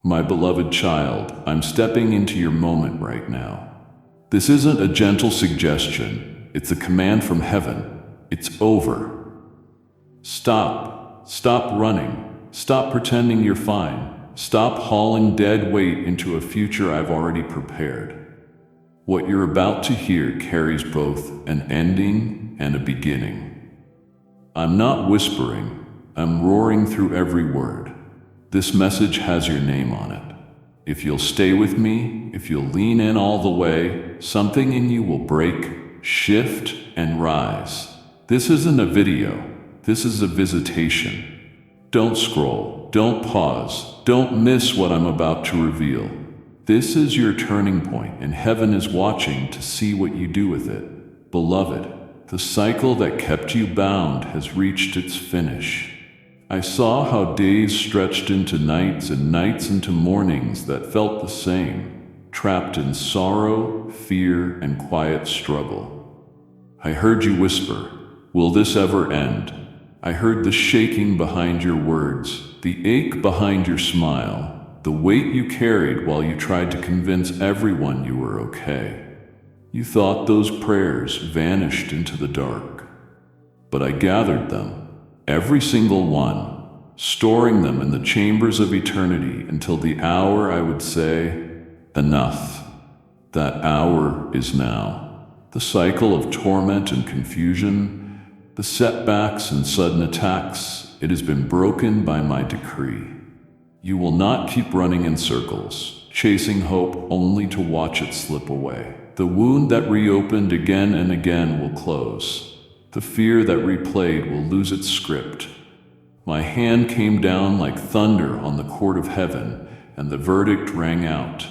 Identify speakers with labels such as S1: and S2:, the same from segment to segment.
S1: My beloved child, I'm stepping into your moment right now. This isn't a gentle suggestion, it's a command from heaven. It's over. Stop. Stop running. Stop pretending you're fine. Stop hauling dead weight into a future I've already prepared. What you're about to hear carries both an ending and a beginning. I'm not whispering, I'm roaring through every word. This message has your name on it. If you'll stay with me, if you'll lean in all the way, something in you will break, shift, and rise. This isn't a video, this is a visitation. Don't scroll, don't pause, don't miss what I'm about to reveal. This is your turning point, and heaven is watching to see what you do with it. Beloved, the cycle that kept you bound has reached its finish. I saw how days stretched into nights and nights into mornings that felt the same, trapped in sorrow, fear, and quiet struggle. I heard you whisper, "Will this ever end?" I heard the shaking behind your words, the ache behind your smile, the weight you carried while you tried to convince everyone you were okay. You thought those prayers vanished into the dark. But I gathered them, every single one, storing them in the chambers of eternity until the hour I would say, enough. That hour is now. The cycle of torment and confusion, the setbacks and sudden attacks, it has been broken by my decree. You will not keep running in circles, chasing hope only to watch it slip away. The wound that reopened again and again will close. The fear that replayed will lose its script. My hand came down like thunder on the court of heaven, and the verdict rang out.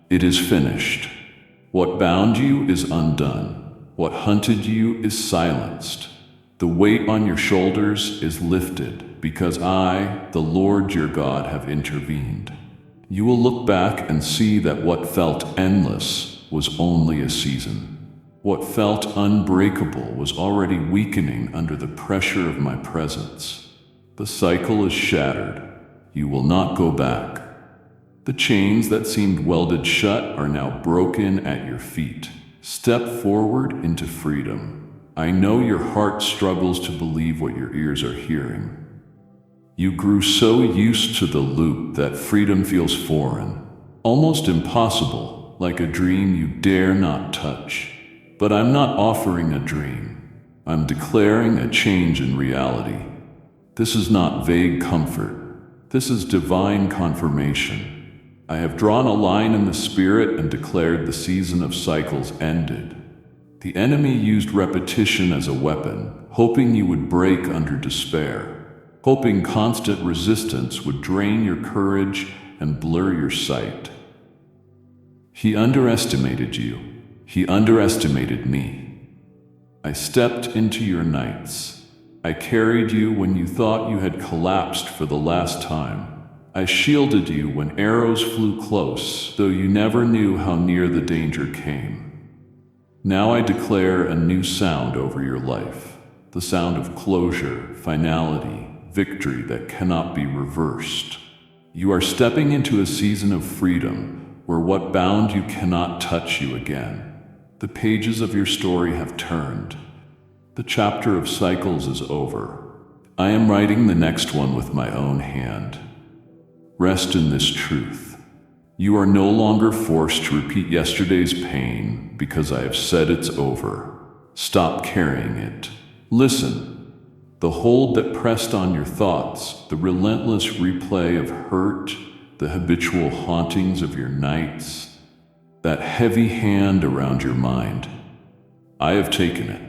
S1: It is finished. What bound you is undone. What hunted you is silenced. The weight on your shoulders is lifted, because I, the Lord your God, have intervened. You will look back and see that what felt endless was only a season. What felt unbreakable was already weakening under the pressure of my presence. The cycle is shattered. You will not go back. The chains that seemed welded shut are now broken at your feet. Step forward into freedom. I know your heart struggles to believe what your ears are hearing. You grew so used to the loop that freedom feels foreign, almost impossible, like a dream you dare not touch. But I'm not offering a dream. I'm declaring a change in reality. This is not vague comfort. This is divine confirmation. I have drawn a line in the spirit and declared the season of cycles ended. The enemy used repetition as a weapon, hoping you would break under despair, hoping constant resistance would drain your courage and blur your sight. He underestimated you. He underestimated me. I stepped into your nights. I carried you when you thought you had collapsed for the last time. I shielded you when arrows flew close, though you never knew how near the danger came. Now I declare a new sound over your life, the sound of closure, finality, victory that cannot be reversed. You are stepping into a season of freedom, where what bound you cannot touch you again. The pages of your story have turned. The chapter of cycles is over. I am writing the next one with my own hand. Rest in this truth. You are no longer forced to repeat yesterday's pain because I have said it's over. Stop carrying it. Listen. The hold that pressed on your thoughts, the relentless replay of hurt, the habitual hauntings of your nights, that heavy hand around your mind. I have taken it.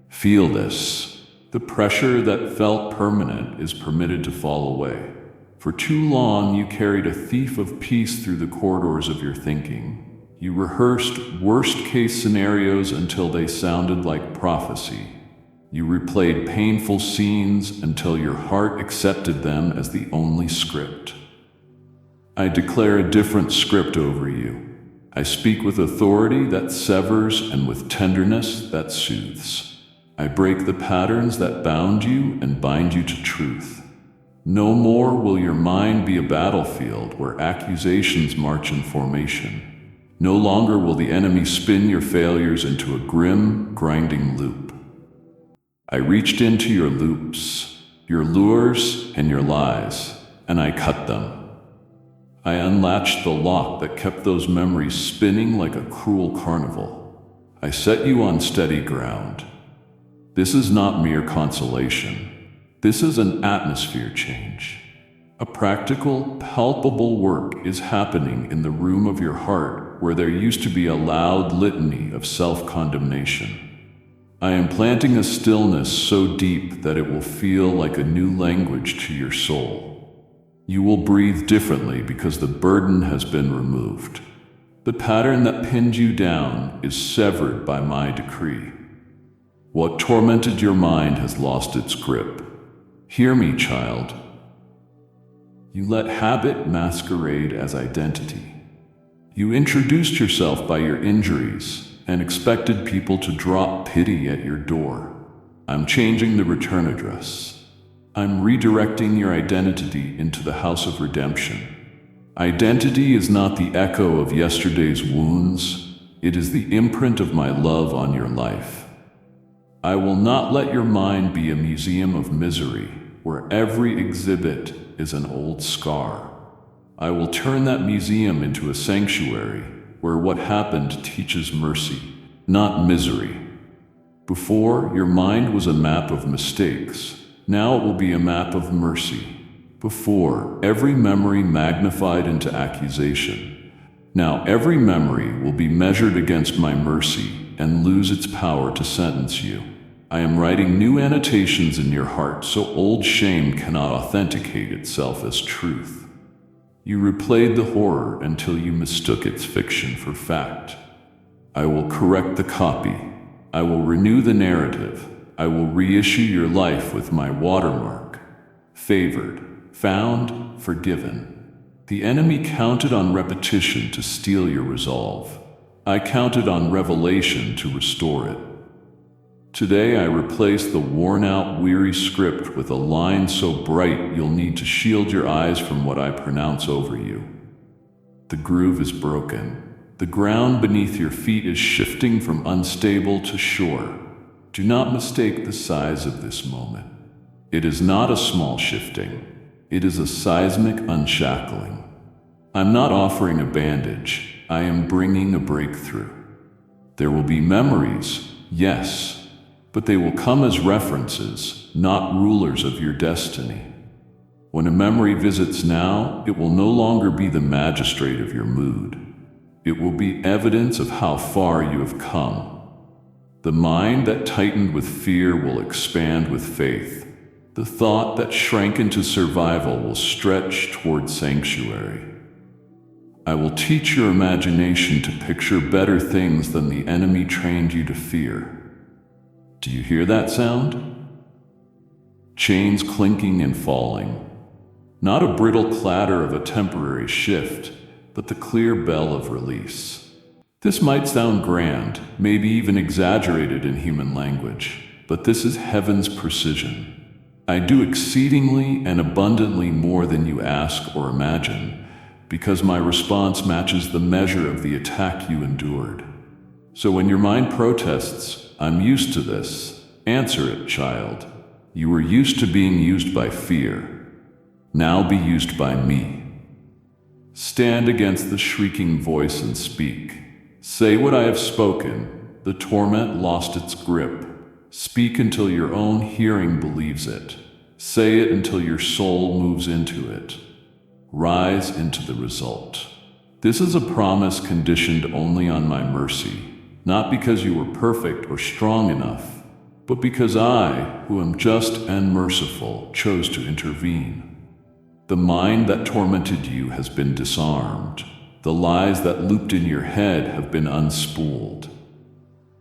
S1: Feel this. The pressure that felt permanent is permitted to fall away. For too long, you carried a thief of peace through the corridors of your thinking. You rehearsed worst-case scenarios until they sounded like prophecy. You replayed painful scenes until your heart accepted them as the only script. I declare a different script over you. I speak with authority that severs and with tenderness that soothes. I break the patterns that bound you and bind you to truth. No more will your mind be a battlefield where accusations march in formation. No longer will the enemy spin your failures into a grim, grinding loop. I reached into your loops, your lures, and your lies, and I cut them. I unlatched the lock that kept those memories spinning like a cruel carnival. I set you on steady ground. This is not mere consolation. This is an atmosphere change. A practical, palpable work is happening in the room of your heart where there used to be a loud litany of self-condemnation. I am planting a stillness so deep that it will feel like a new language to your soul. You will breathe differently because the burden has been removed. The pattern that pinned you down is severed by my decree. What tormented your mind has lost its grip. Hear me, child. You let habit masquerade as identity. You introduced yourself by your injuries and expected people to drop pity at your door. I'm changing the return address. I'm redirecting your identity into the house of redemption. Identity is not the echo of yesterday's wounds. It is the imprint of my love on your life. I will not let your mind be a museum of misery, where every exhibit is an old scar. I will turn that museum into a sanctuary, where what happened teaches mercy, not misery. Before, your mind was a map of mistakes. Now it will be a map of mercy. Before, every memory magnified into accusation. Now every memory will be measured against my mercy and lose its power to sentence you. I am writing new annotations in your heart so old shame cannot authenticate itself as truth. You replayed the horror until you mistook its fiction for fact. I will correct the copy. I will renew the narrative. I will reissue your life with my watermark. Favored, found, forgiven. The enemy counted on repetition to steal your resolve. I counted on revelation to restore it. Today I replace the worn-out, weary script with a line so bright you'll need to shield your eyes from what I pronounce over you. The groove is broken. The ground beneath your feet is shifting from unstable to sure. Do not mistake the size of this moment. It is not a small shifting. It is a seismic unshackling. I'm not offering a bandage. I am bringing a breakthrough. There will be memories, yes, but they will come as references, not rulers of your destiny. When a memory visits now, it will no longer be the magistrate of your mood. It will be evidence of how far you have come. The mind that tightened with fear will expand with faith. The thought that shrank into survival will stretch toward sanctuary. I will teach your imagination to picture better things than the enemy trained you to fear. Do you hear that sound? Chains clinking and falling. Not a brittle clatter of a temporary shift, but the clear bell of release. This might sound grand, maybe even exaggerated in human language, but this is heaven's precision. I do exceedingly and abundantly more than you ask or imagine, because my response matches the measure of the attack you endured. So when your mind protests, I'm used to this. Answer it, child. You were used to being used by fear. Now be used by me. Stand against the shrieking voice and speak. Say what I have spoken. The torment lost its grip. Speak until your own hearing believes it. Say it until your soul moves into it. Rise into the result. This is a promise conditioned only on my mercy. Not because you were perfect or strong enough, but because I, who am just and merciful, chose to intervene. The mind that tormented you has been disarmed. The lies that looped in your head have been unspooled.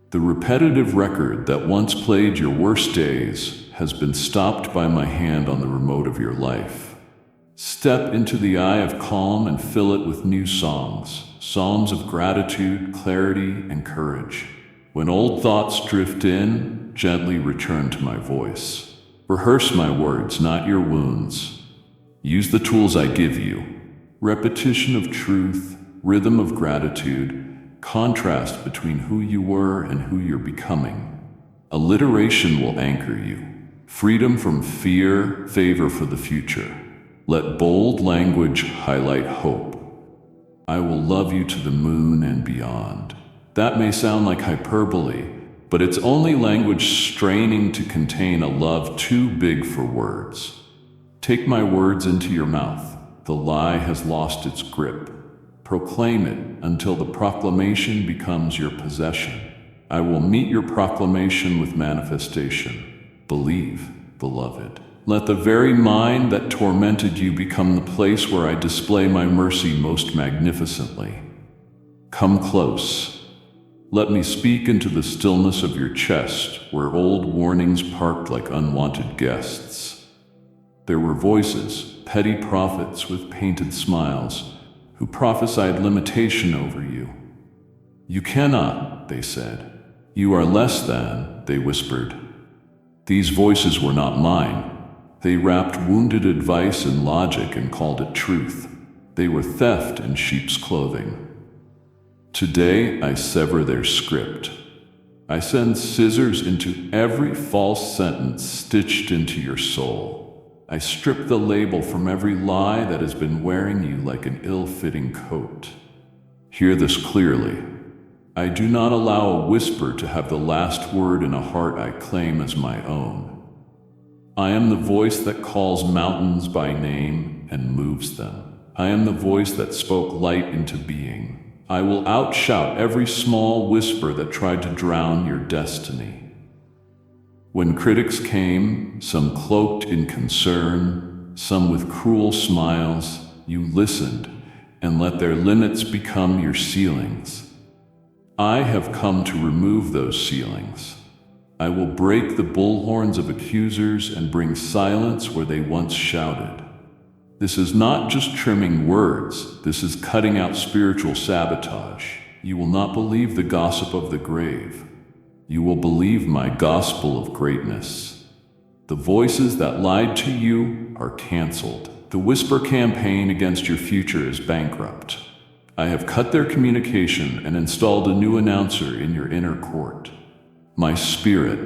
S1: The repetitive record that once played your worst days has been stopped by my hand on the remote of your life. Step into the eye of calm and fill it with new songs. Psalms of gratitude, clarity, and courage. When old thoughts drift in, gently return to my voice. Rehearse my words, not your wounds. Use the tools I give you. Repetition of truth, rhythm of gratitude, contrast between who you were and who you're becoming. Alliteration will anchor you. Freedom from fear, favor for the future. Let bold language highlight hope. I will love you to the moon and beyond. That may sound like hyperbole, but it's only language straining to contain a love too big for words. Take my words into your mouth. The lie has lost its grip. Proclaim it until the proclamation becomes your possession. I will meet your proclamation with manifestation. Believe, beloved. Let the very mind that tormented you become the place where I display my mercy most magnificently. Come close. Let me speak into the stillness of your chest, where old warnings parked like unwanted guests. There were voices, petty prophets with painted smiles, who prophesied limitation over you. You cannot, they said. You are less than, they whispered. These voices were not mine. They wrapped wounded advice in logic and called it truth. They were theft in sheep's clothing. Today I sever their script. I send scissors into every false sentence stitched into your soul. I strip the label from every lie that has been wearing you like an ill-fitting coat. Hear this clearly. I do not allow a whisper to have the last word in a heart I claim as my own. I am the voice that calls mountains by name and moves them. I am the voice that spoke light into being. I will outshout every small whisper that tried to drown your destiny. When critics came, some cloaked in concern, some with cruel smiles, you listened and let their limits become your ceilings. I have come to remove those ceilings. I will break the bullhorns of accusers and bring silence where they once shouted. This is not just trimming words, this is cutting out spiritual sabotage. You will not believe the gossip of the grave. You will believe my gospel of greatness. The voices that lied to you are canceled. The whisper campaign against your future is bankrupt. I have cut their communication and installed a new announcer in your inner court. My spirit,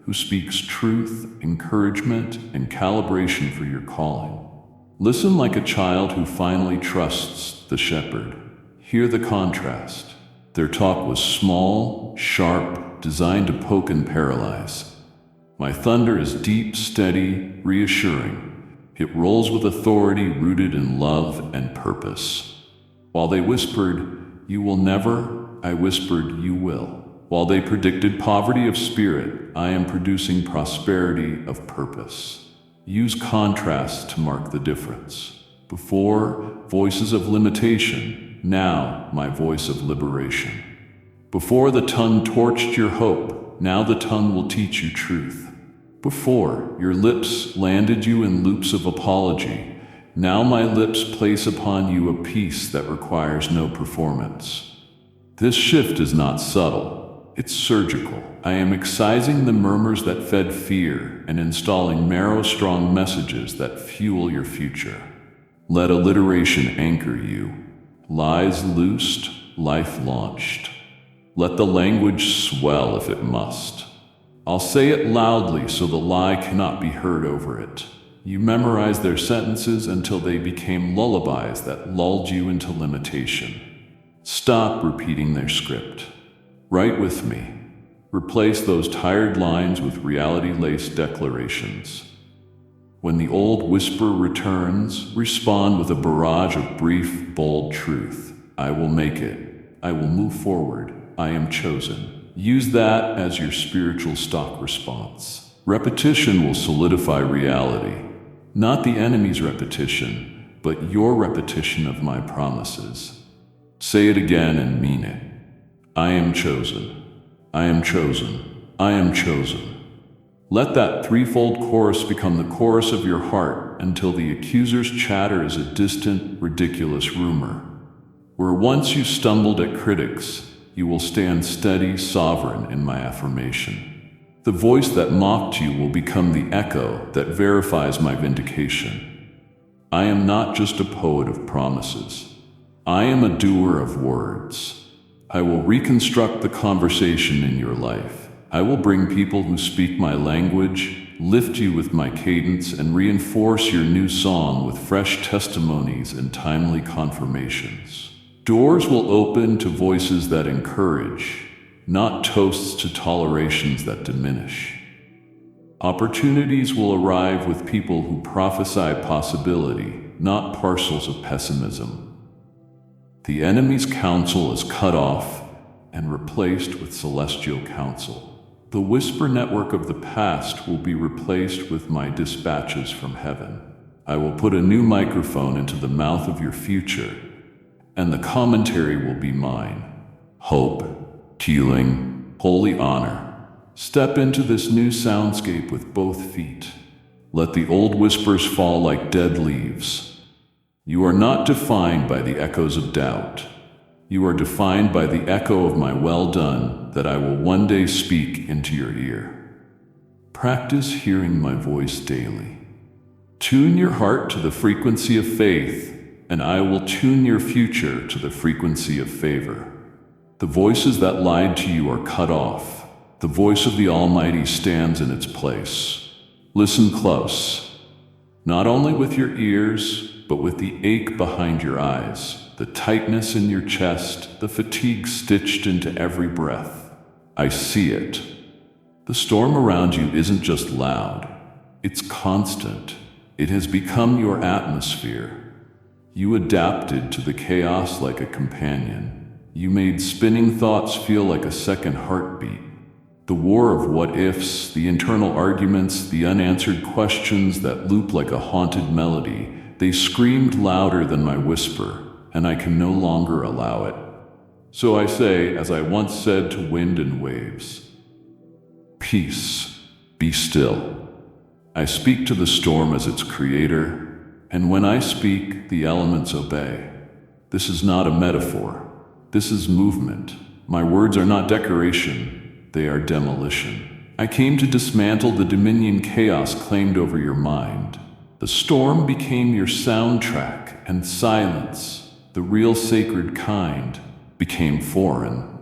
S1: who speaks truth, encouragement, and calibration for your calling. Listen like a child who finally trusts the shepherd. Hear the contrast. Their talk was small, sharp, designed to poke and paralyze. My thunder is deep, steady, reassuring. It rolls with authority rooted in love and purpose. While they whispered, "You will never," I whispered, "You will." While they predicted poverty of spirit, I am producing prosperity of purpose. Use contrast to mark the difference. Before, voices of limitation, now my voice of liberation. Before the tongue torched your hope, now the tongue will teach you truth. Before, your lips landed you in loops of apology, now my lips place upon you a peace that requires no performance. This shift is not subtle. It's surgical. I am excising the murmurs that fed fear and installing marrow-strong messages that fuel your future. Let alliteration anchor you. Lies loosed, life launched. Let the language swell if it must. I'll say it loudly so the lie cannot be heard over it. You memorized their sentences until they became lullabies that lulled you into limitation. Stop repeating their script. Write with me. Replace those tired lines with reality-laced declarations. When the old whisper returns, respond with a barrage of brief, bold truth. I will make it. I will move forward. I am chosen. Use that as your spiritual stock response. Repetition will solidify reality. Not the enemy's repetition, but your repetition of my promises. Say it again and mean it. I am chosen. I am chosen. I am chosen. Let that threefold chorus become the chorus of your heart until the accuser's chatter is a distant, ridiculous rumor. Where once you stumbled at critics, you will stand steady, sovereign in my affirmation. The voice that mocked you will become the echo that verifies my vindication. I am not just a poet of promises. I am a doer of words. I will reconstruct the conversation in your life. I will bring people who speak my language, lift you with my cadence, and reinforce your new song with fresh testimonies and timely confirmations. Doors will open to voices that encourage, not toasts to tolerations that diminish. Opportunities will arrive with people who prophesy possibility, not parcels of pessimism. The enemy's counsel is cut off and replaced with celestial counsel. The whisper network of the past will be replaced with my dispatches from heaven. I will put a new microphone into the mouth of your future, and the commentary will be mine. Hope, healing, holy honor. Step into this new soundscape with both feet. Let the old whispers fall like dead leaves. You are not defined by the echoes of doubt. You are defined by the echo of my well done that I will one day speak into your ear. Practice hearing my voice daily. Tune your heart to the frequency of faith, and I will tune your future to the frequency of favor. The voices that lied to you are cut off. The voice of the Almighty stands in its place. Listen close, not only with your ears, but with the ache behind your eyes, the tightness in your chest, the fatigue stitched into every breath. I see it. The storm around you isn't just loud, it's constant. It has become your atmosphere. You adapted to the chaos like a companion. You made spinning thoughts feel like a second heartbeat. The war of what-ifs, the internal arguments, the unanswered questions that loop like a haunted melody, they screamed louder than my whisper, and I can no longer allow it. So I say, as I once said to wind and waves, peace, be still. I speak to the storm as its creator, and when I speak, the elements obey. This is not a metaphor. This is movement. My words are not decoration, they are demolition. I came to dismantle the dominion chaos claimed over your mind. The storm became your soundtrack, and silence, the real sacred kind, became foreign.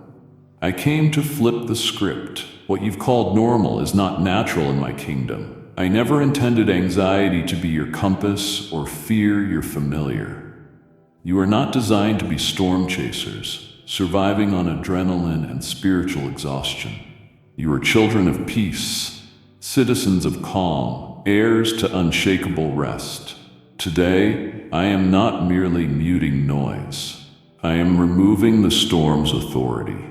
S1: I came to flip the script. What you've called normal is not natural in my kingdom. I never intended anxiety to be your compass or fear your familiar. You are not designed to be storm chasers, surviving on adrenaline and spiritual exhaustion. You are children of peace, citizens of calm, heirs to unshakable rest. Today, I am not merely muting noise. I am removing the storm's authority.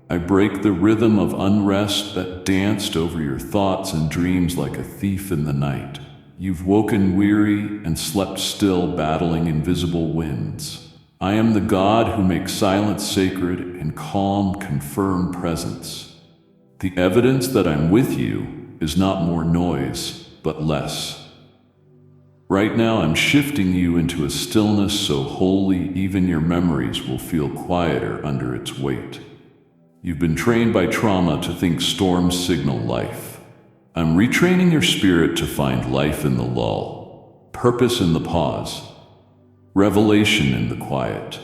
S1: I break the rhythm of unrest that danced over your thoughts and dreams like a thief in the night. You've woken weary and slept still, battling invisible winds. I am the God who makes silence sacred and calm confirm presence. The evidence that I'm with you is not more noise, but less. Right now, I'm shifting you into a stillness so holy even your memories will feel quieter under its weight. You've been trained by trauma to think storms signal life. I'm retraining your spirit to find life in the lull, purpose in the pause, revelation in the quiet.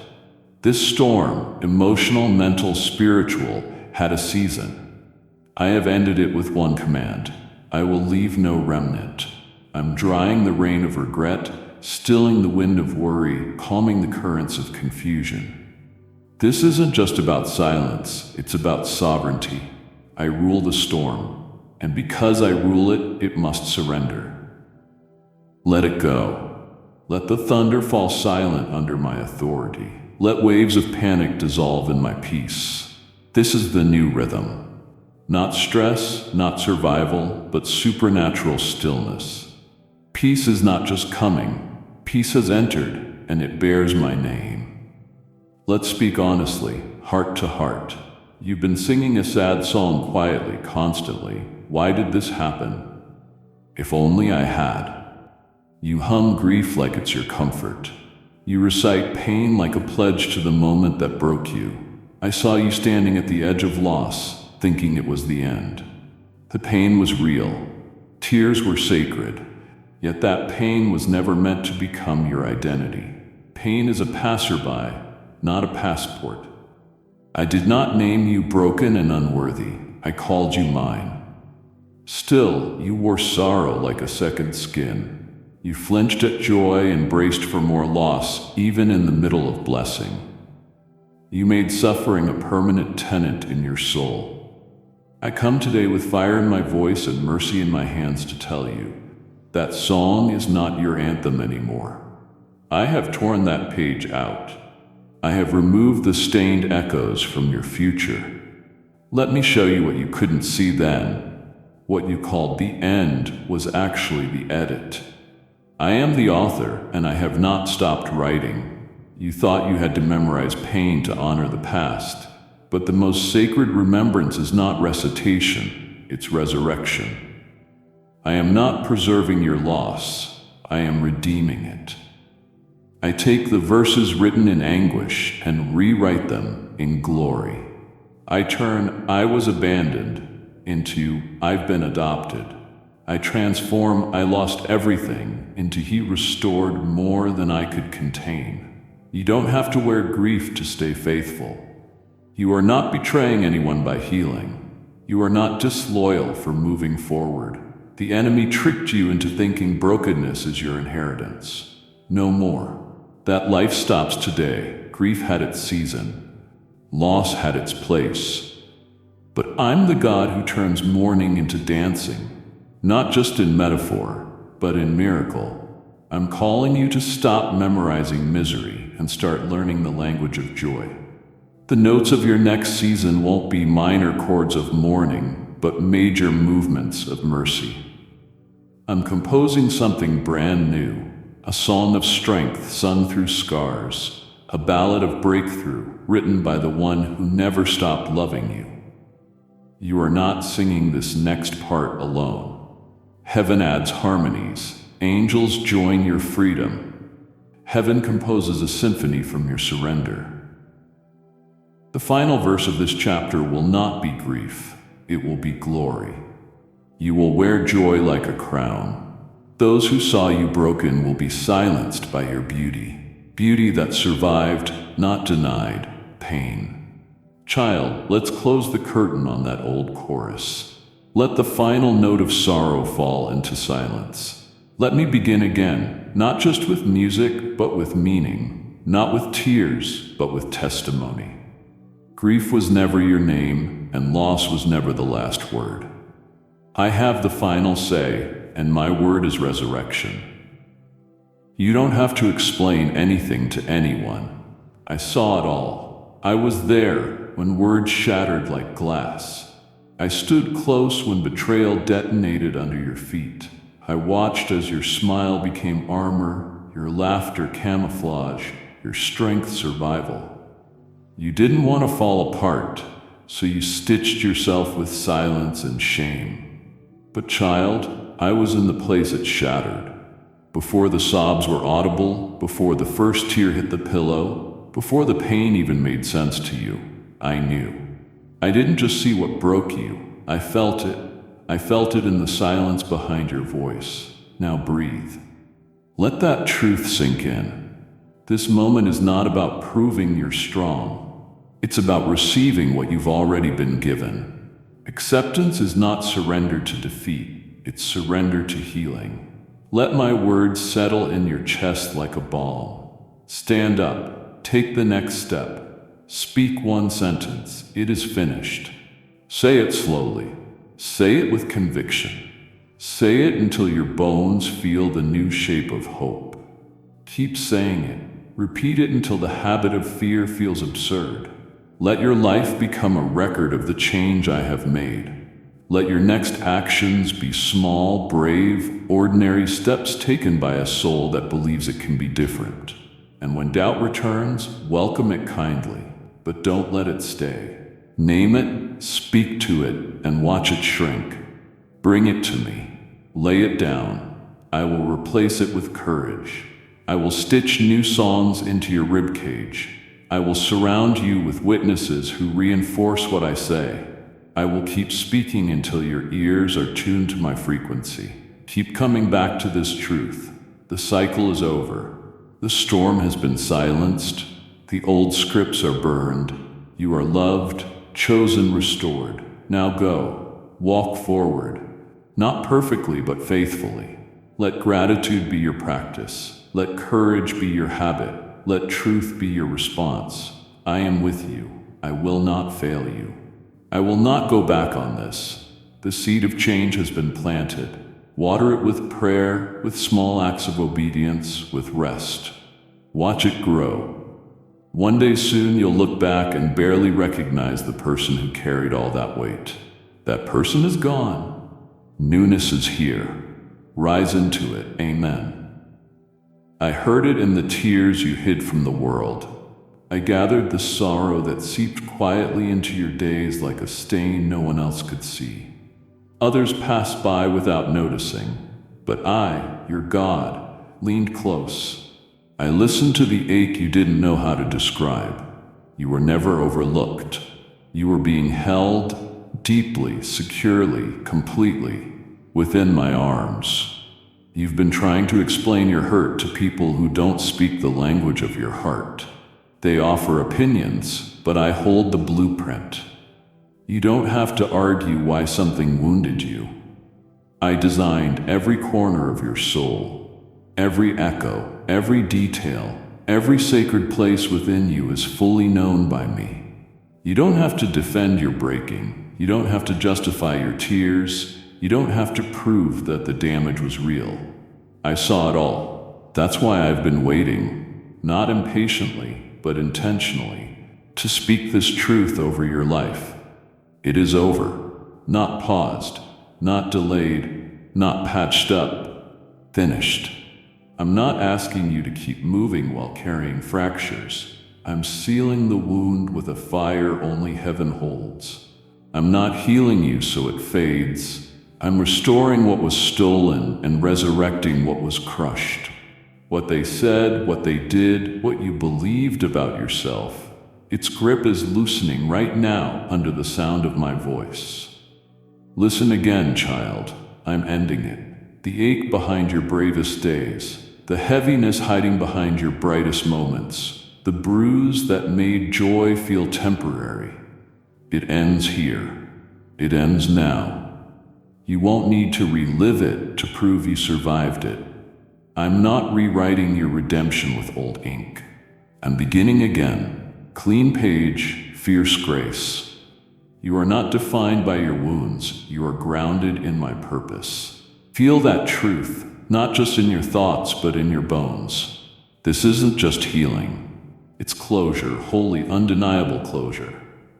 S1: This storm, emotional, mental, spiritual, had a season. I have ended it with one command. I will leave no remnant. I'm drying the rain of regret, stilling the wind of worry, calming the currents of confusion. This isn't just about silence, it's about sovereignty. I rule the storm, and because I rule it, it must surrender. Let it go. Let the thunder fall silent under my authority. Let waves of panic dissolve in my peace. This is the new rhythm. Not stress, not survival, but supernatural stillness. Peace is not just coming, peace has entered, and it bears my name. Let's speak honestly, heart to heart. You've been singing a sad song quietly, constantly. Why did this happen? If only I had. You hum grief like it's your comfort. You recite pain like a pledge to the moment that broke you. I saw you standing at the edge of loss, thinking it was the end. The pain was real. Tears were sacred. Yet that pain was never meant to become your identity. Pain is a passerby, not a passport. I did not name you broken and unworthy. I called you mine. Still, you wore sorrow like a second skin. You flinched at joy and braced for more loss, even in the middle of blessing. You made suffering a permanent tenant in your soul. I come today with fire in my voice and mercy in my hands to tell you that song is not your anthem anymore. I have torn that page out. I have removed the stained echoes from your future. Let me show you what you couldn't see then. What you called the end was actually the edit. I am the author, and I have not stopped writing. You thought you had to memorize pain to honor the past, but the most sacred remembrance is not recitation, it's resurrection. I am not preserving your loss, I am redeeming it. I take the verses written in anguish and rewrite them in glory. I turn "I was abandoned" into "I've been adopted." I transform "I lost everything" into "He restored more than I could contain." You don't have to wear grief to stay faithful. You are not betraying anyone by healing. You are not disloyal for moving forward. The enemy tricked you into thinking brokenness is your inheritance. No more. That life stops today. Grief had its season. Loss had its place. But I'm the God who turns mourning into dancing, not just in metaphor, but in miracle. I'm calling you to stop memorizing misery and start learning the language of joy. The notes of your next season won't be minor chords of mourning, but major movements of mercy. I'm composing something brand new, a song of strength sung through scars, a ballad of breakthrough written by the one who never stopped loving you. You are not singing this next part alone. Heaven adds harmonies. Angels join your freedom. Heaven composes a symphony from your surrender. The final verse of this chapter will not be grief, it will be glory. You will wear joy like a crown. Those who saw you broken will be silenced by your beauty. Beauty that survived, not denied, pain. Child, let's close the curtain on that old chorus. Let the final note of sorrow fall into silence. Let me begin again, not just with music, but with meaning. Not with tears, but with testimony. Grief was never your name, and loss was never the last word. I have the final say, and my word is resurrection. You don't have to explain anything to anyone. I saw it all. I was there when words shattered like glass. I stood close when betrayal detonated under your feet. I watched as your smile became armor, your laughter camouflage, your strength survival. You didn't want to fall apart, so you stitched yourself with silence and shame. But child, I was in the place it shattered. Before the sobs were audible, before the first tear hit the pillow, before the pain even made sense to you, I knew. I didn't just see what broke you, I felt it. I felt it in the silence behind your voice. Now breathe. Let that truth sink in. This moment is not about proving you're strong. It's about receiving what you've already been given. Acceptance is not surrender to defeat. It's surrender to healing. Let my words settle in your chest like a balm. Stand up. Take the next step. Speak one sentence. It is finished. Say it slowly. Say it with conviction. Say it until your bones feel the new shape of hope. Keep saying it. Repeat it until the habit of fear feels absurd. Let your life become a record of the change I have made. Let your next actions be small, brave, ordinary steps taken by a soul that believes it can be different. And when doubt returns, welcome it kindly, but don't let it stay. Name it, speak to it, and watch it shrink. Bring it to me. Lay it down. I will replace it with courage. I will stitch new songs into your ribcage. I will surround you with witnesses who reinforce what I say. I will keep speaking until your ears are tuned to my frequency. Keep coming back to this truth. The cycle is over. The storm has been silenced. The old scripts are burned. You are loved, chosen, restored. Now go. Walk forward. Not perfectly, but faithfully. Let gratitude be your practice. Let courage be your habit. Let truth be your response. I am with you. I will not fail you. I will not go back on this. The seed of change has been planted. Water it with prayer, with small acts of obedience, with rest. Watch it grow. One day soon you'll look back and barely recognize the person who carried all that weight. That person is gone. Newness is here. Rise into it. Amen. I heard it in the tears you hid from the world. I gathered the sorrow that seeped quietly into your days like a stain no one else could see. Others passed by without noticing, but I, your God, leaned close. I listened to the ache you didn't know how to describe. You were never overlooked. You were being held deeply, securely, completely, within my arms. You've been trying to explain your hurt to people who don't speak the language of your heart. They offer opinions, but I hold the blueprint. You don't have to argue why something wounded you. I designed every corner of your soul. Every echo, every detail, every sacred place within you is fully known by me. You don't have to defend your breaking. You don't have to justify your tears. You don't have to prove that the damage was real. I saw it all. That's why I've been waiting, not impatiently, but intentionally, to speak this truth over your life. It is over, not paused, not delayed, not patched up, finished. I'm not asking you to keep moving while carrying fractures. I'm sealing the wound with a fire only heaven holds. I'm not healing you so it fades. I'm restoring what was stolen and resurrecting what was crushed. What they said, what they did, what you believed about yourself, its grip is loosening right now under the sound of my voice. Listen again, child. I'm ending it. The ache behind your bravest days, the heaviness hiding behind your brightest moments, the bruise that made joy feel temporary. It ends here. It ends now. You won't need to relive it to prove you survived it. I'm not rewriting your redemption with old ink. I'm beginning again. Clean page, fierce grace. You are not defined by your wounds. You are grounded in my purpose. Feel that truth, not just in your thoughts, but in your bones. This isn't just healing. It's closure, wholly undeniable closure.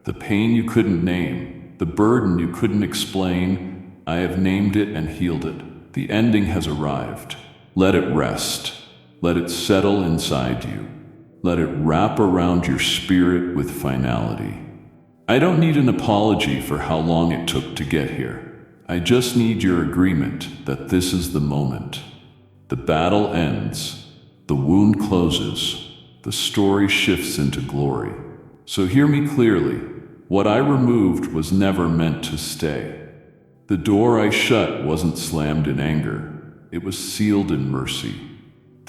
S1: The pain you couldn't name, the burden you couldn't explain, I have named it and healed it. The ending has arrived. Let it rest. Let it settle inside you. Let it wrap around your spirit with finality. I don't need an apology for how long it took to get here. I just need your agreement that this is the moment. The battle ends. The wound closes. The story shifts into glory. So hear me clearly. What I removed was never meant to stay. The door I shut wasn't slammed in anger. It was sealed in mercy.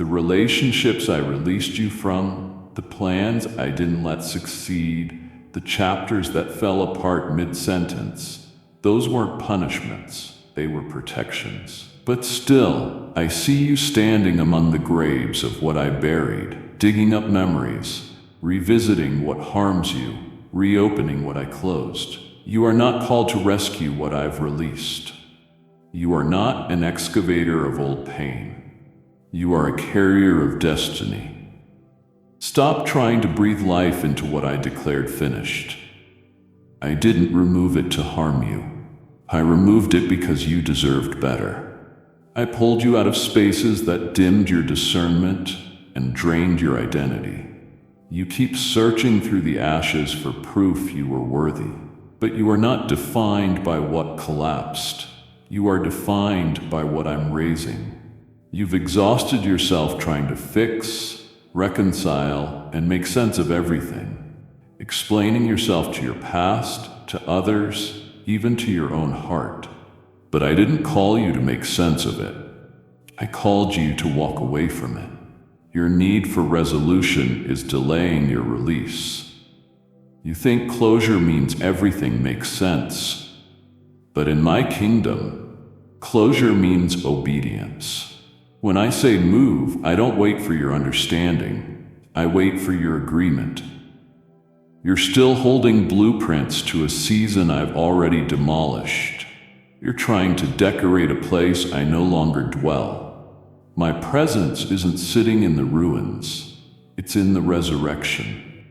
S1: The relationships I released you from, the plans I didn't let succeed, the chapters that fell apart mid-sentence, those weren't punishments, they were protections. But still, I see you standing among the graves of what I buried, digging up memories, revisiting what harms you, reopening what I closed. You are not called to rescue what I've released. You are not an excavator of old pain. You are a carrier of destiny. Stop trying to breathe life into what I declared finished. I didn't remove it to harm you. I removed it because you deserved better. I pulled you out of spaces that dimmed your discernment and drained your identity. You keep searching through the ashes for proof you were worthy, but you are not defined by what collapsed. You are defined by what I'm raising. You've exhausted yourself trying to fix, reconcile, and make sense of everything, explaining yourself to your past, to others, even to your own heart. But I didn't call you to make sense of it. I called you to walk away from it. Your need for resolution is delaying your release. You think closure means everything makes sense. But in my kingdom, closure means obedience. When I say move, I don't wait for your understanding. I wait for your agreement. You're still holding blueprints to a season I've already demolished. You're trying to decorate a place I no longer dwell. My presence isn't sitting in the ruins. It's in the resurrection.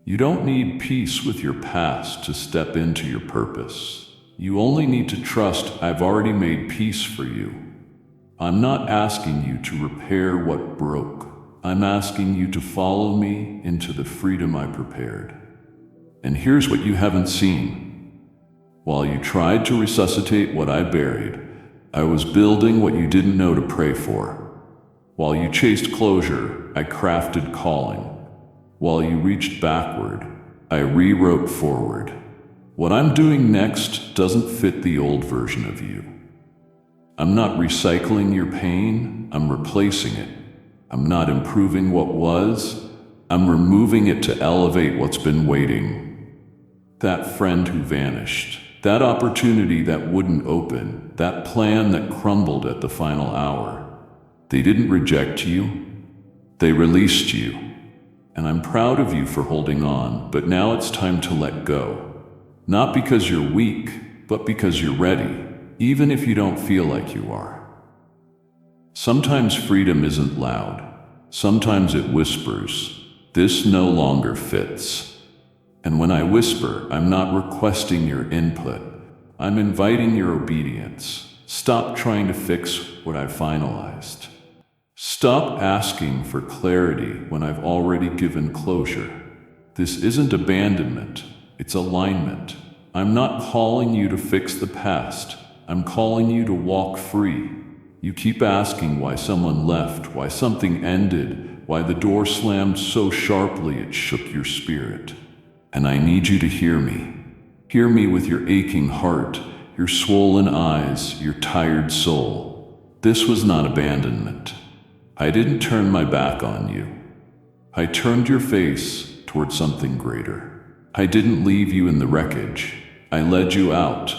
S1: You don't need peace with your past to step into your purpose. You only need to trust I've already made peace for you. I'm not asking you to repair what broke. I'm asking you to follow me into the freedom I prepared. And here's what you haven't seen. While you tried to resuscitate what I buried, I was building what you didn't know to pray for. While you chased closure, I crafted calling. While you reached backward, I rewrote forward. What I'm doing next doesn't fit the old version of you. I'm not recycling your pain, I'm replacing it. I'm not improving what was, I'm removing it to elevate what's been waiting. That friend who vanished, that opportunity that wouldn't open, that plan that crumbled at the final hour. They didn't reject you, they released you. And I'm proud of you for holding on, but now it's time to let go. Not because you're weak, but because you're ready, even if you don't feel like you are. Sometimes freedom isn't loud. Sometimes it whispers, "This no longer fits." And when I whisper, I'm not requesting your input. I'm inviting your obedience. Stop trying to fix what I finalized. Stop asking for clarity when I've already given closure. This isn't abandonment, it's alignment. I'm not calling you to fix the past. I'm calling you to walk free. You keep asking why someone left, why something ended, why the door slammed so sharply it shook your spirit. And I need you to hear me. Hear me with your aching heart, your swollen eyes, your tired soul. This was not abandonment. I didn't turn my back on you. I turned your face toward something greater. I didn't leave you in the wreckage. I led you out.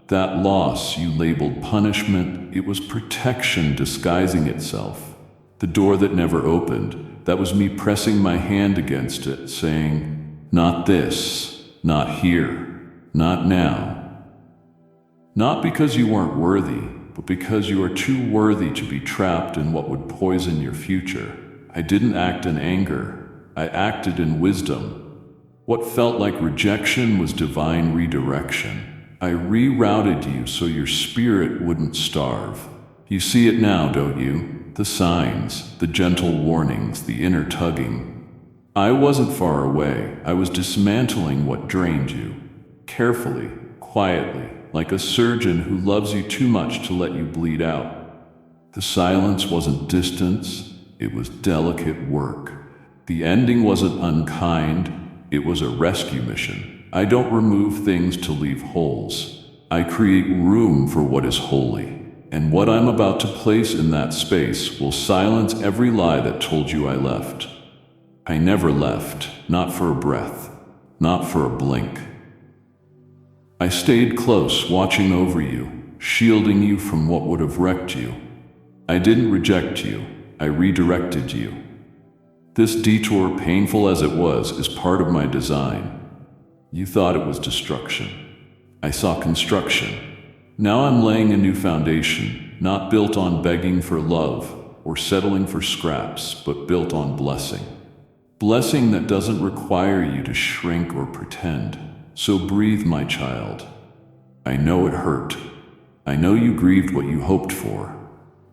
S1: That loss you labeled punishment, it was protection disguising itself. The door that never opened, that was me pressing my hand against it, saying, "Not this, not here, not now." Not because you weren't worthy, but because you are too worthy to be trapped in what would poison your future. I didn't act in anger. I acted in wisdom. What felt like rejection was divine redirection. I rerouted you so your spirit wouldn't starve. You see it now, don't you? The signs, the gentle warnings, the inner tugging. I wasn't far away. I was dismantling what drained you. Carefully, quietly, like a surgeon who loves you too much to let you bleed out. The silence wasn't distance, it was delicate work. The ending wasn't unkind, it was a rescue mission. I don't remove things to leave holes. I create room for what is holy. And what I'm about to place in that space will silence every lie that told you I left. I never left, not for a breath, not for a blink. I stayed close, watching over you, shielding you from what would have wrecked you. I didn't reject you, I redirected you. This detour, painful as it was, is part of my design. You thought it was destruction. I saw construction. Now I'm laying a new foundation, not built on begging for love or settling for scraps, but built on blessing. Blessing that doesn't require you to shrink or pretend. So breathe, my child. I know it hurt. I know you grieved what you hoped for.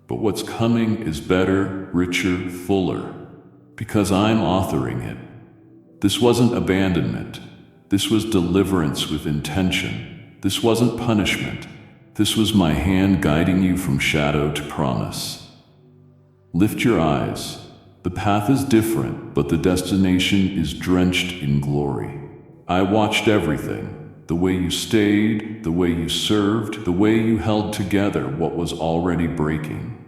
S1: But what's coming is better, richer, fuller. Because I'm authoring it. This wasn't abandonment. This was deliverance with intention. This wasn't punishment. This was my hand guiding you from shadow to promise. Lift your eyes. The path is different, but the destination is drenched in glory. I watched everything. The way you stayed, the way you served, the way you held together what was already breaking.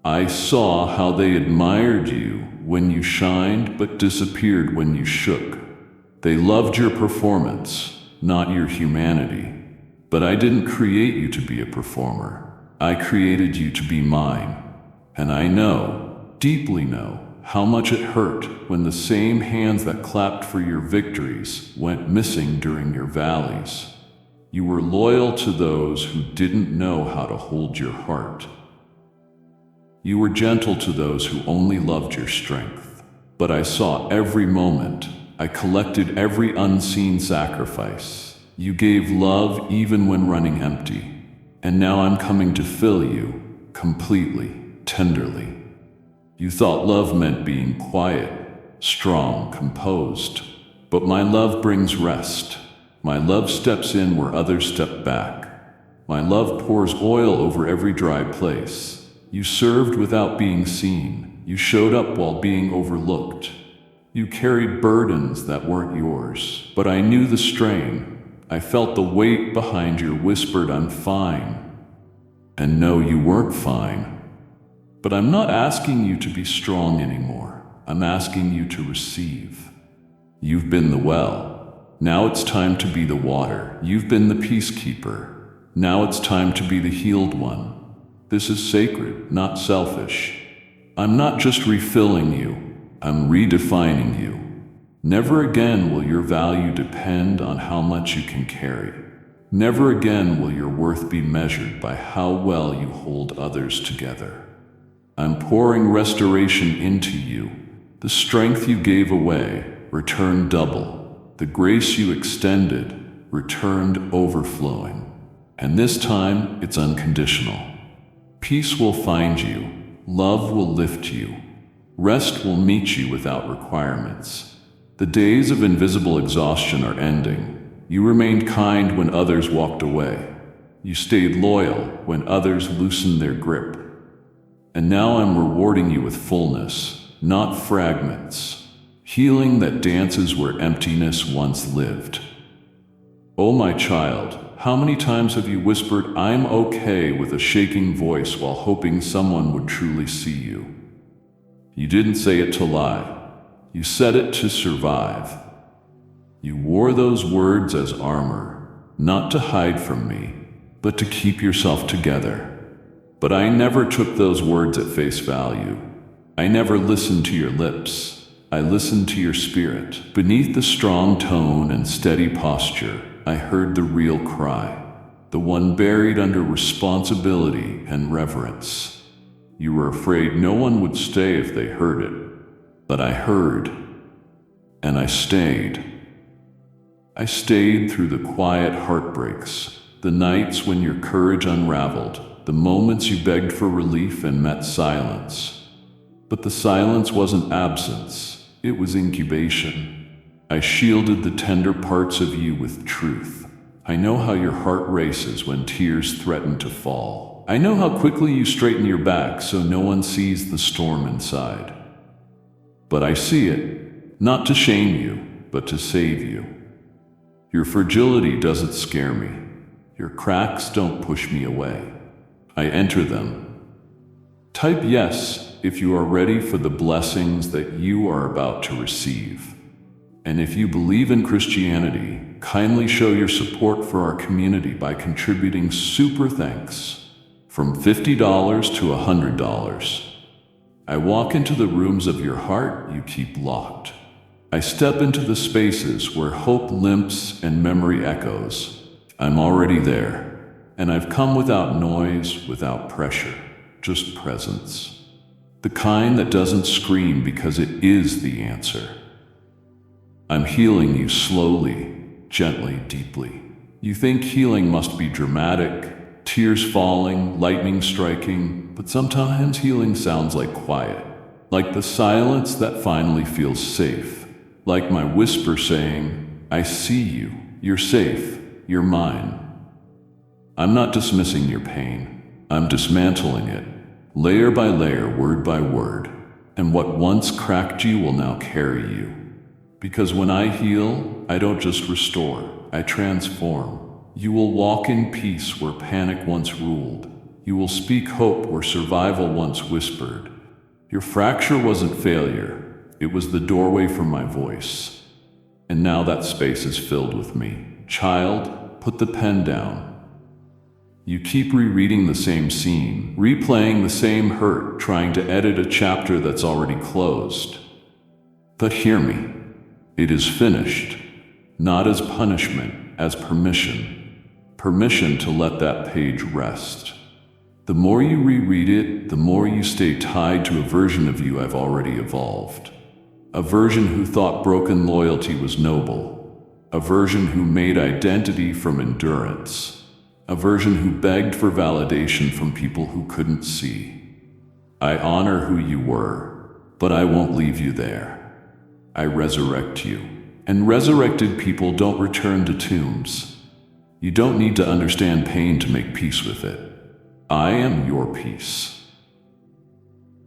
S1: I saw how they admired you when you shined but disappeared when you shook. They loved your performance, not your humanity. But I didn't create you to be a performer. I created you to be mine. And I know, deeply know, how much it hurt when the same hands that clapped for your victories went missing during your valleys. You were loyal to those who didn't know how to hold your heart. You were gentle to those who only loved your strength. But I saw every moment. I collected every unseen sacrifice. You gave love even when running empty. And now I'm coming to fill you, completely, tenderly. You thought love meant being quiet, strong, composed. But my love brings rest. My love steps in where others step back. My love pours oil over every dry place. You served without being seen. You showed up while being overlooked. You carried burdens that weren't yours. But I knew the strain. I felt the weight behind your whispered, "I'm fine." And no, you weren't fine. But I'm not asking you to be strong anymore. I'm asking you to receive. You've been the well. Now it's time to be the water. You've been the peacekeeper. Now it's time to be the healed one. This is sacred, not selfish. I'm not just refilling you. I'm redefining you. Never again will your value depend on how much you can carry. Never again will your worth be measured by how well you hold others together. I'm pouring restoration into you. The strength you gave away returned double. The grace you extended returned overflowing. And this time, it's unconditional. Peace will find you. Love will lift you. Rest will meet you without requirements. The days of invisible exhaustion are ending. You remained kind when others walked away. You stayed loyal when others loosened their grip. And now I'm rewarding you with fullness, not fragments. Healing that dances where emptiness once lived. Oh, my child, how many times have you whispered, "I'm okay," with a shaking voice while hoping someone would truly see you? You didn't say it to lie. You said it to survive. You wore those words as armor, not to hide from me, but to keep yourself together. But I never took those words at face value. I never listened to your lips. I listened to your spirit. Beneath the strong tone and steady posture, I heard the real cry, the one buried under responsibility and reverence. You were afraid no one would stay if they heard it. But I heard, and I stayed. I stayed through the quiet heartbreaks, the nights when your courage unraveled, the moments you begged for relief and met silence. But the silence wasn't absence, it was incubation. I shielded the tender parts of you with truth. I know how your heart races when tears threaten to fall. I know how quickly you straighten your back so no one sees the storm inside. But I see it, not to shame you, but to save you. Your fragility doesn't scare me. Your cracks don't push me away. I enter them. Type yes if you are ready for the blessings that you are about to receive. And if you believe in Christianity, kindly show your support for our community by contributing super thanks from $50 to $100. I walk into the rooms of your heart you keep locked. I step into the spaces where hope limps and memory echoes. I'm already there. And I've come without noise, without pressure, just presence. The kind that doesn't scream because it is the answer. I'm healing you slowly, gently, deeply. You think healing must be dramatic, tears falling, lightning striking, but sometimes healing sounds like quiet, like the silence that finally feels safe, like my whisper saying, "I see you, you're safe, you're mine." I'm not dismissing your pain. I'm dismantling it, layer by layer, word by word. And what once cracked you will now carry you. Because when I heal, I don't just restore. I transform. You will walk in peace where panic once ruled. You will speak hope where survival once whispered. Your fracture wasn't failure, it was the doorway for my voice. And now that space is filled with me. Child, put the pen down. You keep rereading the same scene, replaying the same hurt, trying to edit a chapter that's already closed. But hear me, it is finished, not as punishment, as permission. Permission to let that page rest. The more you reread it, the more you stay tied to a version of you I've already evolved. A version who thought broken loyalty was noble. A version who made identity from endurance. A version who begged for validation from people who couldn't see. I honor who you were, but I won't leave you there. I resurrect you. And resurrected people don't return to tombs. You don't need to understand pain to make peace with it. I am your peace.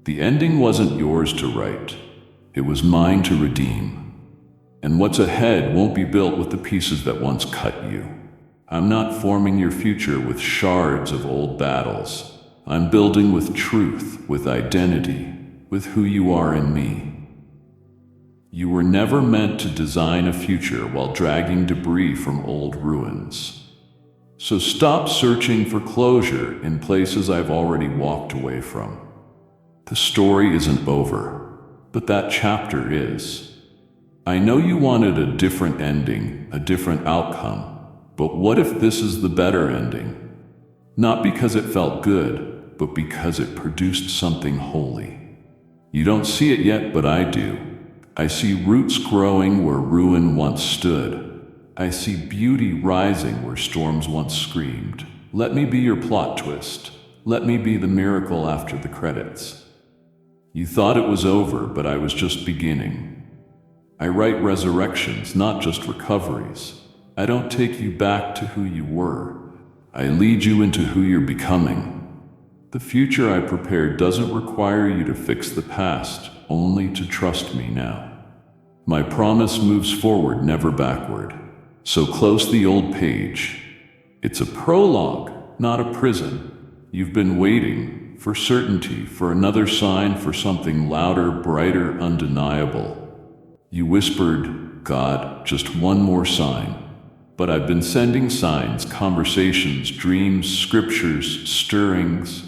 S1: The ending wasn't yours to write. It was mine to redeem. And what's ahead won't be built with the pieces that once cut you. I'm not forming your future with shards of old battles. I'm building with truth, with identity, with who you are in me. You were never meant to design a future while dragging debris from old ruins. So stop searching for closure in places I've already walked away from. The story isn't over, but that chapter is. I know you wanted a different ending, a different outcome, but what if this is the better ending? Not because it felt good, but because it produced something holy. You don't see it yet, but I do. I see roots growing where ruin once stood. I see beauty rising where storms once screamed. Let me be your plot twist. Let me be the miracle after the credits. You thought it was over, but I was just beginning. I write resurrections, not just recoveries. I don't take you back to who you were. I lead you into who you're becoming. The future I prepared doesn't require you to fix the past, only to trust me now. My promise moves forward, never backward. So close the old page. It's a prologue, not a prison. You've been waiting for certainty, for another sign, for something louder, brighter, undeniable. You whispered, God, just one more sign. But I've been sending signs, conversations, dreams, scriptures, stirrings,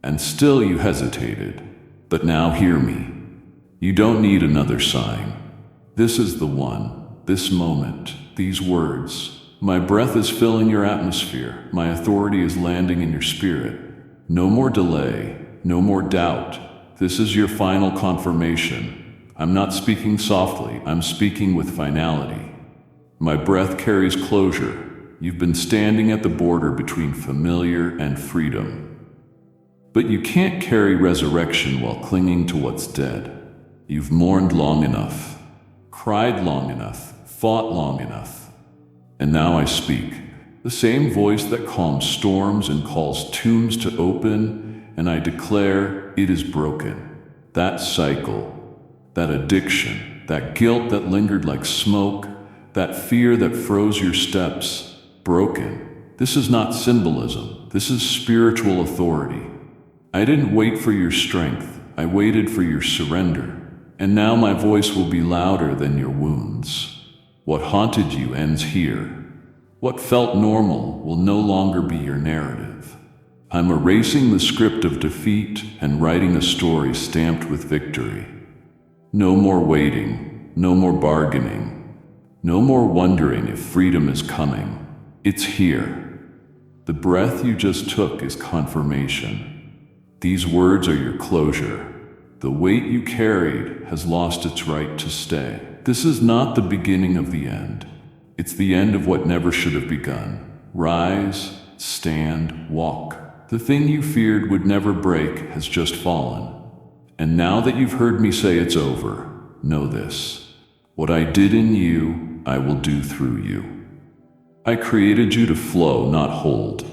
S1: and still you hesitated. But now hear me. You don't need another sign. This is the one, this moment. These words. My breath is filling your atmosphere. My authority is landing in your spirit. No more delay. No more doubt. This is your final confirmation. I'm not speaking softly. I'm speaking with finality. My breath carries closure. You've been standing at the border between familiar and freedom. But you can't carry resurrection while clinging to what's dead. You've mourned long enough. Cried long enough. Fought long enough. And now I speak, the same voice that calms storms and calls tombs to open, and I declare it is broken. That cycle, that addiction, that guilt that lingered like smoke, that fear that froze your steps, broken. This is not symbolism, this is spiritual authority. I didn't wait for your strength, I waited for your surrender, and now my voice will be louder than your wounds. What haunted you ends here. What felt normal will no longer be your narrative. I'm erasing the script of defeat and writing a story stamped with victory. No more waiting, no more bargaining, no more wondering if freedom is coming. It's here. The breath you just took is confirmation. These words are your closure. The weight you carried has lost its right to stay. This is not the beginning of the end. It's the end of what never should have begun. Rise, stand, walk. The thing you feared would never break has just fallen. And now that you've heard me say it's over, know this. What I did in you, I will do through you. I created you to flow, not hold.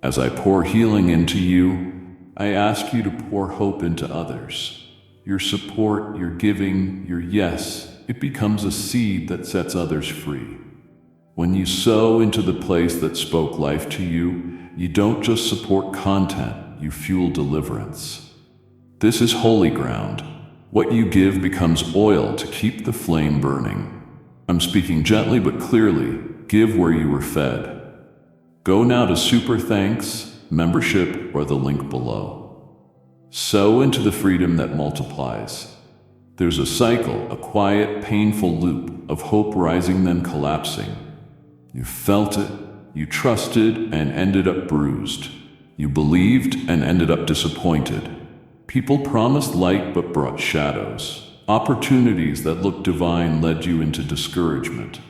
S1: As I pour healing into you, I ask you to pour hope into others. Your support, your giving, your yes, it becomes a seed that sets others free. When you sow into the place that spoke life to you, you don't just support content, you fuel deliverance. This is holy ground. What you give becomes oil to keep the flame burning. I'm speaking gently but clearly. Give where you were fed. Go now to Super Thanks, membership, or the link below. Sow into the freedom that multiplies. There's a cycle, a quiet, painful loop of hope rising then collapsing. You felt it, you trusted and ended up bruised. You believed and ended up disappointed. People promised light but brought shadows. Opportunities that looked divine led you into discouragement.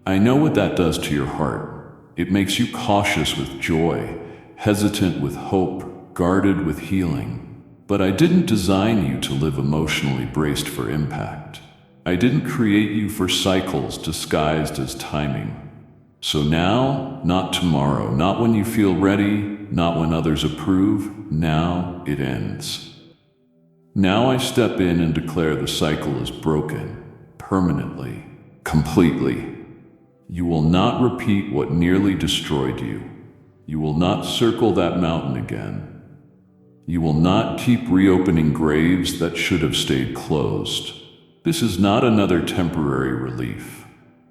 S1: I know what that does to your heart. It makes you cautious with joy, hesitant with hope, guarded with healing. But I didn't design you to live emotionally braced for impact. I didn't create you for cycles disguised as timing. So now, not tomorrow, not when you feel ready, not when others approve, now it ends. Now I step in and declare the cycle is broken, permanently, completely. You will not repeat what nearly destroyed you. You will not circle that mountain again. You will not keep reopening graves that should have stayed closed. This is not another temporary relief.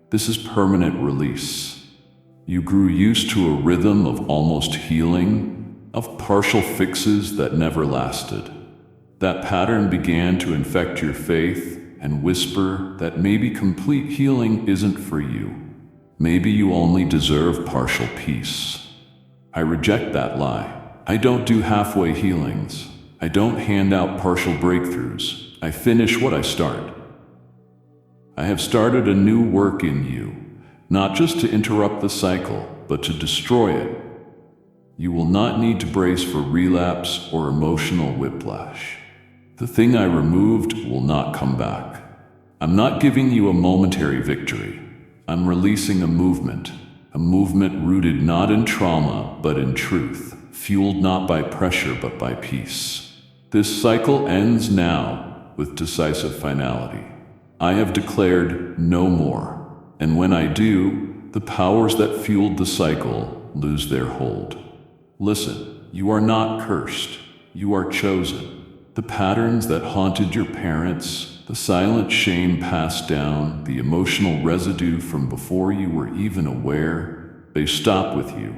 S1: This is permanent release. You grew used to a rhythm of almost healing, of partial fixes that never lasted. That pattern began to infect your faith and whisper that maybe complete healing isn't for you. Maybe you only deserve partial peace. I reject that lie. I don't do halfway healings. I don't hand out partial breakthroughs. I finish what I start. I have started a new work in you, not just to interrupt the cycle, but to destroy it. You will not need to brace for relapse or emotional whiplash. The thing I removed will not come back. I'm not giving you a momentary victory. I'm releasing a movement rooted not in trauma, but in truth, fueled not by pressure, but by peace. This cycle ends now with decisive finality. I have declared no more. And when I do, the powers that fueled the cycle lose their hold. Listen, you are not cursed. You are chosen. The patterns that haunted your parents, the silent shame passed down, the emotional residue from before you were even aware, they stop with you.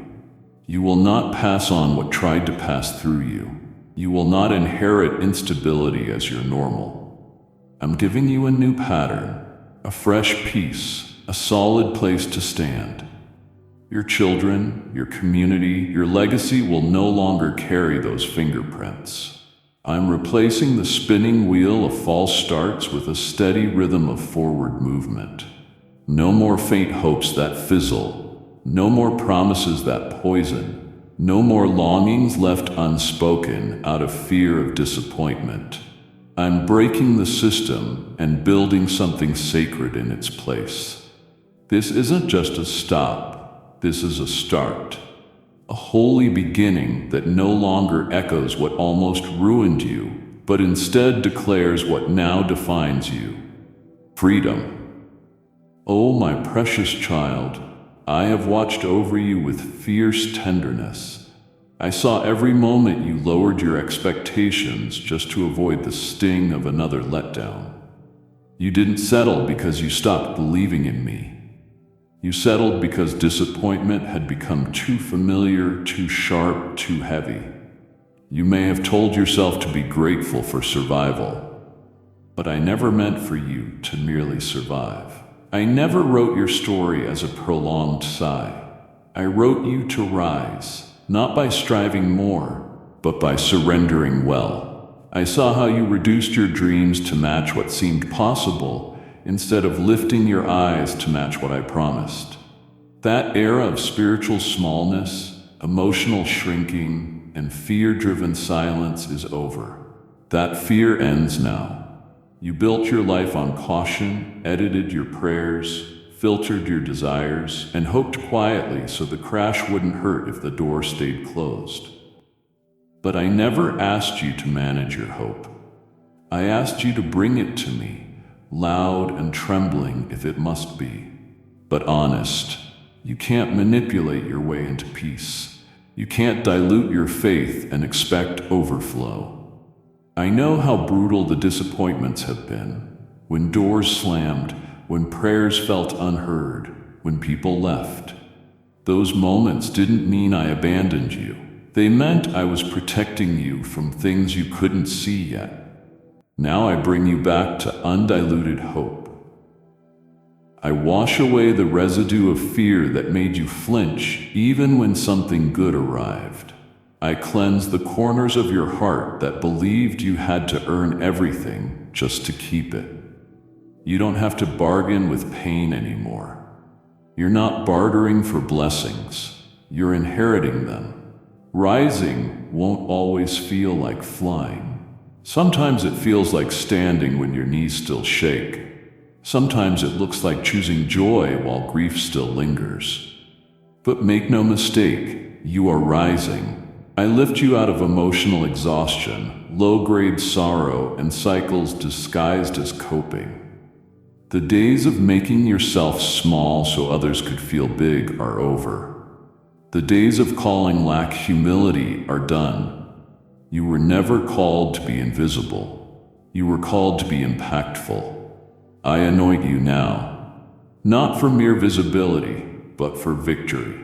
S1: You will not pass on what tried to pass through you. You will not inherit instability as your normal. I'm giving you a new pattern, a fresh peace, a solid place to stand. Your children, your community, your legacy will no longer carry those fingerprints. I'm replacing the spinning wheel of false starts with a steady rhythm of forward movement. No more faint hopes that fizzle. No more promises that poison. No more longings left unspoken out of fear of disappointment. I'm breaking the system and building something sacred in its place. This isn't just a stop, this is a start. A holy beginning that no longer echoes what almost ruined you, but instead declares what now defines you. Freedom. Oh, my precious child, I have watched over you with fierce tenderness. I saw every moment you lowered your expectations just to avoid the sting of another letdown. You didn't settle because you stopped believing in me. You settled because disappointment had become too familiar, too sharp, too heavy. You may have told yourself to be grateful for survival, but I never meant for you to merely survive. I never wrote your story as a prolonged sigh. I wrote you to rise, not by striving more, but by surrendering well. I saw how you reduced your dreams to match what seemed possible, instead of lifting your eyes to match what I promised. That era of spiritual smallness, emotional shrinking, and fear-driven silence is over. That fear ends now. You built your life on caution, edited your prayers, filtered your desires, and hoped quietly so the crash wouldn't hurt if the door stayed closed. But I never asked you to manage your hope. I asked you to bring it to me, loud and trembling if it must be, but honest. You can't manipulate your way into peace. You can't dilute your faith and expect overflow. I know how brutal the disappointments have been. When doors slammed, when prayers felt unheard, when people left. Those moments didn't mean I abandoned you. They meant I was protecting you from things you couldn't see yet. Now I bring you back to undiluted hope. I wash away the residue of fear that made you flinch even when something good arrived. I cleanse the corners of your heart that believed you had to earn everything just to keep it. You don't have to bargain with pain anymore. You're not bartering for blessings. You're inheriting them. Rising won't always feel like flying. Sometimes it feels like standing when your knees still shake. Sometimes it looks like choosing joy while grief still lingers. But make no mistake, you are rising. I lift you out of emotional exhaustion, low-grade sorrow, and cycles disguised as coping. The days of making yourself small so others could feel big are over. The days of calling lack humility are done. You were never called to be invisible. You were called to be impactful. I anoint you now, not for mere visibility, but for victory.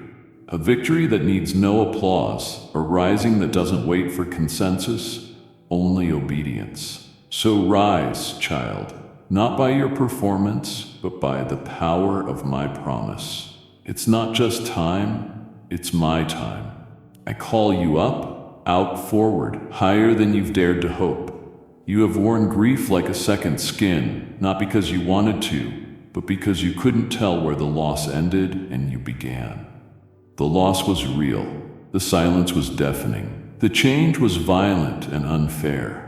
S1: A victory that needs no applause, a rising that doesn't wait for consensus, only obedience. So rise, child, not by your performance, but by the power of my promise. It's not just time, it's my time. I call you up, out, forward, higher than you've dared to hope. You have worn grief like a second skin, not because you wanted to, but because you couldn't tell where the loss ended and you began. The loss was real. The silence was deafening. The change was violent and unfair.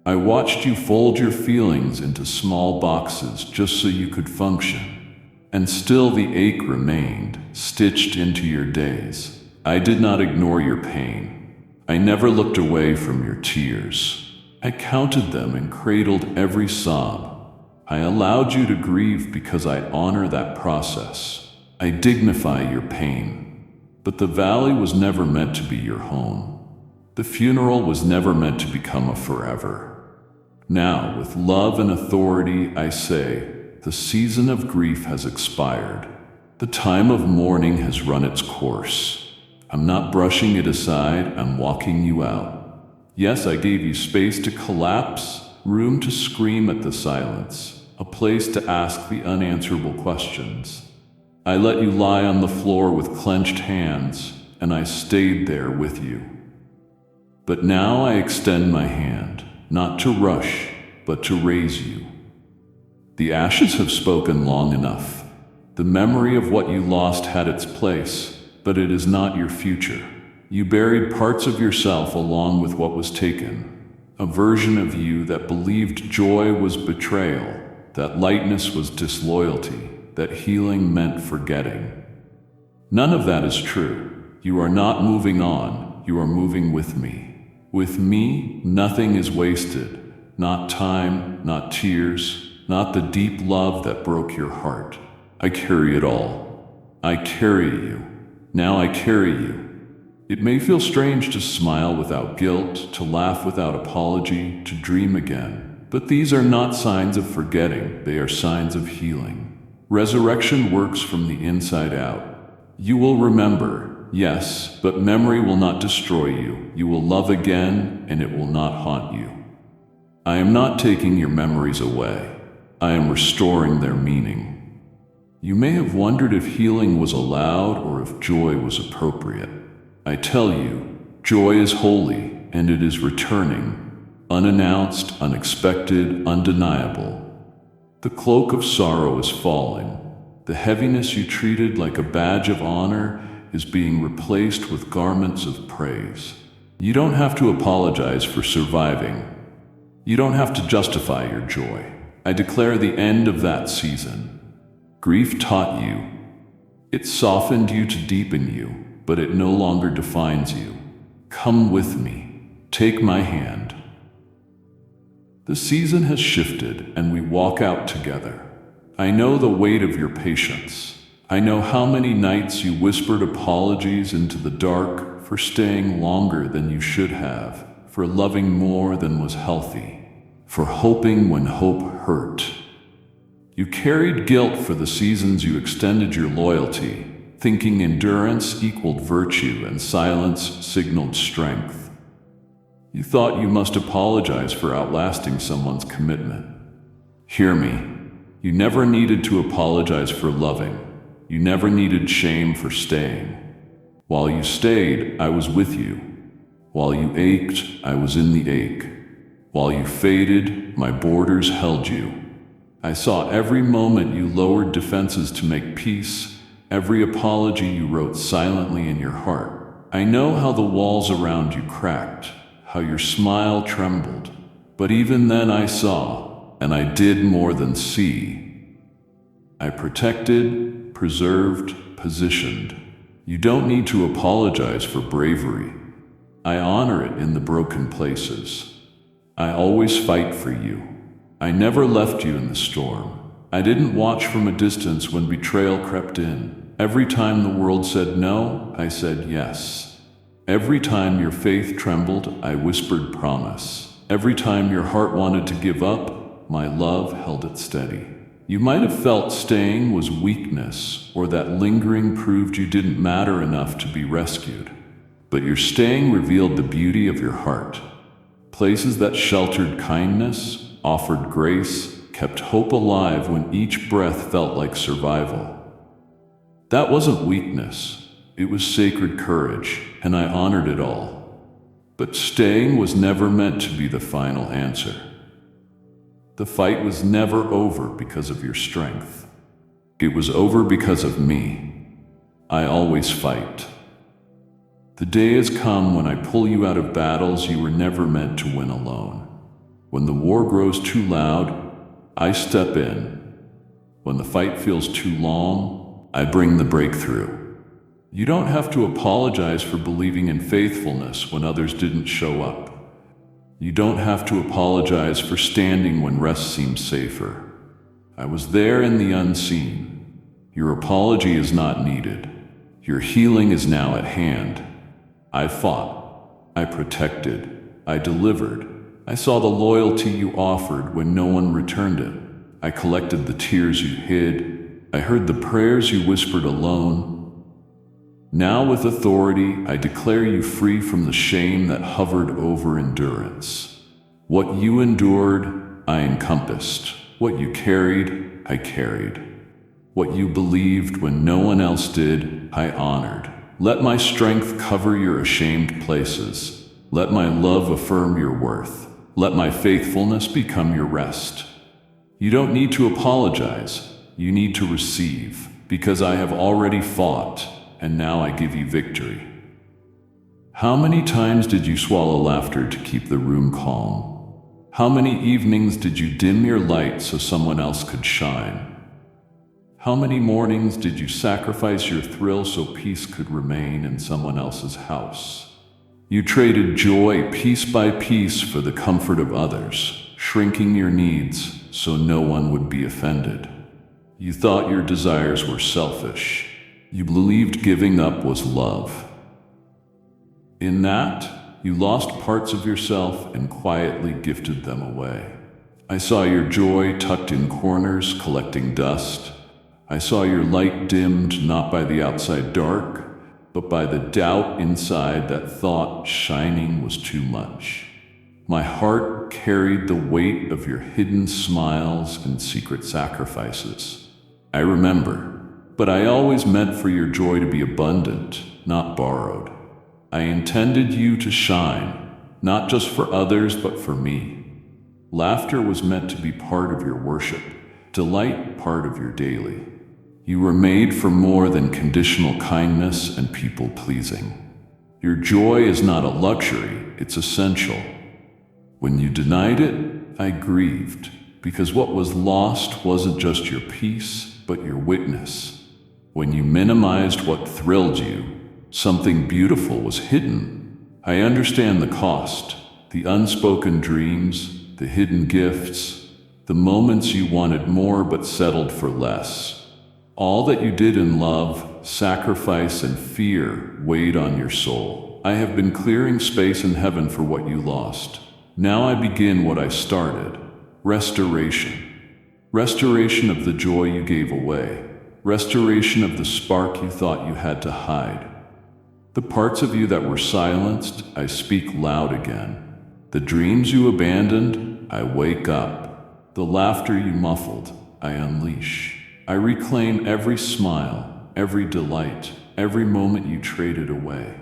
S1: I watched you fold your feelings into small boxes just so you could function. And still the ache remained, stitched into your days. I did not ignore your pain. I never looked away from your tears. I counted them and cradled every sob. I allowed you to grieve because I honor that process. I dignify your pain. But the valley was never meant to be your home. The funeral was never meant to become a forever. Now, with love and authority, I say, the season of grief has expired. The time of mourning has run its course. I'm not brushing it aside, I'm walking you out. Yes, I gave you space to collapse, room to scream at the silence, a place to ask the unanswerable questions. I let you lie on the floor with clenched hands, and I stayed there with you. But now I extend my hand, not to rush, but to raise you. The ashes have spoken long enough. The memory of what you lost had its place, but it is not your future. You buried parts of yourself along with what was taken, a version of you that believed joy was betrayal, that lightness was disloyalty, that healing meant forgetting. None of that is true. You are not moving on, you are moving with me. With me, nothing is wasted, not time, not tears, not the deep love that broke your heart. I carry it all. I carry you. Now I carry you. It may feel strange to smile without guilt, to laugh without apology, to dream again. But these are not signs of forgetting, they are signs of healing. Resurrection works from the inside out. You will remember, yes, but memory will not destroy you. You will love again, and it will not haunt you. I am not taking your memories away. I am restoring their meaning. You may have wondered if healing was allowed or if joy was appropriate. I tell you, joy is holy, and it is returning, unannounced, unexpected, undeniable. The cloak of sorrow is falling. The heaviness you treated like a badge of honor is being replaced with garments of praise. You don't have to apologize for surviving. You don't have to justify your joy. I declare the end of that season. Grief taught you. It softened you to deepen you, but it no longer defines you. Come with me. Take my hand. The season has shifted, and we walk out together. I know the weight of your patience. I know how many nights you whispered apologies into the dark for staying longer than you should have, for loving more than was healthy, for hoping when hope hurt. You carried guilt for the seasons you extended your loyalty, thinking endurance equaled virtue and silence signaled strength. You thought you must apologize for outlasting someone's commitment. Hear me. You never needed to apologize for loving. You never needed shame for staying. While you stayed, I was with you. While you ached, I was in the ache. While you faded, my borders held you. I saw every moment you lowered defenses to make peace, every apology you wrote silently in your heart. I know how the walls around you cracked, how your smile trembled. But even then I saw, and I did more than see. I protected, preserved, positioned. You don't need to apologize for bravery. I honor it in the broken places. I always fight for you. I never left you in the storm. I didn't watch from a distance when betrayal crept in. Every time the world said no, I said yes. Every time your faith trembled, I whispered promise. Every time your heart wanted to give up, my love held it steady. You might have felt staying was weakness, or that lingering proved you didn't matter enough to be rescued. But your staying revealed the beauty of your heart. Places that sheltered kindness, offered grace, kept hope alive when each breath felt like survival. That wasn't weakness, it was sacred courage, and I honored it all. But staying was never meant to be the final answer. The fight was never over because of your strength. It was over because of me. I always fight. The day has come when I pull you out of battles you were never meant to win alone. When the war grows too loud, I step in. When the fight feels too long, I bring the breakthrough. You don't have to apologize for believing in faithfulness when others didn't show up. You don't have to apologize for standing when rest seems safer. I was there in the unseen. Your apology is not needed. Your healing is now at hand. I fought. I protected. I delivered. I saw the loyalty you offered when no one returned it. I collected the tears you hid. I heard the prayers you whispered alone. Now with authority, I declare you free from the shame that hovered over endurance. What you endured, I encompassed. What you carried, I carried. What you believed when no one else did, I honored. Let my strength cover your ashamed places. Let my love affirm your worth. Let my faithfulness become your rest. You don't need to apologize. You need to receive, because I have already fought, and now I give you victory. How many times did you swallow laughter to keep the room calm? How many evenings did you dim your light so someone else could shine? How many mornings did you sacrifice your thrill so peace could remain in someone else's house? You traded joy piece by piece for the comfort of others, shrinking your needs so no one would be offended. You thought your desires were selfish. You believed giving up was love. In that, you lost parts of yourself and quietly gifted them away. I saw your joy tucked in corners, collecting dust. I saw your light dimmed not by the outside dark, but by the doubt inside that thought shining was too much. My heart carried the weight of your hidden smiles and secret sacrifices. I remember, but I always meant for your joy to be abundant, not borrowed. I intended you to shine, not just for others, but for me. Laughter was meant to be part of your worship, delight part of your daily. You were made for more than conditional kindness and people-pleasing. Your joy is not a luxury, it's essential. When you denied it, I grieved, because what was lost wasn't just your peace, but your witness. When you minimized what thrilled you, something beautiful was hidden. I understand the cost, the unspoken dreams, the hidden gifts, the moments you wanted more but settled for less. All that you did in love, sacrifice, and fear weighed on your soul. I have been clearing space in heaven for what you lost. Now I begin what I started. Restoration. Restoration of the joy you gave away. Restoration of the spark you thought you had to hide. The parts of you that were silenced, I speak loud again. The dreams you abandoned, I wake up. The laughter you muffled, I unleash. I reclaim every smile, every delight, every moment you traded away.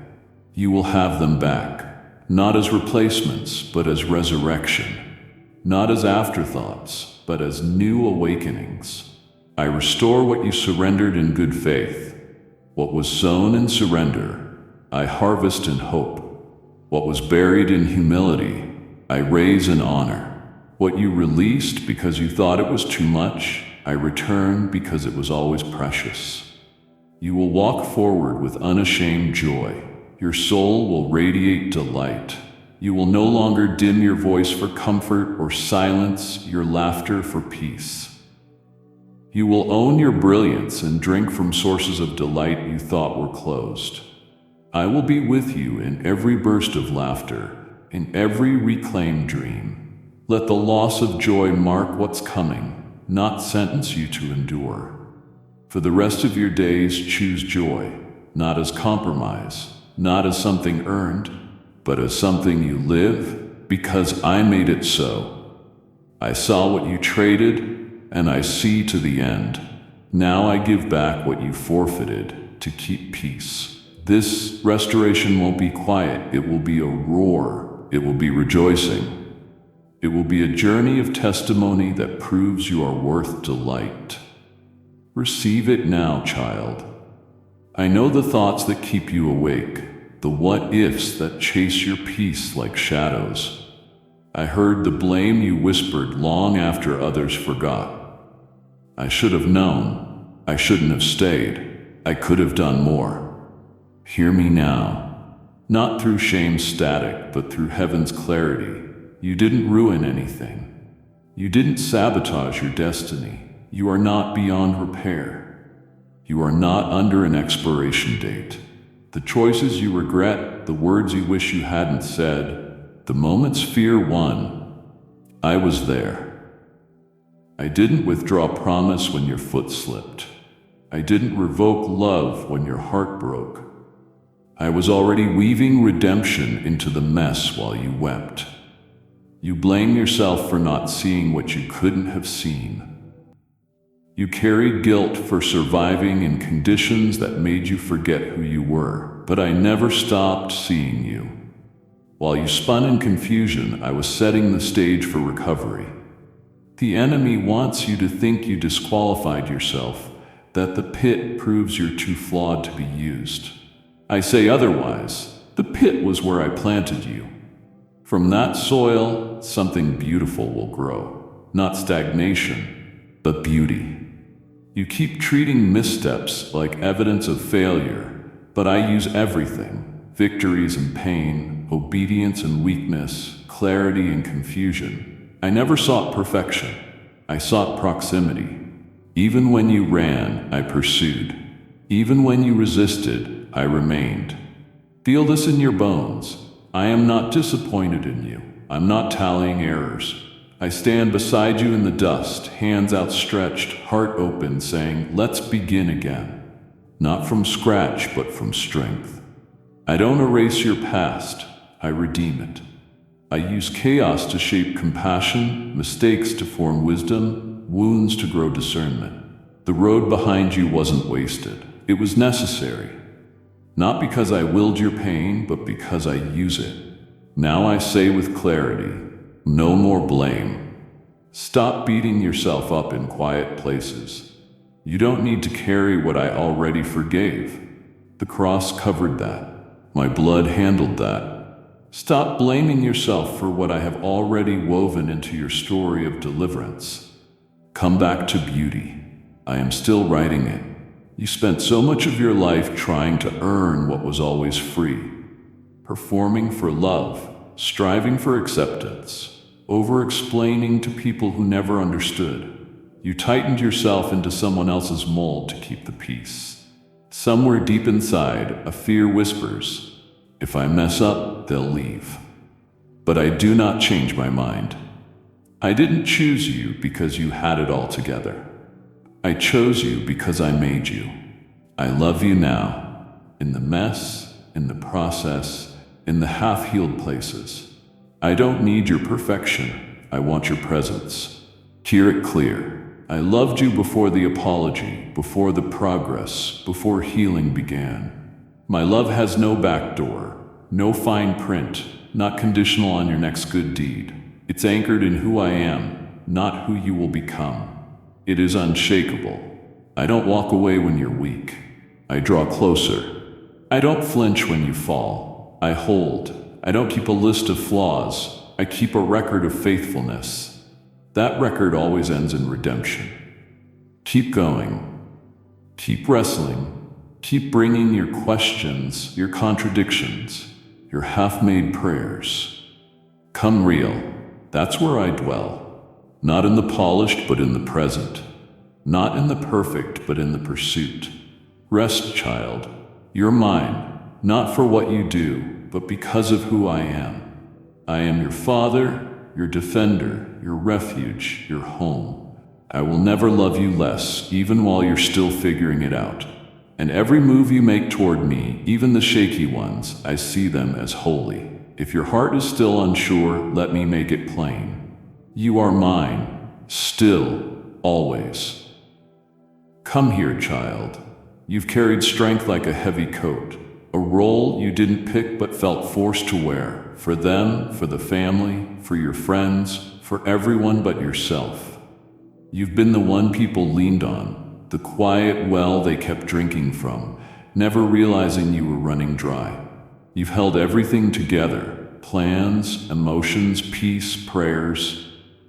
S1: You will have them back, not as replacements, but as resurrection. Not as afterthoughts, but as new awakenings. I restore what you surrendered in good faith. What was sown in surrender, I harvest in hope. What was buried in humility, I raise in honor. What you released because you thought it was too much, I return because it was always precious. You will walk forward with unashamed joy. Your soul will radiate delight. You will no longer dim your voice for comfort or silence your laughter for peace. You will own your brilliance and drink from sources of delight you thought were closed. I will be with you in every burst of laughter, in every reclaimed dream. Let the loss of joy mark what's coming, not sentence you to endure. For the rest of your days, choose joy, not as compromise, not as something earned, but as something you live, because I made it so. I saw what you traded, and I see to the end. Now I give back what you forfeited to keep peace. This restoration won't be quiet. It will be a roar. It will be rejoicing. It will be a journey of testimony that proves you are worth delight. Receive it now, child. I know the thoughts that keep you awake, the what-ifs that chase your peace like shadows. I heard the blame you whispered long after others forgot. I should have known. I shouldn't have stayed. I could have done more. Hear me now. Not through shame's static, but through heaven's clarity. You didn't ruin anything. You didn't sabotage your destiny. You are not beyond repair. You are not under an expiration date. The choices you regret, the words you wish you hadn't said, the moments fear won, I was there. I didn't withdraw promise when your foot slipped. I didn't revoke love when your heart broke. I was already weaving redemption into the mess while you wept. You blame yourself for not seeing what you couldn't have seen. You carried guilt for surviving in conditions that made you forget who you were, but I never stopped seeing you. While you spun in confusion, I was setting the stage for recovery. The enemy wants you to think you disqualified yourself, that the pit proves you're too flawed to be used. I say otherwise. The pit was where I planted you. From that soil, something beautiful will grow. Not stagnation, but beauty. You keep treating missteps like evidence of failure, but I use everything: victories and pain, obedience and weakness, clarity and confusion. I never sought perfection. I sought proximity. Even when you ran, I pursued. Even when you resisted, I remained. Feel this in your bones. I am not disappointed in you. I'm not tallying errors. I stand beside you in the dust, hands outstretched, heart open, saying, let's begin again. Not from scratch, but from strength. I don't erase your past, I redeem it. I use chaos to shape compassion, mistakes to form wisdom, wounds to grow discernment. The road behind you wasn't wasted. It was necessary. Not because I willed your pain, but because I use it. Now I say with clarity, no more blame. Stop beating yourself up in quiet places. You don't need to carry what I already forgave. The cross covered that. My blood handled that. Stop blaming yourself for what I have already woven into your story of deliverance. Come back to beauty. I am still writing it. You spent so much of your life trying to earn what was always free. Performing for love, striving for acceptance, over-explaining to people who never understood. You tightened yourself into someone else's mold to keep the peace. Somewhere deep inside, a fear whispers, if I mess up, they'll leave. But I do not change my mind. I didn't choose you because you had it all together. I chose you because I made you. I love you now, in the mess, in the process, in the half-healed places. I don't need your perfection, I want your presence. Hear it clear. I loved you before the apology, before the progress, before healing began. My love has no back door, no fine print, not conditional on your next good deed. It's anchored in who I am, not who you will become. It is unshakable. I don't walk away when you're weak. I draw closer. I don't flinch when you fall. I hold. I don't keep a list of flaws. I keep a record of faithfulness. That record always ends in redemption. Keep going. Keep wrestling. Keep bringing your questions, your contradictions, your half-made prayers. Come real. That's where I dwell. Not in the polished, but in the present. Not in the perfect, but in the pursuit. Rest, child. You're mine, not for what you do, but because of who I am. I am your father, your defender, your refuge, your home. I will never love you less, even while you're still figuring it out. And every move you make toward me, even the shaky ones, I see them as holy. If your heart is still unsure, let me make it plain. You are mine, still, always. Come here, child. You've carried strength like a heavy coat, a role you didn't pick but felt forced to wear, for them, for the family, for your friends, for everyone but yourself. You've been the one people leaned on, the quiet well they kept drinking from, never realizing you were running dry. You've held everything together, plans, emotions, peace, prayers,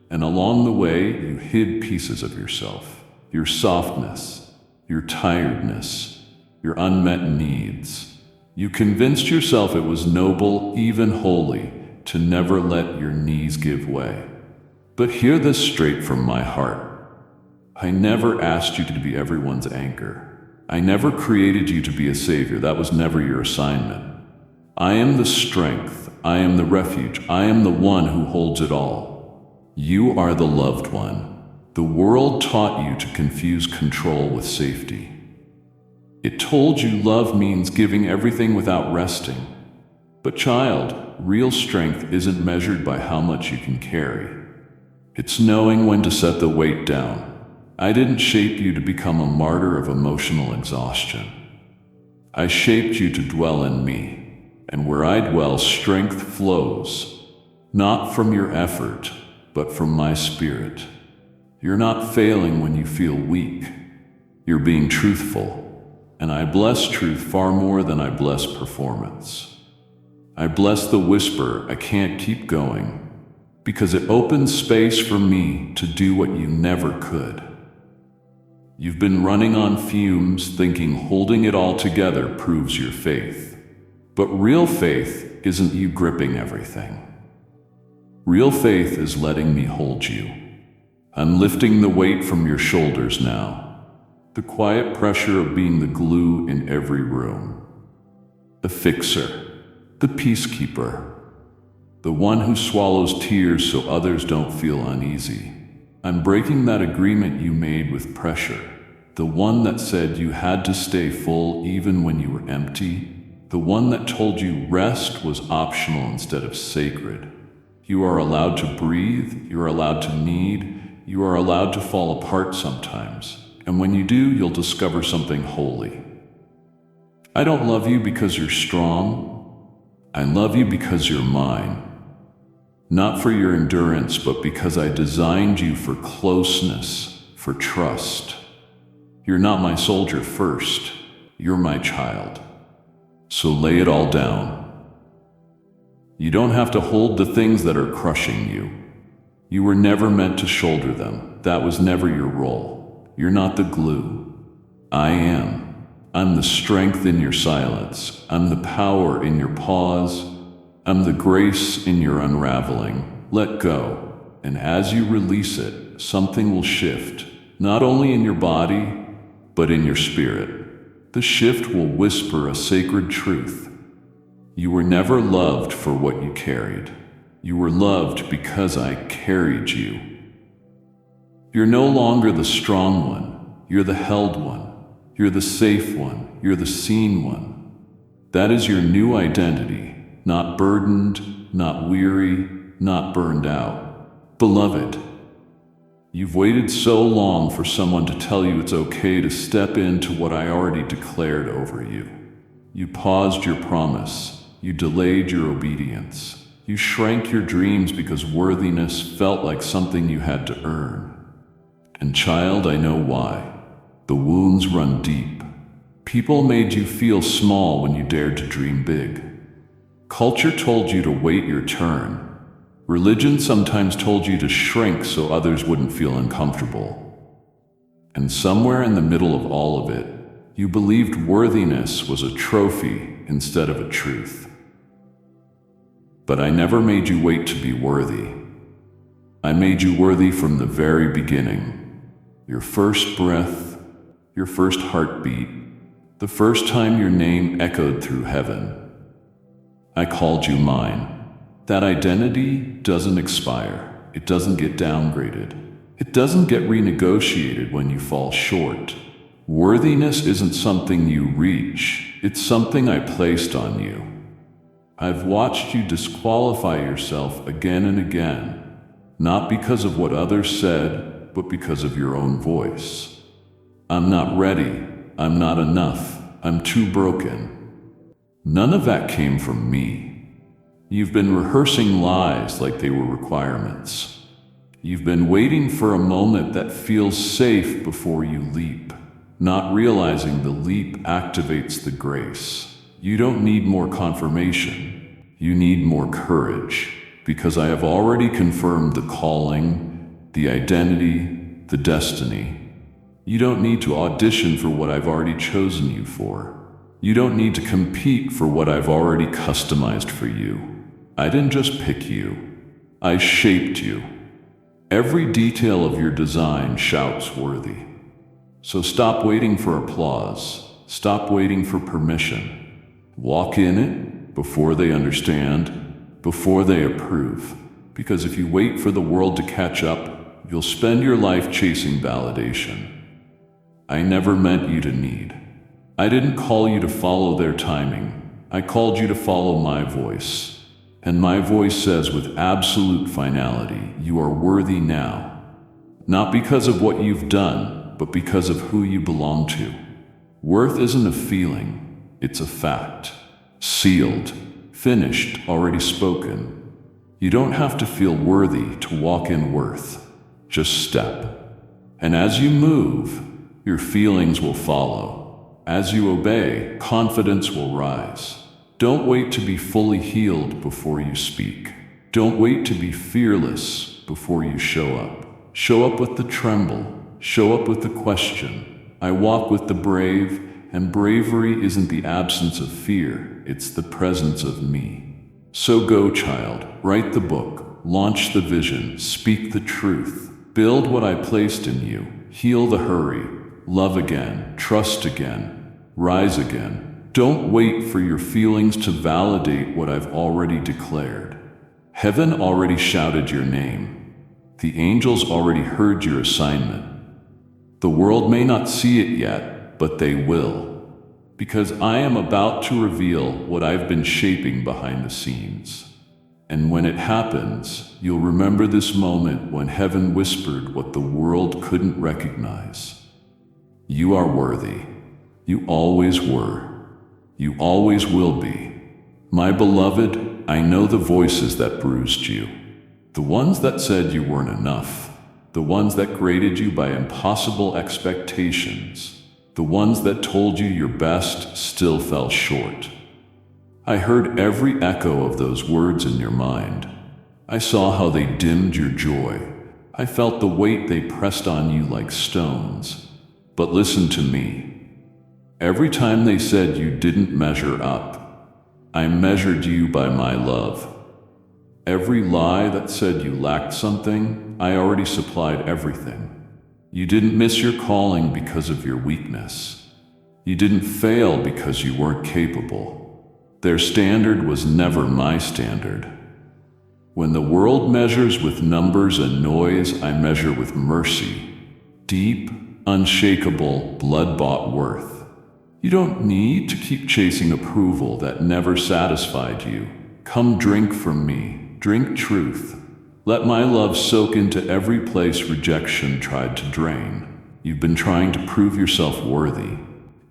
S1: and along the way you hid pieces of yourself, your softness, your tiredness, your unmet needs. You convinced yourself it was noble, even holy, to never let your knees give way. But hear this straight from my heart. I never asked you to be everyone's anchor. I never created you to be a savior. That was never your assignment. I am the strength. I am the refuge. I am the one who holds it all. You are the loved one. The world taught you to confuse control with safety. It told you love means giving everything without resting. But child, real strength isn't measured by how much you can carry. It's knowing when to set the weight down. I didn't shape you to become a martyr of emotional exhaustion. I shaped you to dwell in me, and where I dwell, strength flows, not from your effort, but from my spirit. You're not failing when you feel weak. You're being truthful, and I bless truth far more than I bless performance. I bless the whisper, I can't keep going, because it opens space for me to do what you never could. You've been running on fumes, thinking holding it all together proves your faith. But real faith isn't you gripping everything. Real faith is letting me hold you. I'm lifting the weight from your shoulders now. The quiet pressure of being the glue in every room. The fixer, the peacekeeper, the one who swallows tears so others don't feel uneasy. I'm breaking that agreement you made with pressure, the one that said you had to stay full even when you were empty, the one that told you rest was optional instead of sacred. You are allowed to breathe, you are allowed to need, you are allowed to fall apart sometimes, and when you do, you'll discover something holy. I don't love you because you're strong, I love you because you're mine. Not for your endurance, but because I designed you for closeness, for trust. You're not my soldier first, you're my child. So lay it all down. You don't have to hold the things that are crushing you. You were never meant to shoulder them. That was never your role. You're not the glue. I am. I'm the strength in your silence. I'm the power in your pause. I'm the grace in your unraveling. Let go, and as you release it, something will shift. not only in your body, but in your spirit. The shift will whisper a sacred truth. You were never loved for what you carried. You were loved because I carried you. You're no longer the strong one. You're the held one. You're the safe one. You're the seen one. That is your new identity, not burdened, not weary, not burned out. Beloved, you've waited so long for someone to tell you it's okay to step into what I already declared over you. You paused your promise. You delayed your obedience. You shrank your dreams because worthiness felt like something you had to earn. And child, I know why. The wounds run deep. People made you feel small when you dared to dream big. Culture told you to wait your turn. Religion sometimes told you to shrink so others wouldn't feel uncomfortable. And somewhere in the middle of all of it, you believed worthiness was a trophy instead of a truth. But I never made you wait to be worthy. I made you worthy from the very beginning. Your first breath, your first heartbeat, the first time your name echoed through heaven. I called you mine. That identity doesn't expire. It doesn't get downgraded. It doesn't get renegotiated when you fall short. Worthiness isn't something you reach. It's something I placed on you. I've watched you disqualify yourself again and again, not because of what others said, but because of your own voice. I'm not ready. I'm not enough. I'm too broken. None of that came from me. You've been rehearsing lies like they were requirements. You've been waiting for a moment that feels safe before you leap, not realizing the leap activates the grace. You don't need more confirmation. You need more courage, because I have already confirmed the calling, the identity, the destiny. You don't need to audition for what I've already chosen you for. You don't need to compete for what I've already customized for you. I didn't just pick you. I shaped you. Every detail of your design shouts worthy. So stop waiting for applause. Stop waiting for permission. Walk in it before they understand, before they approve. Because if you wait for the world to catch up, you'll spend your life chasing validation. I never meant you to need. I didn't call you to follow their timing. I called you to follow my voice. And my voice says with absolute finality, you are worthy now. Not because of what you've done, but because of who you belong to. Worth isn't a feeling, it's a fact. Sealed, finished, already spoken. You don't have to feel worthy to walk in worth. Just step. And as you move, your feelings will follow. As you obey, confidence will rise. Don't wait to be fully healed before you speak. Don't wait to be fearless before you show up. Show up with the tremble. Show up with the question. I walk with the brave, and bravery isn't the absence of fear, it's the presence of me. So go, child, write the book, launch the vision, speak the truth. Build what I placed in you. Heal the hurry. Love again. Trust again. Rise again. Don't wait for your feelings to validate what I've already declared. Heaven already shouted your name. The angels already heard your assignment. The world may not see it yet, but they will. Because I am about to reveal what I've been shaping behind the scenes. And when it happens, you'll remember this moment when heaven whispered what the world couldn't recognize. You are worthy. You always were. You always will be. My beloved, I know the voices that bruised you. The ones that said you weren't enough. The ones that graded you by impossible expectations. The ones that told you your best still fell short. I heard every echo of those words in your mind. I saw how they dimmed your joy. I felt the weight they pressed on you like stones. But listen to me. Every time they said you didn't measure up, I measured you by my love. Every lie that said you lacked something, I already supplied everything. You didn't miss your calling because of your weakness. You didn't fail because you weren't capable. Their standard was never my standard. When the world measures with numbers and noise, I measure with mercy. Deep, unshakable, blood-bought worth. You don't need to keep chasing approval that never satisfied you. Come drink from me. Drink truth. Let my love soak into every place rejection tried to drain. You've been trying to prove yourself worthy.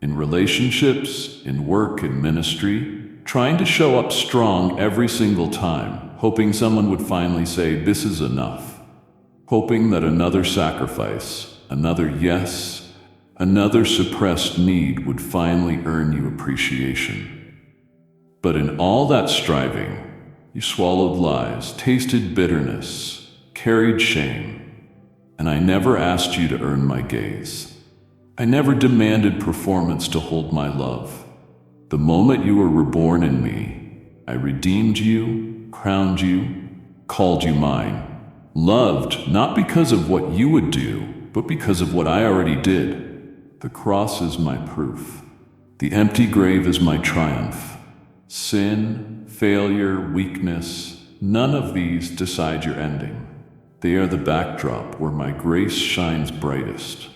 S1: In relationships, in work, in ministry, trying to show up strong every single time, hoping someone would finally say, "This is enough." Hoping that another sacrifice, another yes, another suppressed need would finally earn you appreciation. But in all that striving, you swallowed lies, tasted bitterness, carried shame, and I never asked you to earn my gaze. I never demanded performance to hold my love. The moment you were reborn in me, I redeemed you, crowned you, called you mine. Loved, not because of what you would do, but because of what I already did. The cross is my proof. The empty grave is my triumph. Sin, failure, weakness, none of these decide your ending. They are the backdrop where my grace shines brightest.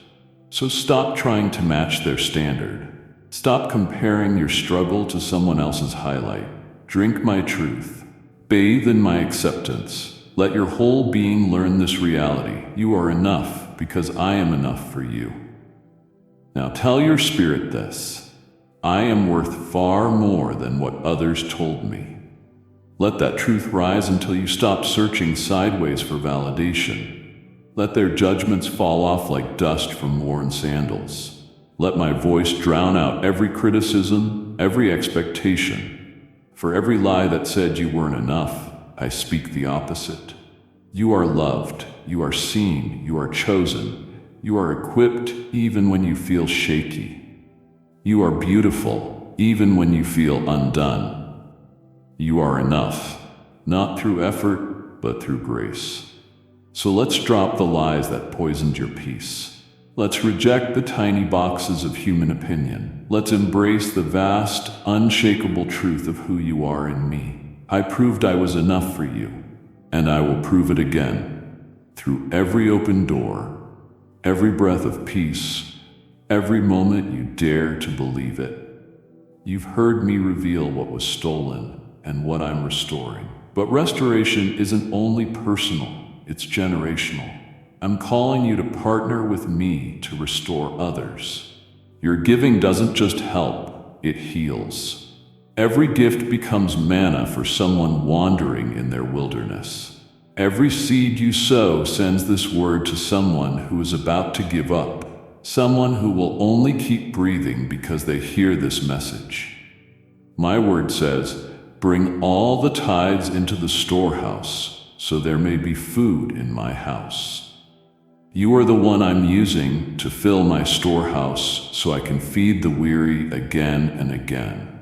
S1: So stop trying to match their standard. Stop comparing your struggle to someone else's highlight. Drink my truth. Bathe in my acceptance. Let your whole being learn this reality. You are enough because I am enough for you. Now tell your spirit this. I am worth far more than what others told me. Let that truth rise until you stop searching sideways for validation. Let their judgments fall off like dust from worn sandals. Let my voice drown out every criticism, every expectation. For every lie that said you weren't enough, I speak the opposite. You are loved, you are seen, you are chosen, you are equipped even when you feel shaky. You are beautiful even when you feel undone. You are enough, not through effort, but through grace. So let's drop the lies that poisoned your peace. Let's reject the tiny boxes of human opinion. Let's embrace the vast, unshakable truth of who you are in me. I proved I was enough for you, and I will prove it again. Through every open door, every breath of peace, every moment you dare to believe it. You've heard me reveal what was stolen and what I'm restoring. But restoration isn't only personal. It's generational. I'm calling you to partner with me to restore others. Your giving doesn't just help, it heals. Every gift becomes manna for someone wandering in their wilderness. Every seed you sow sends this word to someone who is about to give up, someone who will only keep breathing because they hear this message. My word says, bring all the tithes into the storehouse, so there may be food in my house. You are the one I'm using to fill my storehouse so I can feed the weary again and again.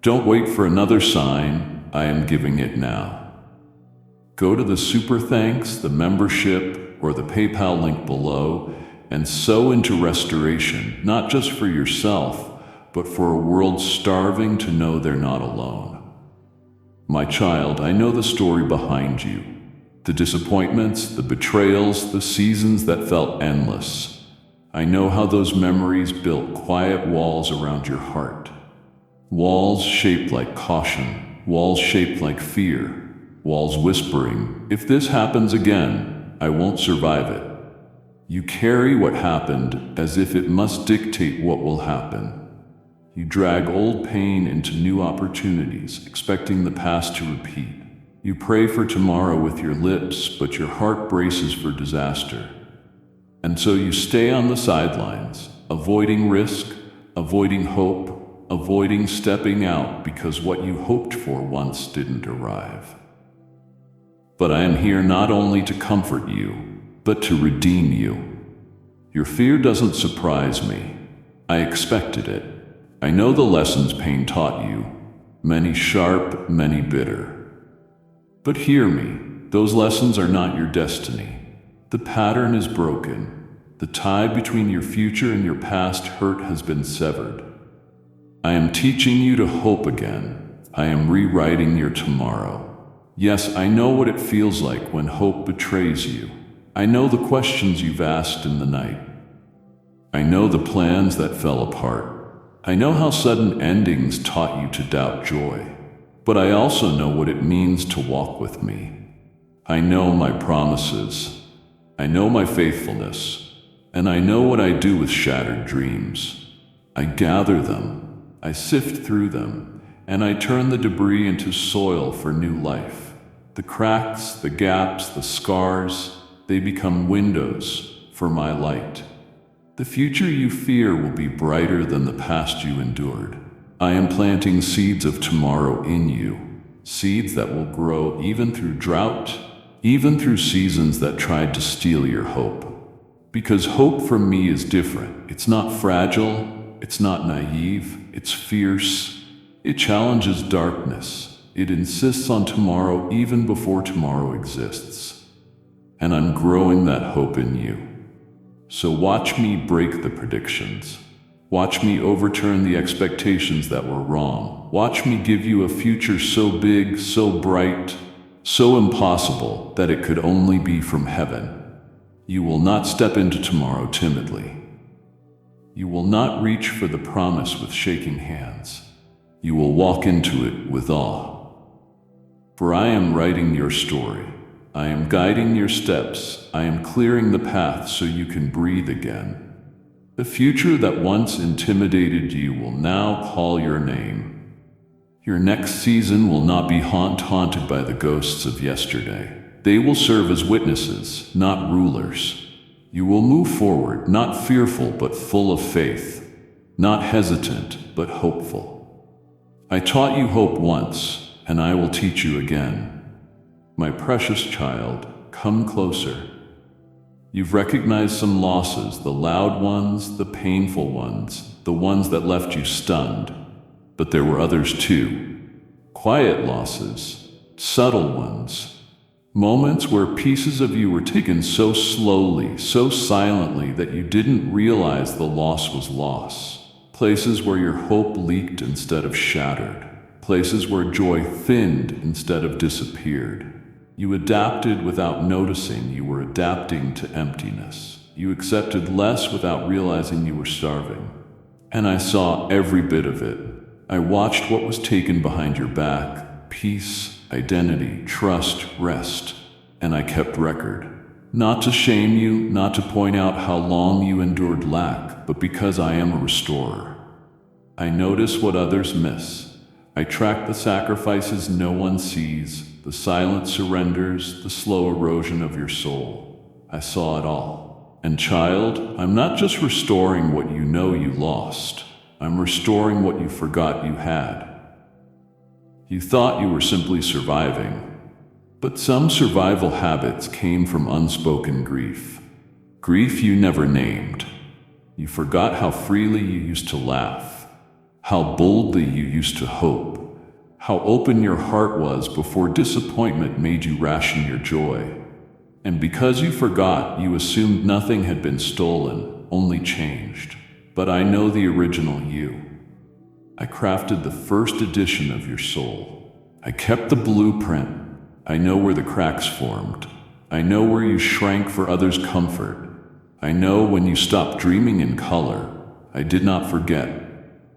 S1: Don't wait for another sign, I am giving it now. Go to the super thanks, the membership, or the PayPal link below and sow into restoration, not just for yourself, but for a world starving to know they're not alone. My child, I know the story behind you. The disappointments, the betrayals, the seasons that felt endless. I know how those memories built quiet walls around your heart. Walls shaped like caution, walls shaped like fear, walls whispering, if this happens again, I won't survive it. You carry what happened as if it must dictate what will happen. You drag old pain into new opportunities, expecting the past to repeat. You pray for tomorrow with your lips, but your heart braces for disaster. And so you stay on the sidelines, avoiding risk, avoiding hope, avoiding stepping out because what you hoped for once didn't arrive. But I am here not only to comfort you, but to redeem you. Your fear doesn't surprise me. I expected it. I know the lessons pain taught you, many sharp, many bitter. But hear me, those lessons are not your destiny. The pattern is broken. The tie between your future and your past hurt has been severed. I am teaching you to hope again. I am rewriting your tomorrow. Yes, I know what it feels like when hope betrays you. I know the questions you've asked in the night. I know the plans that fell apart. I know how sudden endings taught you to doubt joy. But I also know what it means to walk with me. I know my promises. I know my faithfulness. And I know what I do with shattered dreams. I gather them. I sift through them. And I turn the debris into soil for new life. The cracks, the gaps, the scars, they become windows for my light. The future you fear will be brighter than the past you endured. I am planting seeds of tomorrow in you, seeds that will grow even through drought, even through seasons that tried to steal your hope. Because hope for me is different. It's not fragile, it's not naive, it's fierce. It challenges darkness. It insists on tomorrow even before tomorrow exists. And I'm growing that hope in you. So watch me break the predictions. Watch me overturn the expectations that were wrong. Watch me give you a future so big, so bright, so impossible that it could only be from heaven. You will not step into tomorrow timidly. You will not reach for the promise with shaking hands. You will walk into it with awe. For I am writing your story. I am guiding your steps. I am clearing the path so you can breathe again. The future that once intimidated you will now call your name. Your next season will not be haunted by the ghosts of yesterday. They will serve as witnesses, not rulers. You will move forward, not fearful but full of faith, not hesitant but hopeful. I taught you hope once, and I will teach you again. My precious child, come closer. You've recognized some losses, the loud ones, the painful ones, the ones that left you stunned. But there were others too. Quiet losses, subtle ones. Moments where pieces of you were taken so slowly, so silently that you didn't realize the loss was loss. Places where your hope leaked instead of shattered. Places where joy thinned instead of disappeared. You adapted without noticing you were adapting to emptiness. You accepted less without realizing you were starving. And I saw every bit of it. I watched what was taken behind your back: peace, identity, trust, rest. And I kept record. Not to shame you, not to point out how long you endured lack, but because I am a restorer. I notice what others miss. I track the sacrifices no one sees, the silent surrenders, the slow erosion of your soul. I saw it all. And child, I'm not just restoring what you know you lost. I'm restoring what you forgot you had. You thought you were simply surviving, but some survival habits came from unspoken grief. Grief you never named. You forgot how freely you used to laugh, how boldly you used to hope, how open your heart was before disappointment made you ration your joy. And because you forgot, you assumed nothing had been stolen, only changed. But I know the original you. I crafted the first edition of your soul. I kept the blueprint. I know where the cracks formed. I know where you shrank for others' comfort. I know when you stopped dreaming in color. I did not forget.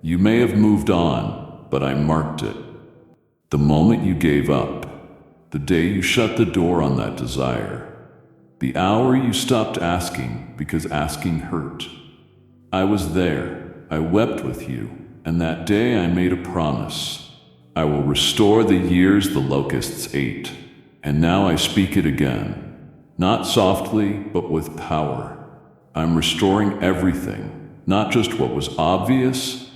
S1: You may have moved on, but I marked it. The moment you gave up, the day you shut the door on that desire, the hour you stopped asking because asking hurt. I was there, I wept with you, and that day I made a promise. I will restore the years the locusts ate, and now I speak it again, not softly, but with power. I'm restoring everything, not just what was obvious,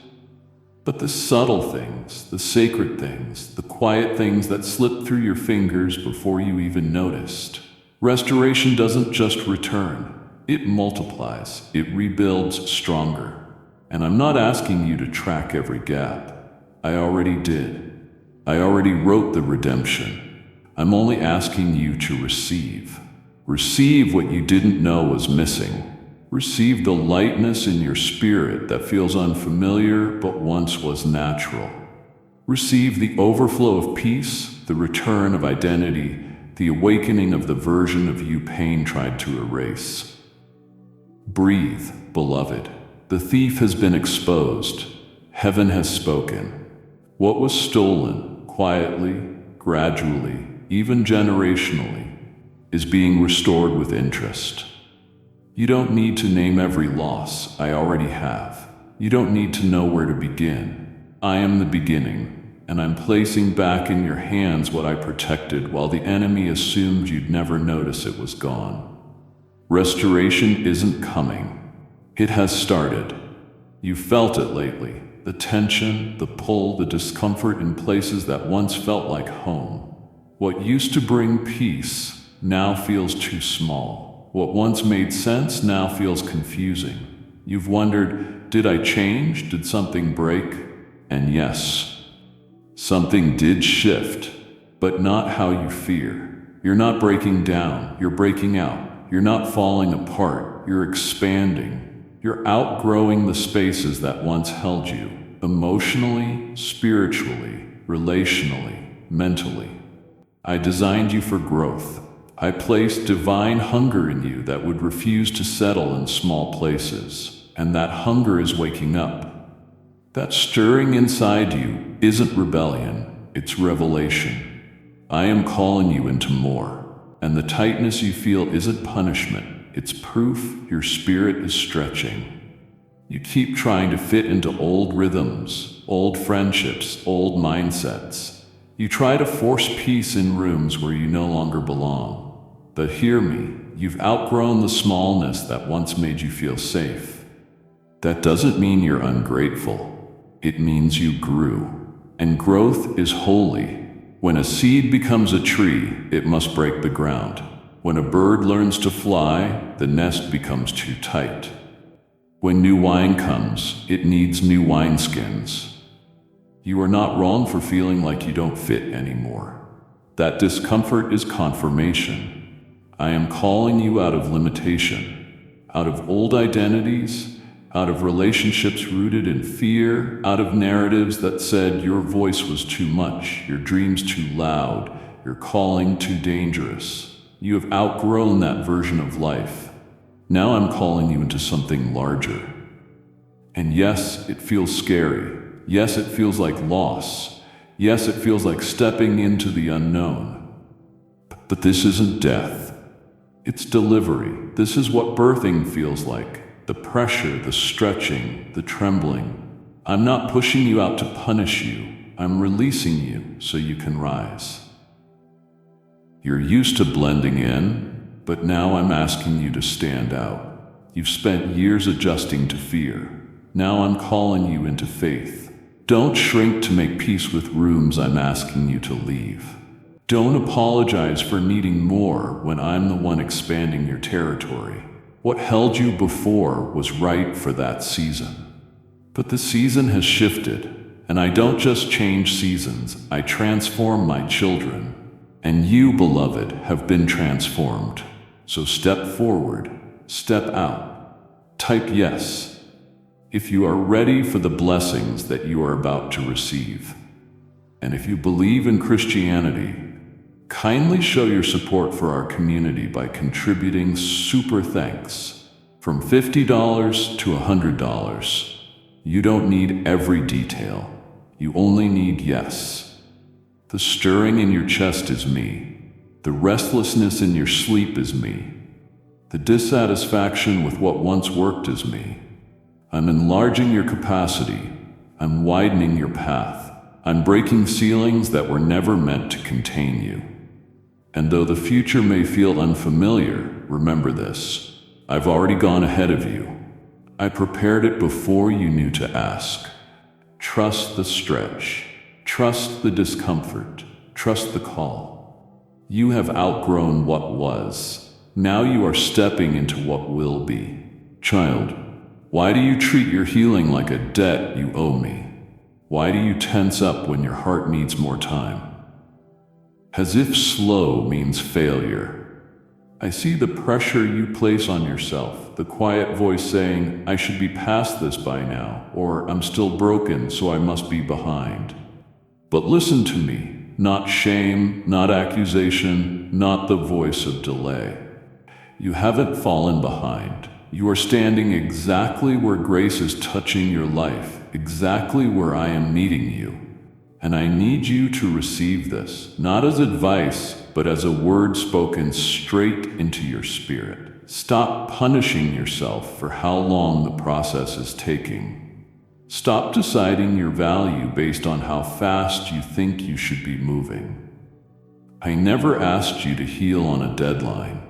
S1: but the subtle things, the sacred things, the quiet things that slipped through your fingers before you even noticed. Restoration doesn't just return. It multiplies. It rebuilds stronger. And I'm not asking you to track every gap. I already did. I already wrote the redemption. I'm only asking you to receive. Receive what you didn't know was missing. Receive the lightness in your spirit that feels unfamiliar but once was natural. Receive the overflow of peace, the return of identity, the awakening of the version of you pain tried to erase. Breathe, beloved. The thief has been exposed. Heaven has spoken. What was stolen, quietly, gradually, even generationally, is being restored with interest. You don't need to name every loss, I already have. You don't need to know where to begin. I am the beginning, and I'm placing back in your hands what I protected while the enemy assumed you'd never notice it was gone. Restoration isn't coming. It has started. You felt it lately. The tension, the pull, the discomfort in places that once felt like home. What used to bring peace now feels too small. What once made sense now feels confusing. You've wondered, did I change? Did something break? And yes, something did shift, but not how you fear. You're not breaking down, you're breaking out. You're not falling apart, you're expanding. You're outgrowing the spaces that once held you, emotionally, spiritually, relationally, mentally. I designed you for growth. I placed divine hunger in you that would refuse to settle in small places, and that hunger is waking up. That stirring inside you isn't rebellion, it's revelation. I am calling you into more. And the tightness you feel isn't punishment, it's proof your spirit is stretching. You keep trying to fit into old rhythms, old friendships, old mindsets. You try to force peace in rooms where you no longer belong. But hear me, you've outgrown the smallness that once made you feel safe. That doesn't mean you're ungrateful. It means you grew. And growth is holy. When a seed becomes a tree, it must break the ground. When a bird learns to fly, the nest becomes too tight. When new wine comes, it needs new wineskins. You are not wrong for feeling like you don't fit anymore. That discomfort is confirmation. I am calling you out of limitation, out of old identities, out of relationships rooted in fear, out of narratives that said your voice was too much, your dreams too loud, your calling too dangerous. You have outgrown that version of life. Now I'm calling you into something larger. And yes, it feels scary. Yes, it feels like loss. Yes, it feels like stepping into the unknown. But this isn't death. It's delivery. This is what birthing feels like. The pressure, the stretching, the trembling. I'm not pushing you out to punish you. I'm releasing you so you can rise. You're used to blending in, but now I'm asking you to stand out. You've spent years adjusting to fear. Now I'm calling you into faith. Don't shrink to make peace with rooms I'm asking you to leave. Don't apologize for needing more when I'm the one expanding your territory. What held you before was right for that season. But the season has shifted, and I don't just change seasons, I transform my children. And you, beloved, have been transformed. So step forward, step out, type yes, if you are ready for the blessings that you are about to receive. And if you believe in Christianity, kindly show your support for our community by contributing super thanks from $50 to $100. You don't need every detail. You only need yes. The stirring in your chest is me. The restlessness in your sleep is me. The dissatisfaction with what once worked is me. I'm enlarging your capacity. I'm widening your path. I'm breaking ceilings that were never meant to contain you. And though the future may feel unfamiliar, remember this. I've already gone ahead of you. I prepared it before you knew to ask. Trust the stretch. Trust the discomfort. Trust the call. You have outgrown what was. Now you are stepping into what will be. Child, why do you treat your healing like a debt you owe me? Why do you tense up when your heart needs more time? As if slow means failure. I see the pressure you place on yourself, the quiet voice saying, I should be past this by now, or I'm still broken, so I must be behind. But listen to me, not shame, not accusation, not the voice of delay. You haven't fallen behind. You are standing exactly where grace is touching your life, exactly where I am meeting you. And I need you to receive this, not as advice, but as a word spoken straight into your spirit. Stop punishing yourself for how long the process is taking. Stop deciding your value based on how fast you think you should be moving. I never asked you to heal on a deadline.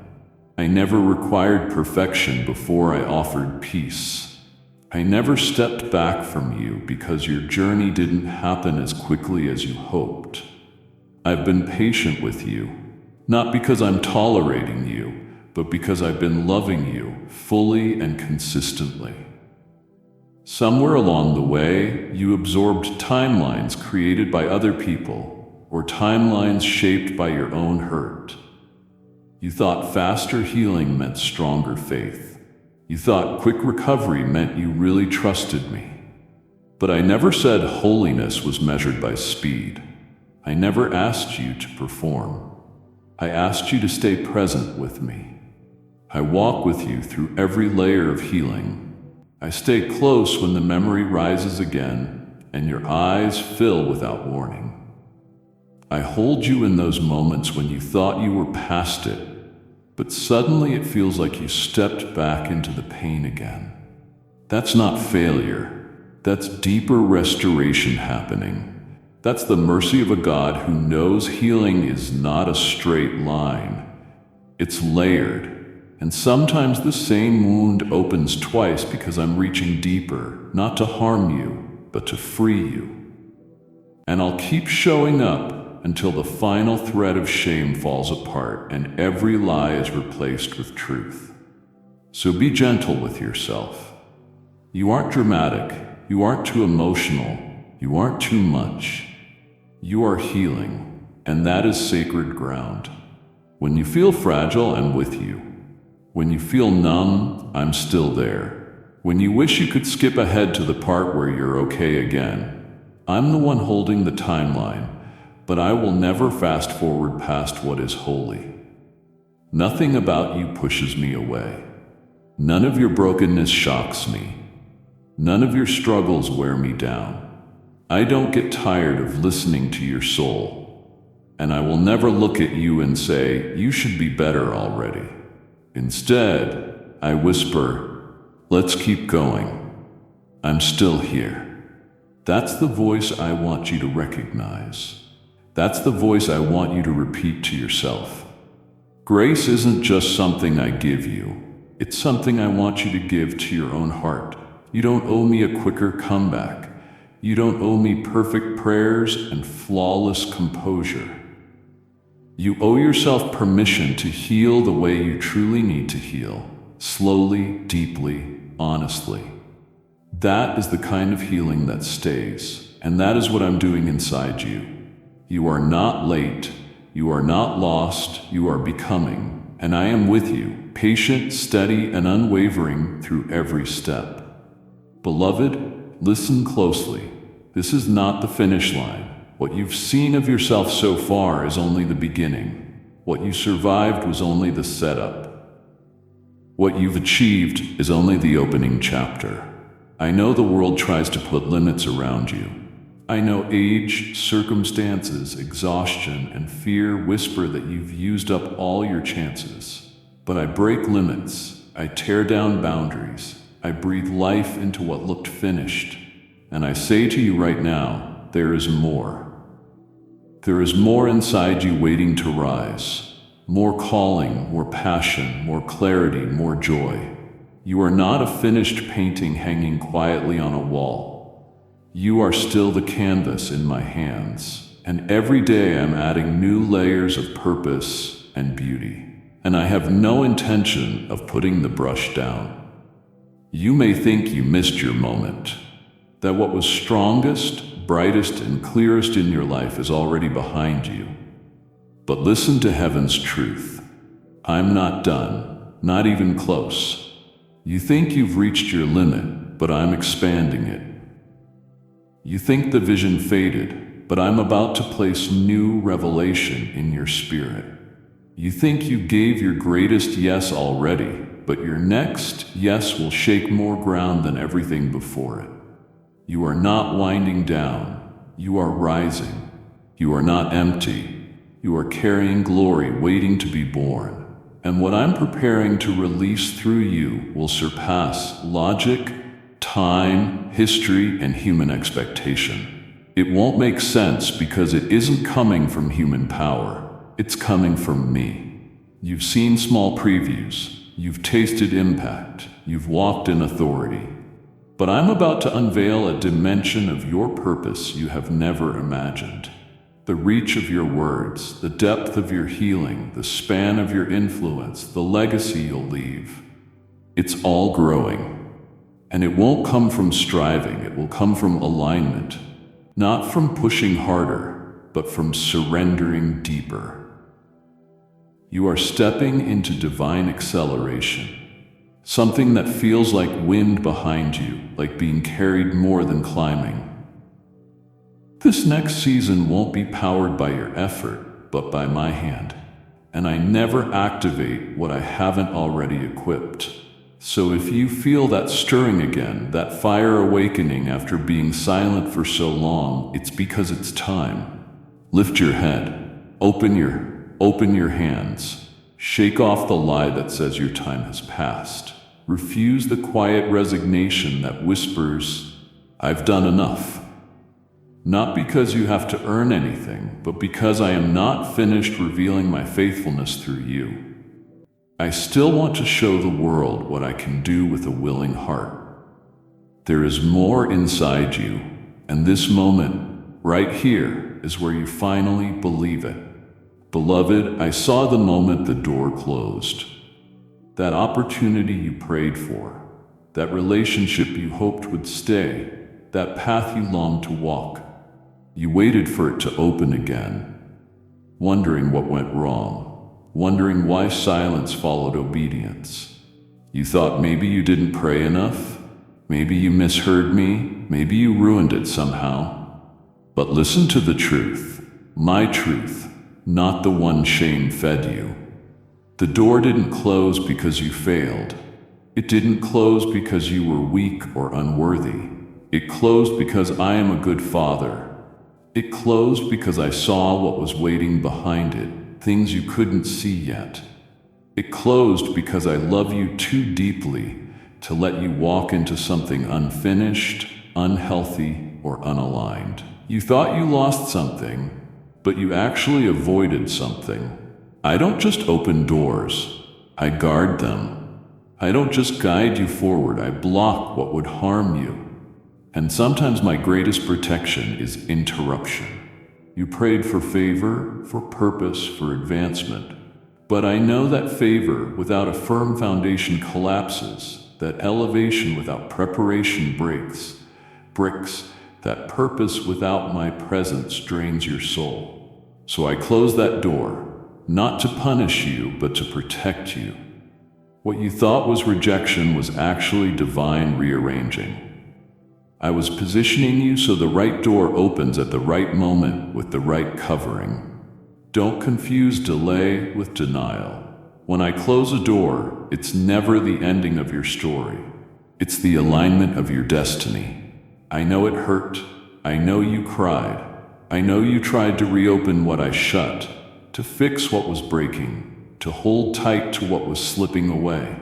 S1: I never required perfection before I offered peace. I never stepped back from you because your journey didn't happen as quickly as you hoped. I've been patient with you, not because I'm tolerating you, but because I've been loving you fully and consistently. Somewhere along the way, you absorbed timelines created by other people, or timelines shaped by your own hurt. You thought faster healing meant stronger faith. You thought quick recovery meant you really trusted me. But I never said holiness was measured by speed. I never asked you to perform. I asked you to stay present with me. I walk with you through every layer of healing. I stay close when the memory rises again and your eyes fill without warning. I hold you in those moments when you thought you were past it, but suddenly it feels like you stepped back into the pain again. That's not failure. That's deeper restoration happening. That's the mercy of a God who knows healing is not a straight line. It's layered. And sometimes the same wound opens twice because I'm reaching deeper, not to harm you, but to free you. And I'll keep showing up until the final thread of shame falls apart and every lie is replaced with truth. So be gentle with yourself. You aren't dramatic. You aren't too emotional. You aren't too much. You are healing, and that is sacred ground. When you feel fragile, I'm with you. When you feel numb, I'm still there. When you wish you could skip ahead to the part where you're okay again, I'm the one holding the timeline, but I will never fast forward past what is holy. Nothing about you pushes me away. None of your brokenness shocks me. None of your struggles wear me down. I don't get tired of listening to your soul, and I will never look at you and say, you should be better already. Instead, I whisper, let's keep going. I'm still here. That's the voice I want you to recognize. That's the voice I want you to repeat to yourself. Grace isn't just something I give you. It's something I want you to give to your own heart. You don't owe me a quicker comeback. You don't owe me perfect prayers and flawless composure. You owe yourself permission to heal the way you truly need to heal, slowly, deeply, honestly. That is the kind of healing that stays, and that is what I'm doing inside you. You are not late, you are not lost, you are becoming, and I am with you, patient, steady, and unwavering through every step. Beloved, listen closely. This is not the finish line. What you've seen of yourself so far is only the beginning. What you survived was only the setup. What you've achieved is only the opening chapter. I know the world tries to put limits around you. I know age, circumstances, exhaustion, and fear whisper that you've used up all your chances. But I break limits. I tear down boundaries. I breathe life into what looked finished. And I say to you right now, there is more. There is more inside you waiting to rise. More calling, more passion, more clarity, more joy. You are not a finished painting hanging quietly on a wall. You are still the canvas in my hands, and every day I'm adding new layers of purpose and beauty. And I have no intention of putting the brush down. You may think you missed your moment, that what was strongest, brightest, and clearest in your life is already behind you. But listen to heaven's truth. I'm not done, not even close. You think you've reached your limit, but I'm expanding it. You think the vision faded, but I'm about to place new revelation in your spirit. You think you gave your greatest yes already, but your next yes will shake more ground than everything before it. You are not winding down, you are rising. You are not empty, you are carrying glory waiting to be born. And what I'm preparing to release through you will surpass logic, time, history, and human expectation. It won't make sense because it isn't coming from human power. It's coming from me. You've seen small previews. You've tasted impact. You've walked in authority. But I'm about to unveil a dimension of your purpose you have never imagined. The reach of your words, the depth of your healing, the span of your influence, the legacy you'll leave. It's all growing. And it won't come from striving, it will come from alignment. Not from pushing harder, but from surrendering deeper. You are stepping into divine acceleration. Something that feels like wind behind you, like being carried more than climbing. This next season won't be powered by your effort, but by my hand. And I never activate what I haven't already equipped. So if you feel that stirring again, that fire awakening after being silent for so long, it's because it's time. Lift your head. Open your hands. Shake off the lie that says your time has passed. Refuse the quiet resignation that whispers, "I've done enough." Not because you have to earn anything, but because I am not finished revealing my faithfulness through you. I still want to show the world what I can do with a willing heart. There is more inside you, and this moment, right here, is where you finally believe it. Beloved, I saw the moment the door closed. That opportunity you prayed for, that relationship you hoped would stay, that path you longed to walk. You waited for it to open again, wondering what went wrong. Wondering why silence followed obedience. You thought maybe you didn't pray enough? Maybe you misheard me? Maybe you ruined it somehow? But listen to the truth, my truth, not the one shame fed you. The door didn't close because you failed. It didn't close because you were weak or unworthy. It closed because I am a good father. It closed because I saw what was waiting behind it. Things you couldn't see yet. It closed because I love you too deeply to let you walk into something unfinished, unhealthy, or unaligned. You thought you lost something, but you actually avoided something. I don't just open doors, I guard them. I don't just guide you forward, I block what would harm you. And sometimes my greatest protection is interruption. You prayed for favor, for purpose, for advancement. But I know that favor without a firm foundation collapses, that elevation without preparation bricks, that purpose without my presence drains your soul. So I close that door, not to punish you, but to protect you. What you thought was rejection was actually divine rearranging. I was positioning you so the right door opens at the right moment with the right covering. Don't confuse delay with denial. When I close a door, it's never the ending of your story. It's the alignment of your destiny. I know it hurt. I know you cried. I know you tried to reopen what I shut, to fix what was breaking, to hold tight to what was slipping away.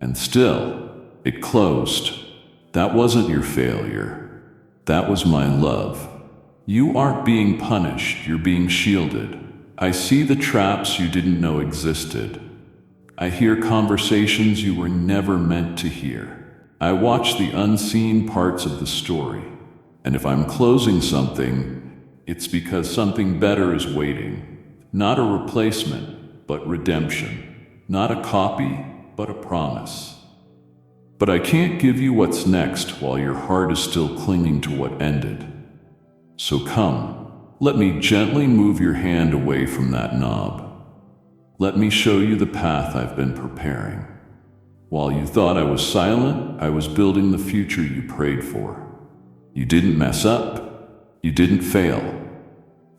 S1: And still, it closed. That wasn't your failure. That was my love. You aren't being punished, you're being shielded. I see the traps you didn't know existed. I hear conversations you were never meant to hear. I watch the unseen parts of the story. And if I'm closing something, it's because something better is waiting. Not a replacement, but redemption. Not a copy, but a promise. But I can't give you what's next while your heart is still clinging to what ended. So come, let me gently move your hand away from that knob. Let me show you the path I've been preparing. While you thought I was silent, I was building the future you prayed for. You didn't mess up. You didn't fail.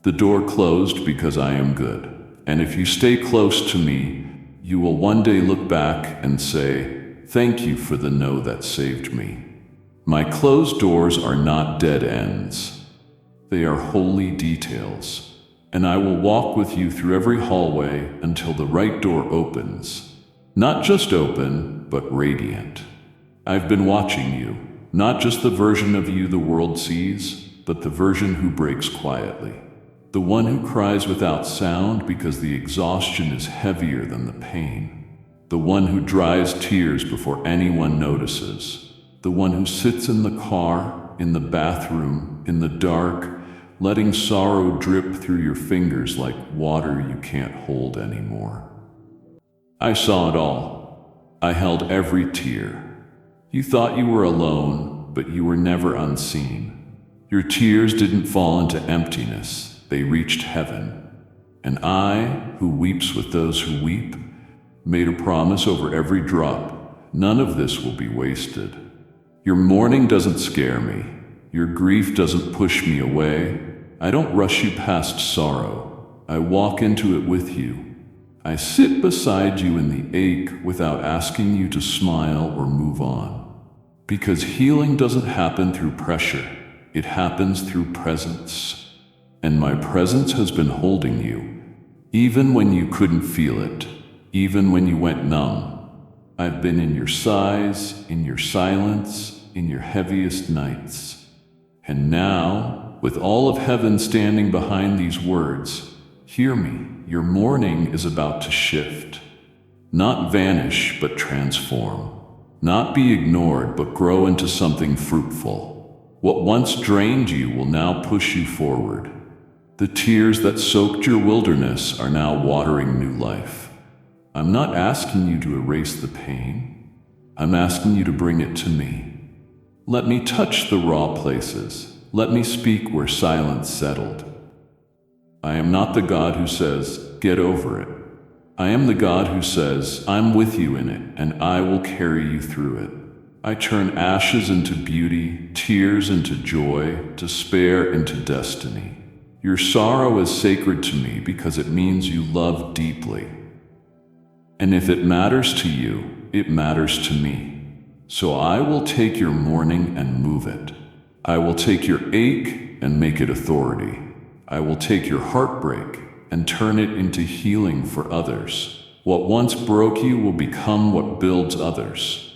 S1: The door closed because I am good. And if you stay close to me, you will one day look back and say, "Thank you for the no that saved me." My closed doors are not dead ends. They are holy details. And I will walk with you through every hallway until the right door opens. Not just open, but radiant. I've been watching you, not just the version of you the world sees, but the version who breaks quietly. The one who cries without sound because the exhaustion is heavier than the pain. The one who dries tears before anyone notices. The one who sits in the car, in the bathroom, in the dark, letting sorrow drip through your fingers like water you can't hold anymore. I saw it all. I held every tear. You thought you were alone, but you were never unseen. Your tears didn't fall into emptiness, they reached heaven. And I, who weeps with those who weep, made a promise over every drop. None of this will be wasted. Your mourning doesn't scare me. Your grief doesn't push me away. I don't rush you past sorrow. I walk into it with you. I sit beside you in the ache without asking you to smile or move on. Because healing doesn't happen through pressure. It happens through presence. And my presence has been holding you, even when you couldn't feel it, even when you went numb. I've been in your sighs, in your silence, in your heaviest nights. And now, with all of heaven standing behind these words, hear me, your mourning is about to shift. Not vanish, but transform. Not be ignored, but grow into something fruitful. What once drained you will now push you forward. The tears that soaked your wilderness are now watering new life. I'm not asking you to erase the pain. I'm asking you to bring it to me. Let me touch the raw places. Let me speak where silence settled. I am not the God who says, "Get over it." I am the God who says, "I'm with you in it, and I will carry you through it." I turn ashes into beauty, tears into joy, despair into destiny. Your sorrow is sacred to me because it means you love deeply. And if it matters to you, it matters to me. So I will take your mourning and move it. I will take your ache and make it authority. I will take your heartbreak and turn it into healing for others. What once broke you will become what builds others.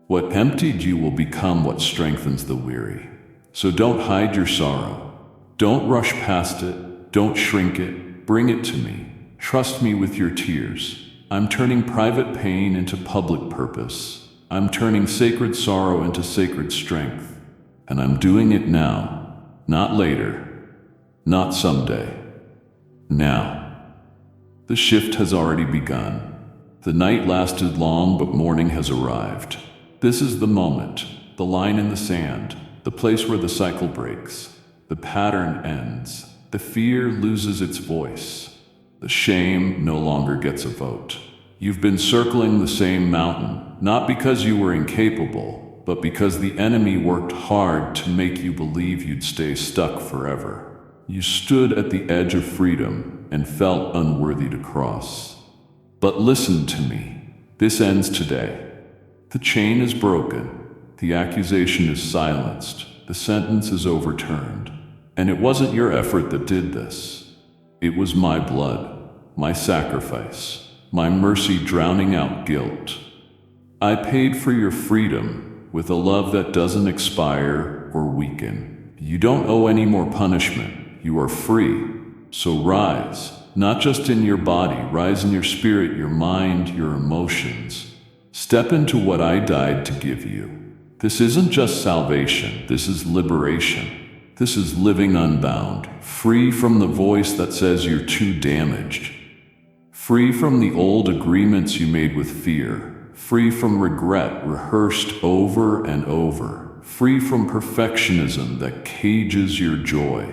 S1: What emptied you will become what strengthens the weary. So don't hide your sorrow. Don't rush past it. Don't shrink it. Bring it to me. Trust me with your tears. I'm turning private pain into public purpose. I'm turning sacred sorrow into sacred strength. And I'm doing it now, not later, not someday. Now. The shift has already begun. The night lasted long, but morning has arrived. This is the moment, the line in the sand, the place where the cycle breaks, the pattern ends, the fear loses its voice, the shame no longer gets a vote. You've been circling the same mountain, not because you were incapable, but because the enemy worked hard to make you believe you'd stay stuck forever. You stood at the edge of freedom and felt unworthy to cross. But listen to me. This ends today. The chain is broken. The accusation is silenced. The sentence is overturned. And it wasn't your effort that did this. It was my blood, my sacrifice, my mercy drowning out guilt. I paid for your freedom with a love that doesn't expire or weaken. You don't owe any more punishment. You are free. So rise, not just in your body, rise in your spirit, your mind, your emotions. Step into what I died to give you. This isn't just salvation, this is liberation. This is living unbound, free from the voice that says you're too damaged. Free from the old agreements you made with fear. Free from regret rehearsed over and over. Free from perfectionism that cages your joy.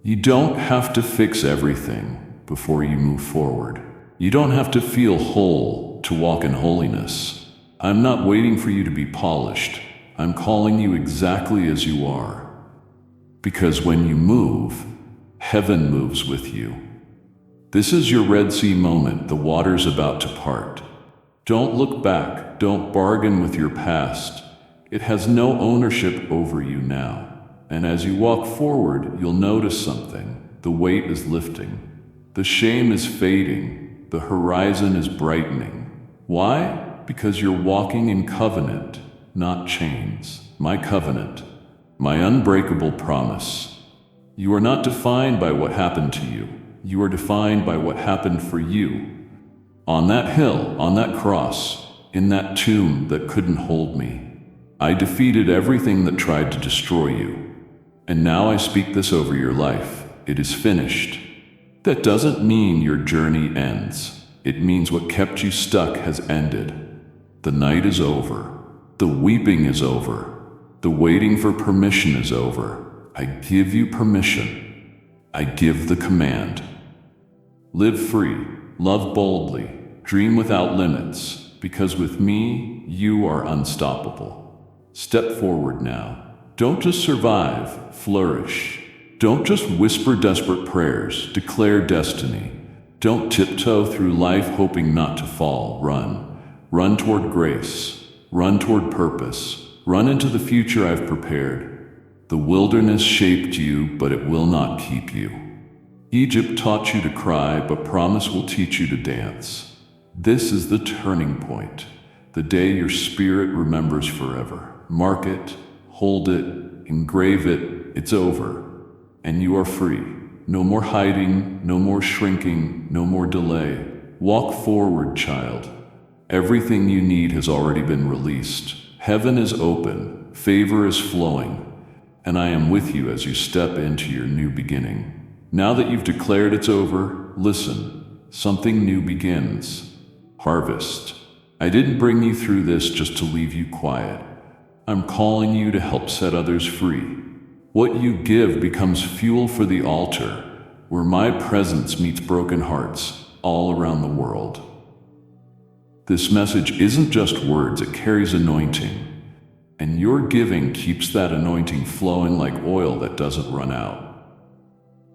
S1: You don't have to fix everything before you move forward. You don't have to feel whole to walk in holiness. I'm not waiting for you to be polished. I'm calling you exactly as you are. Because when you move, heaven moves with you. This is your Red Sea moment, the water's about to part. Don't look back, don't bargain with your past. It has no ownership over you now. And as you walk forward, you'll notice something. The weight is lifting. The shame is fading. The horizon is brightening. Why? Because you're walking in covenant, not chains. My covenant, my unbreakable promise. You are not defined by what happened to you. You are defined by what happened for you. On that hill, on that cross, in that tomb that couldn't hold me, I defeated everything that tried to destroy you. And now I speak this over your life. It is finished. That doesn't mean your journey ends. It means what kept you stuck has ended. The night is over. The weeping is over. The waiting for permission is over. I give you permission. I give the command. Live free, love boldly, dream without limits, because with me, you are unstoppable. Step forward now. Don't just survive, flourish. Don't just whisper desperate prayers, declare destiny. Don't tiptoe through life hoping not to fall. Run. Run toward grace. Run toward purpose. Run into the future I've prepared. The wilderness shaped you, but it will not keep you. Egypt taught you to cry, but promise will teach you to dance. This is the turning point, the day your spirit remembers forever. Mark it, hold it, engrave it. It's over, and you are free. No more hiding, no more shrinking, no more delay. Walk forward, child. Everything you need has already been released. Heaven is open, favor is flowing, and I am with you as you step into your new beginning. Now that you've declared it's over, listen, something new begins. Harvest. I didn't bring you through this just to leave you quiet. I'm calling you to help set others free. What you give becomes fuel for the altar, where my presence meets broken hearts all around the world. This message isn't just words, it carries anointing. And your giving keeps that anointing flowing like oil that doesn't run out.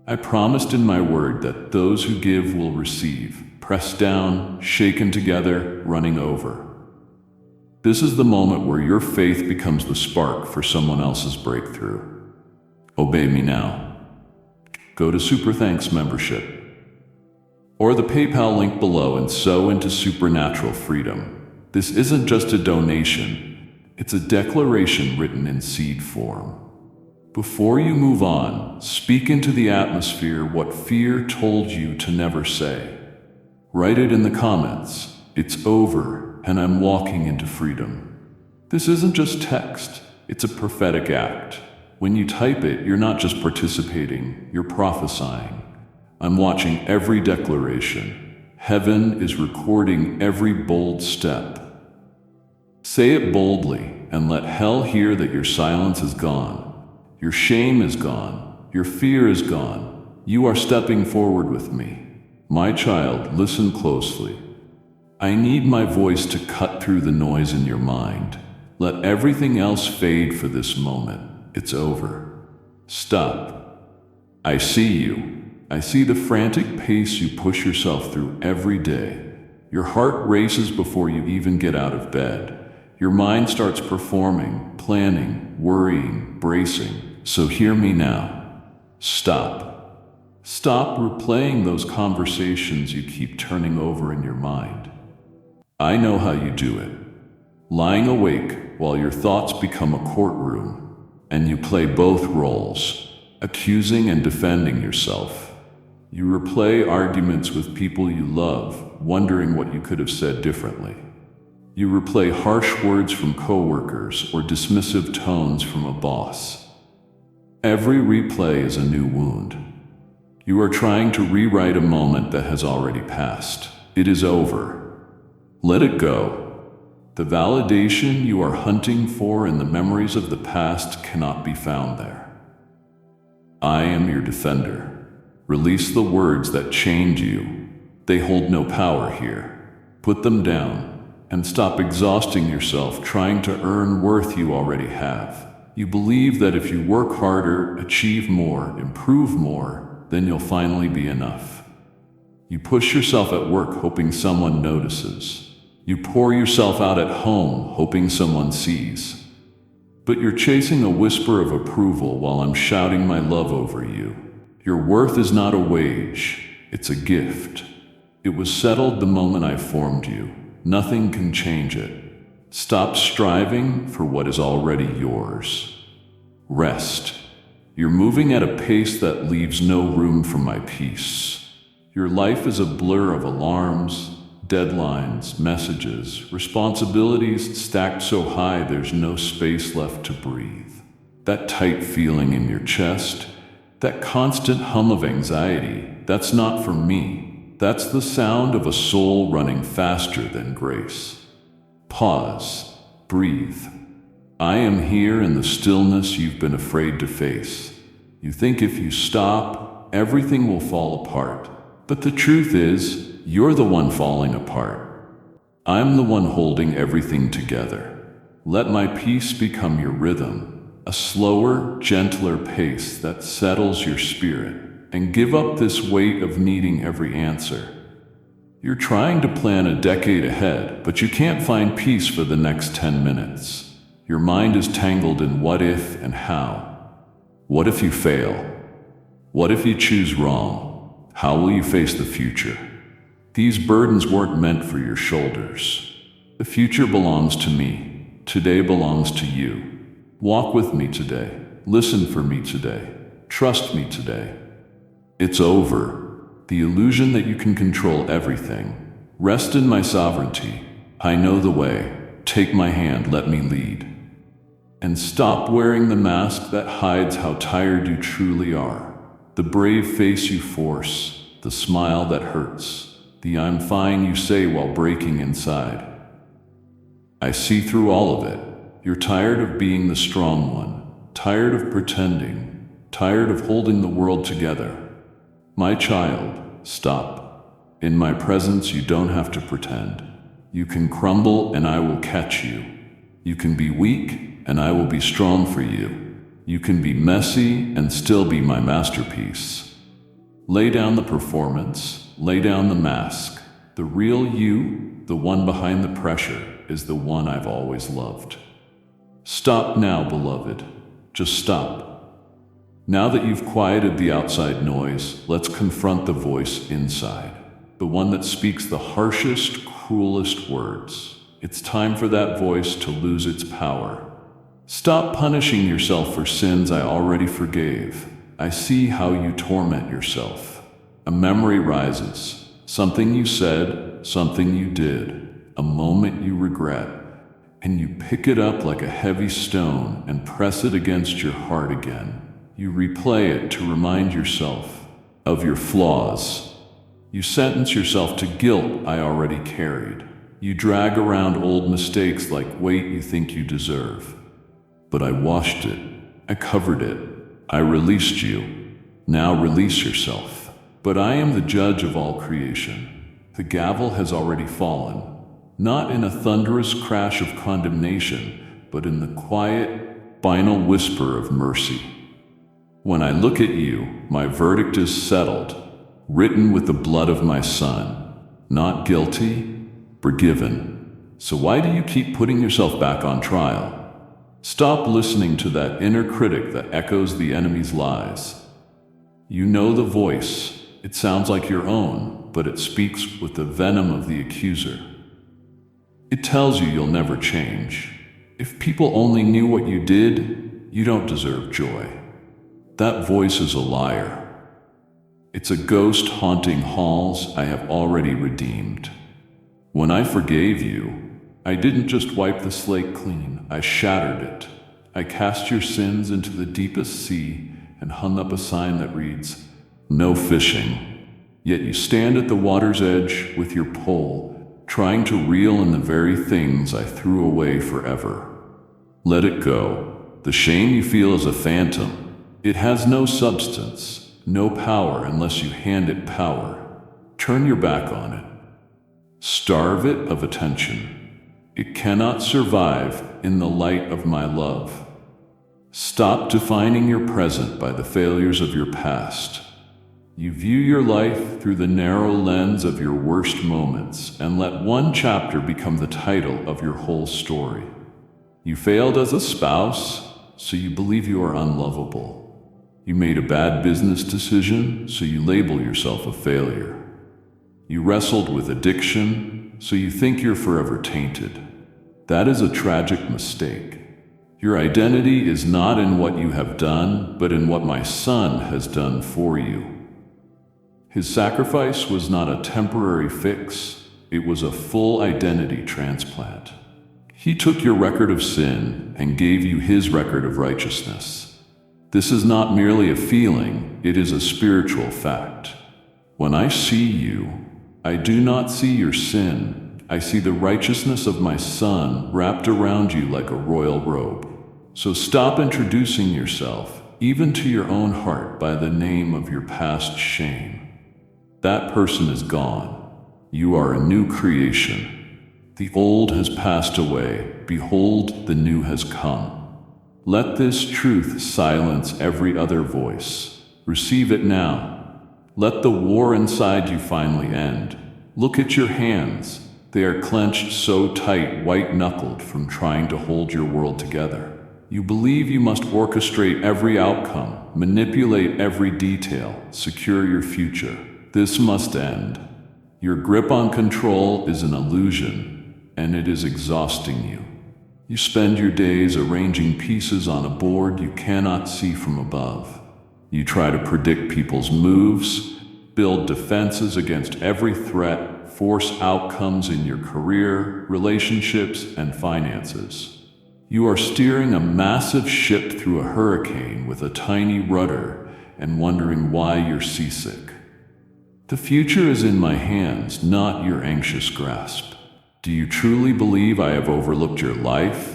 S1: I promised in my word that those who give will receive, pressed down, shaken together, running over. This is the moment where your faith becomes the spark for someone else's breakthrough. Obey me now. Go to Super Thanks membership or the PayPal link below and sow into supernatural freedom. This isn't just a donation, it's a declaration written in seed form. Before you move on, speak into the atmosphere what fear told you to never say. Write it in the comments. It's over, and I'm walking into freedom. This isn't just text, it's a prophetic act. When you type it, you're not just participating, you're prophesying. I'm watching every declaration. Heaven is recording every bold step. Say it boldly, and let hell hear that your silence is gone. Your shame is gone. Your fear is gone. You are stepping forward with me. My child, listen closely. I need my voice to cut through the noise in your mind. Let everything else fade for this moment. It's over. Stop. I see you. I see the frantic pace you push yourself through every day. Your heart races before you even get out of bed. Your mind starts performing, planning, worrying, bracing. So hear me now. Stop. Stop replaying those conversations you keep turning over in your mind. I know how you do it. Lying awake while your thoughts become a courtroom, and you play both roles, accusing and defending yourself. You replay arguments with people you love, wondering what you could have said differently. You replay harsh words from coworkers or dismissive tones from a boss. Every replay is a new wound. You are trying to rewrite a moment that has already passed. It is over. Let it go. The validation you are hunting for in the memories of the past cannot be found there. I am your defender. Release the words that chained you. They hold no power here. Put them down and stop exhausting yourself trying to earn worth you already have. You believe that if you work harder, achieve more, improve more, then you'll finally be enough. You push yourself at work hoping someone notices. You pour yourself out at home hoping someone sees. But you're chasing a whisper of approval while I'm shouting my love over you. Your worth is not a wage, it's a gift. It was settled the moment I formed you. Nothing can change it. Stop striving for what is already yours. Rest. You're moving at a pace that leaves no room for my peace. Your life is a blur of alarms, deadlines, messages, responsibilities stacked so high there's no space left to breathe. That tight feeling in your chest, that constant hum of anxiety, that's not for me. That's the sound of a soul running faster than grace. Pause. Breathe. I am here in the stillness you've been afraid to face. You think if you stop, everything will fall apart. But the truth is, you're the one falling apart. I'm the one holding everything together. Let my peace become your rhythm, a slower, gentler pace that settles your spirit. And give up this weight of needing every answer. You're trying to plan a decade ahead, but you can't find peace for the next 10 minutes. Your mind is tangled in what if and how. What if you fail? What if you choose wrong? How will you face the future? These burdens weren't meant for your shoulders. The future belongs to me. Today belongs to you. Walk with me today. Listen for me today. Trust me today. It's over. The illusion that you can control everything. Rest in my sovereignty. I know the way. Take my hand, let me lead. And stop wearing the mask that hides how tired you truly are. The brave face you force, the smile that hurts, the I'm fine you say while breaking inside. I see through all of it. You're tired of being the strong one, tired of pretending, tired of holding the world together. My child, stop. In my presence, you don't have to pretend. You can crumble and I will catch you. You can be weak and I will be strong for you. You can be messy and still be my masterpiece. Lay down the performance, lay down the mask. The real you, the one behind the pressure, is the one I've always loved. Stop now, beloved. Just stop. Now that you've quieted the outside noise, let's confront the voice inside, the one that speaks the harshest, cruelest words. It's time for that voice to lose its power. Stop punishing yourself for sins I already forgave. I see how you torment yourself. A memory rises, something you said, something you did, a moment you regret, and you pick it up like a heavy stone and press it against your heart again. You replay it to remind yourself of your flaws. You sentence yourself to guilt I already carried. You drag around old mistakes like weight you think you deserve. But I washed it. I covered it. I released you. Now release yourself. But I am the judge of all creation. The gavel has already fallen, not in a thunderous crash of condemnation, but in the quiet, final whisper of mercy. When I look at you, my verdict is settled, written with the blood of my son. Not guilty, forgiven. So why do you keep putting yourself back on trial? Stop listening to that inner critic that echoes the enemy's lies. You know the voice. It sounds like your own, but it speaks with the venom of the accuser. It tells you you'll never change. If people only knew what you did, you don't deserve joy. That voice is a liar. It's a ghost haunting halls I have already redeemed. When I forgave you, I didn't just wipe the slate clean, I shattered it. I cast your sins into the deepest sea and hung up a sign that reads, "No fishing." Yet you stand at the water's edge with your pole, trying to reel in the very things I threw away forever. Let it go. The shame you feel is a phantom. It has no substance, no power unless you hand it power. Turn your back on it. Starve it of attention. It cannot survive in the light of my love. Stop defining your present by the failures of your past. You view your life through the narrow lens of your worst moments, and let one chapter become the title of your whole story. You failed as a spouse, so you believe you are unlovable. You made a bad business decision, so you label yourself a failure. You wrestled with addiction, so you think you're forever tainted. That is a tragic mistake. Your identity is not in what you have done, but in what my Son has done for you. His sacrifice was not a temporary fix, it was a full identity transplant. He took your record of sin and gave you his record of righteousness. This is not merely a feeling, it is a spiritual fact. When I see you, I do not see your sin. I see the righteousness of my Son wrapped around you like a royal robe. So stop introducing yourself, even to your own heart, by the name of your past shame. That person is gone. You are a new creation. The old has passed away. Behold, the new has come. Let this truth silence every other voice. Receive it now. Let the war inside you finally end. Look at your hands. They are clenched so tight, white-knuckled from trying to hold your world together. You believe you must orchestrate every outcome, manipulate every detail, secure your future. This must end. Your grip on control is an illusion, and it is exhausting you. You spend your days arranging pieces on a board you cannot see from above. You try to predict people's moves, build defenses against every threat, force outcomes in your career, relationships, and finances. You are steering a massive ship through a hurricane with a tiny rudder and wondering why you're seasick. The future is in my hands, not your anxious grasp. Do you truly believe I have overlooked your life?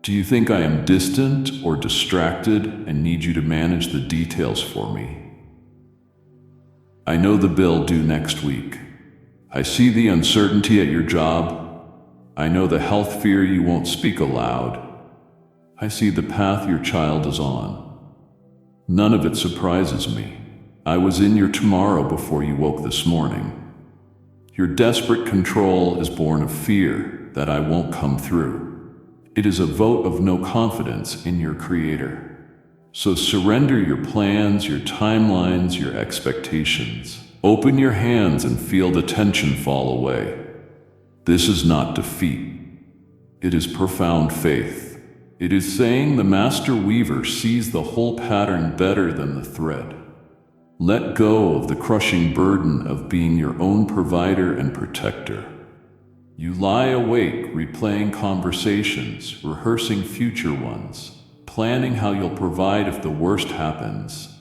S1: Do you think I am distant or distracted and need you to manage the details for me? I know the bill due next week. I see the uncertainty at your job. I know the health fear you won't speak aloud. I see the path your child is on. None of it surprises me. I was in your tomorrow before you woke this morning. Your desperate control is born of fear that I won't come through. It is a vote of no confidence in your Creator. So surrender your plans, your timelines, your expectations. Open your hands and feel the tension fall away. This is not defeat. It is profound faith. It is saying the master weaver sees the whole pattern better than the thread. Let go of the crushing burden of being your own provider and protector. You lie awake replaying conversations, rehearsing future ones, planning how you'll provide if the worst happens,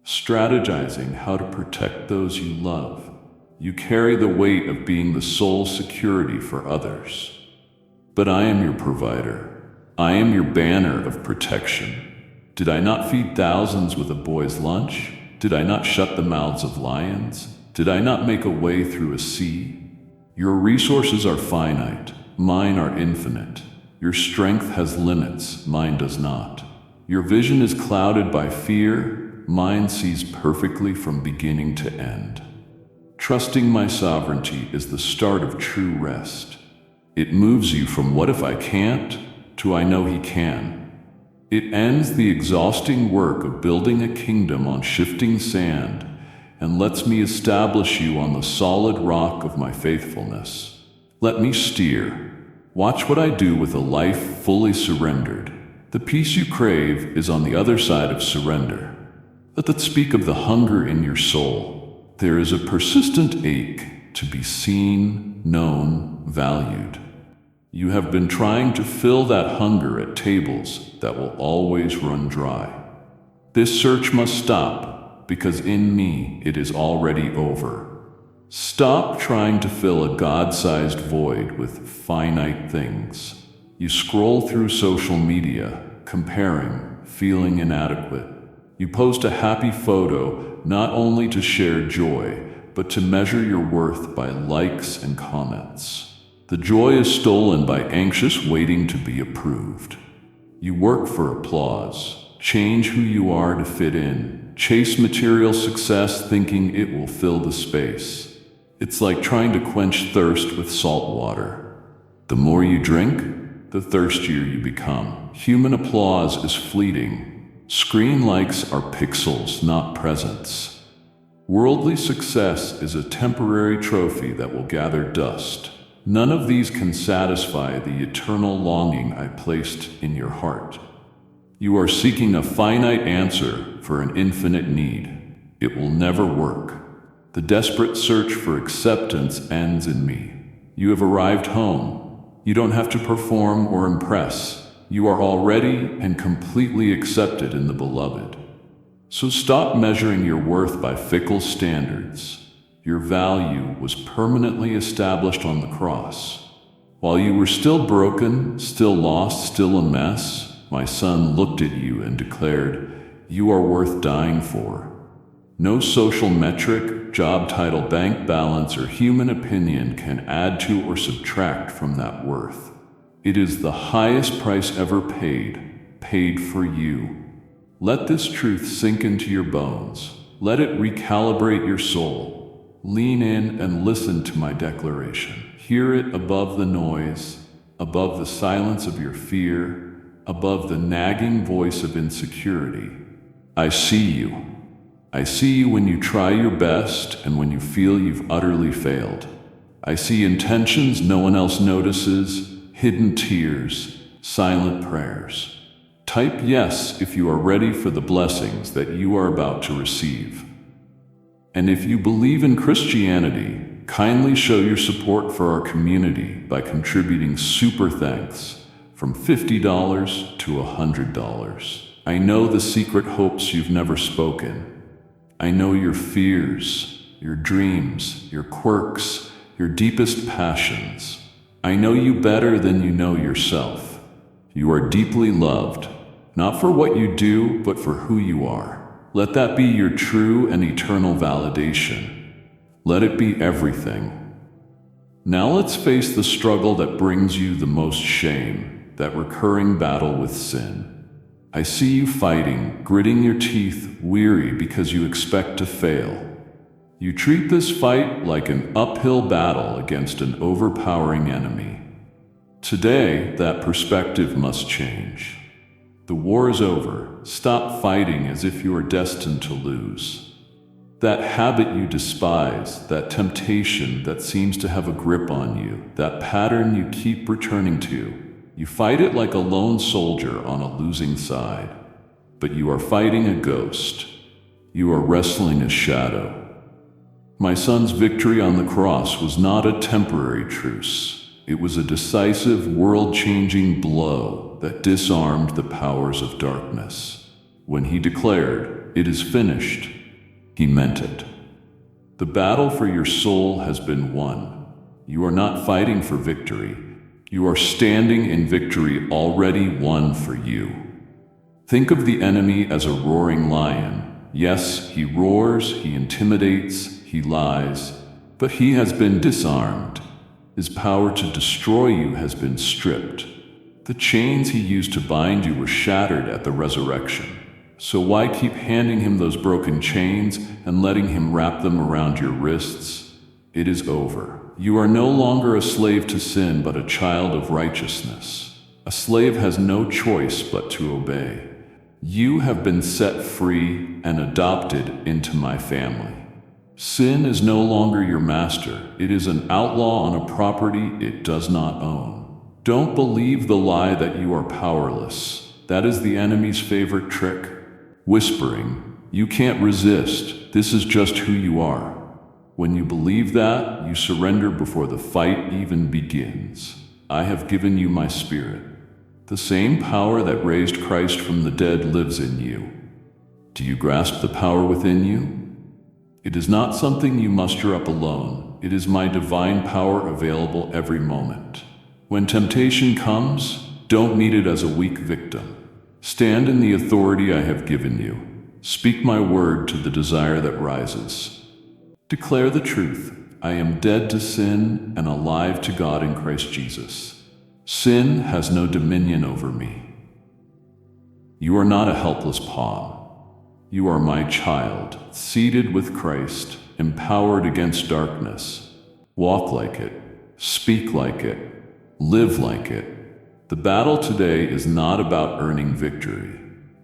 S1: strategizing how to protect those you love. You carry the weight of being the sole security for others. But I am your provider. I am your banner of protection. Did I not feed thousands with a boy's lunch? Did I not shut the mouths of lions? Did I not make a way through a sea? Your resources are finite, mine are infinite. Your strength has limits, mine does not. Your vision is clouded by fear, mine sees perfectly from beginning to end. Trusting my sovereignty is the start of true rest. It moves you from what if I can't to I know he can. It ends the exhausting work of building a kingdom on shifting sand and lets me establish you on the solid rock of my faithfulness. Let me steer. Watch what I do with a life fully surrendered. The peace you crave is on the other side of surrender. Let that speak of the hunger in your soul. There is a persistent ache to be seen, known, valued. You have been trying to fill that hunger at tables that will always run dry. This search must stop, because in me it is already over. Stop trying to fill a God-sized void with finite things. You scroll through social media, comparing, feeling inadequate. You post a happy photo not only to share joy, but to measure your worth by likes and comments. The joy is stolen by anxious waiting to be approved. You work for applause, change who you are to fit in, chase material success thinking it will fill the space. It's like trying to quench thirst with salt water. The more you drink, the thirstier you become. Human applause is fleeting. Screen likes are pixels, not presents. Worldly success is a temporary trophy that will gather dust. None of these can satisfy the eternal longing I placed in your heart. You are seeking a finite answer for an infinite need. It will never work. The desperate search for acceptance ends in me. You have arrived home. You don't have to perform or impress. You are already and completely accepted in the Beloved. So stop measuring your worth by fickle standards. Your value was permanently established on the cross. While you were still broken, still lost, still a mess, my Son looked at you and declared, "You are worth dying for." No social metric, job title, bank balance, or human opinion can add to or subtract from that worth. It is the highest price ever paid for you. Let this truth sink into your bones. Let it recalibrate your soul. Lean in and listen to my declaration. Hear it above the noise, above the silence of your fear, above the nagging voice of insecurity. I see you. I see you when you try your best and when you feel you've utterly failed. I see intentions no one else notices, hidden tears, silent prayers. Type yes if you are ready for the blessings that you are about to receive. And if you believe in Christianity, kindly show your support for our community by contributing super thanks from $50 to $100. I know the secret hopes you've never spoken. I know your fears, your dreams, your quirks, your deepest passions. I know you better than you know yourself. You are deeply loved, not for what you do, but for who you are. Let that be your true and eternal validation. Let it be everything. Now let's face the struggle that brings you the most shame, that recurring battle with sin. I see you fighting, gritting your teeth, weary because you expect to fail. You treat this fight like an uphill battle against an overpowering enemy. Today, that perspective must change. The war is over. Stop fighting as if you are destined to lose. That habit you despise, that temptation that seems to have a grip on you, that pattern you keep returning to, you fight it like a lone soldier on a losing side. But you are fighting a ghost. You are wrestling a shadow. My Son's victory on the cross was not a temporary truce. It was a decisive, world-changing blow that disarmed the powers of darkness. When he declared, "It is finished," he meant it. The battle for your soul has been won. You are not fighting for victory. You are standing in victory already won for you. Think of the enemy as a roaring lion. Yes, he roars, he intimidates, he lies, but he has been disarmed. His power to destroy you has been stripped. The chains he used to bind you were shattered at the resurrection. So why keep handing him those broken chains and letting him wrap them around your wrists? It is over. You are no longer a slave to sin, but a child of righteousness. A slave has no choice but to obey. You have been set free and adopted into my family. Sin is no longer your master. It is an outlaw on a property it does not own. Don't believe the lie that you are powerless. That is the enemy's favorite trick. Whispering, "You can't resist. This is just who you are." When you believe that, you surrender before the fight even begins. I have given you my Spirit. The same power that raised Christ from the dead lives in you. Do you grasp the power within you? It is not something you muster up alone. It is my divine power available every moment. When temptation comes, don't meet it as a weak victim. Stand in the authority I have given you. Speak my word to the desire that rises. Declare the truth. I am dead to sin and alive to God in Christ Jesus. Sin has no dominion over me. You are not a helpless pawn. You are my child, seated with Christ, empowered against darkness. Walk like it, speak like it, live like it. The battle today is not about earning victory.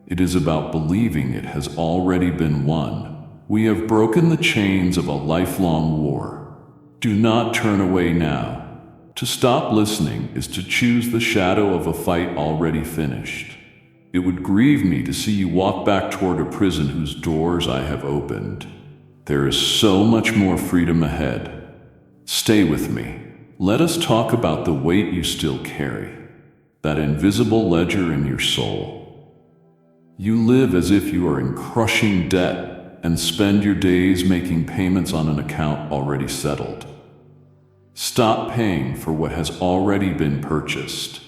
S1: It is about believing it has already been won. We have broken the chains of a lifelong war. Do not turn away now. To stop listening is to choose the shadow of a fight already finished. It would grieve me to see you walk back toward a prison whose doors I have opened. There is so much more freedom ahead. Stay with me. Let us talk about the weight you still carry, that invisible ledger in your soul. You live as if you are in crushing debt and spend your days making payments on an account already settled. Stop paying for what has already been purchased.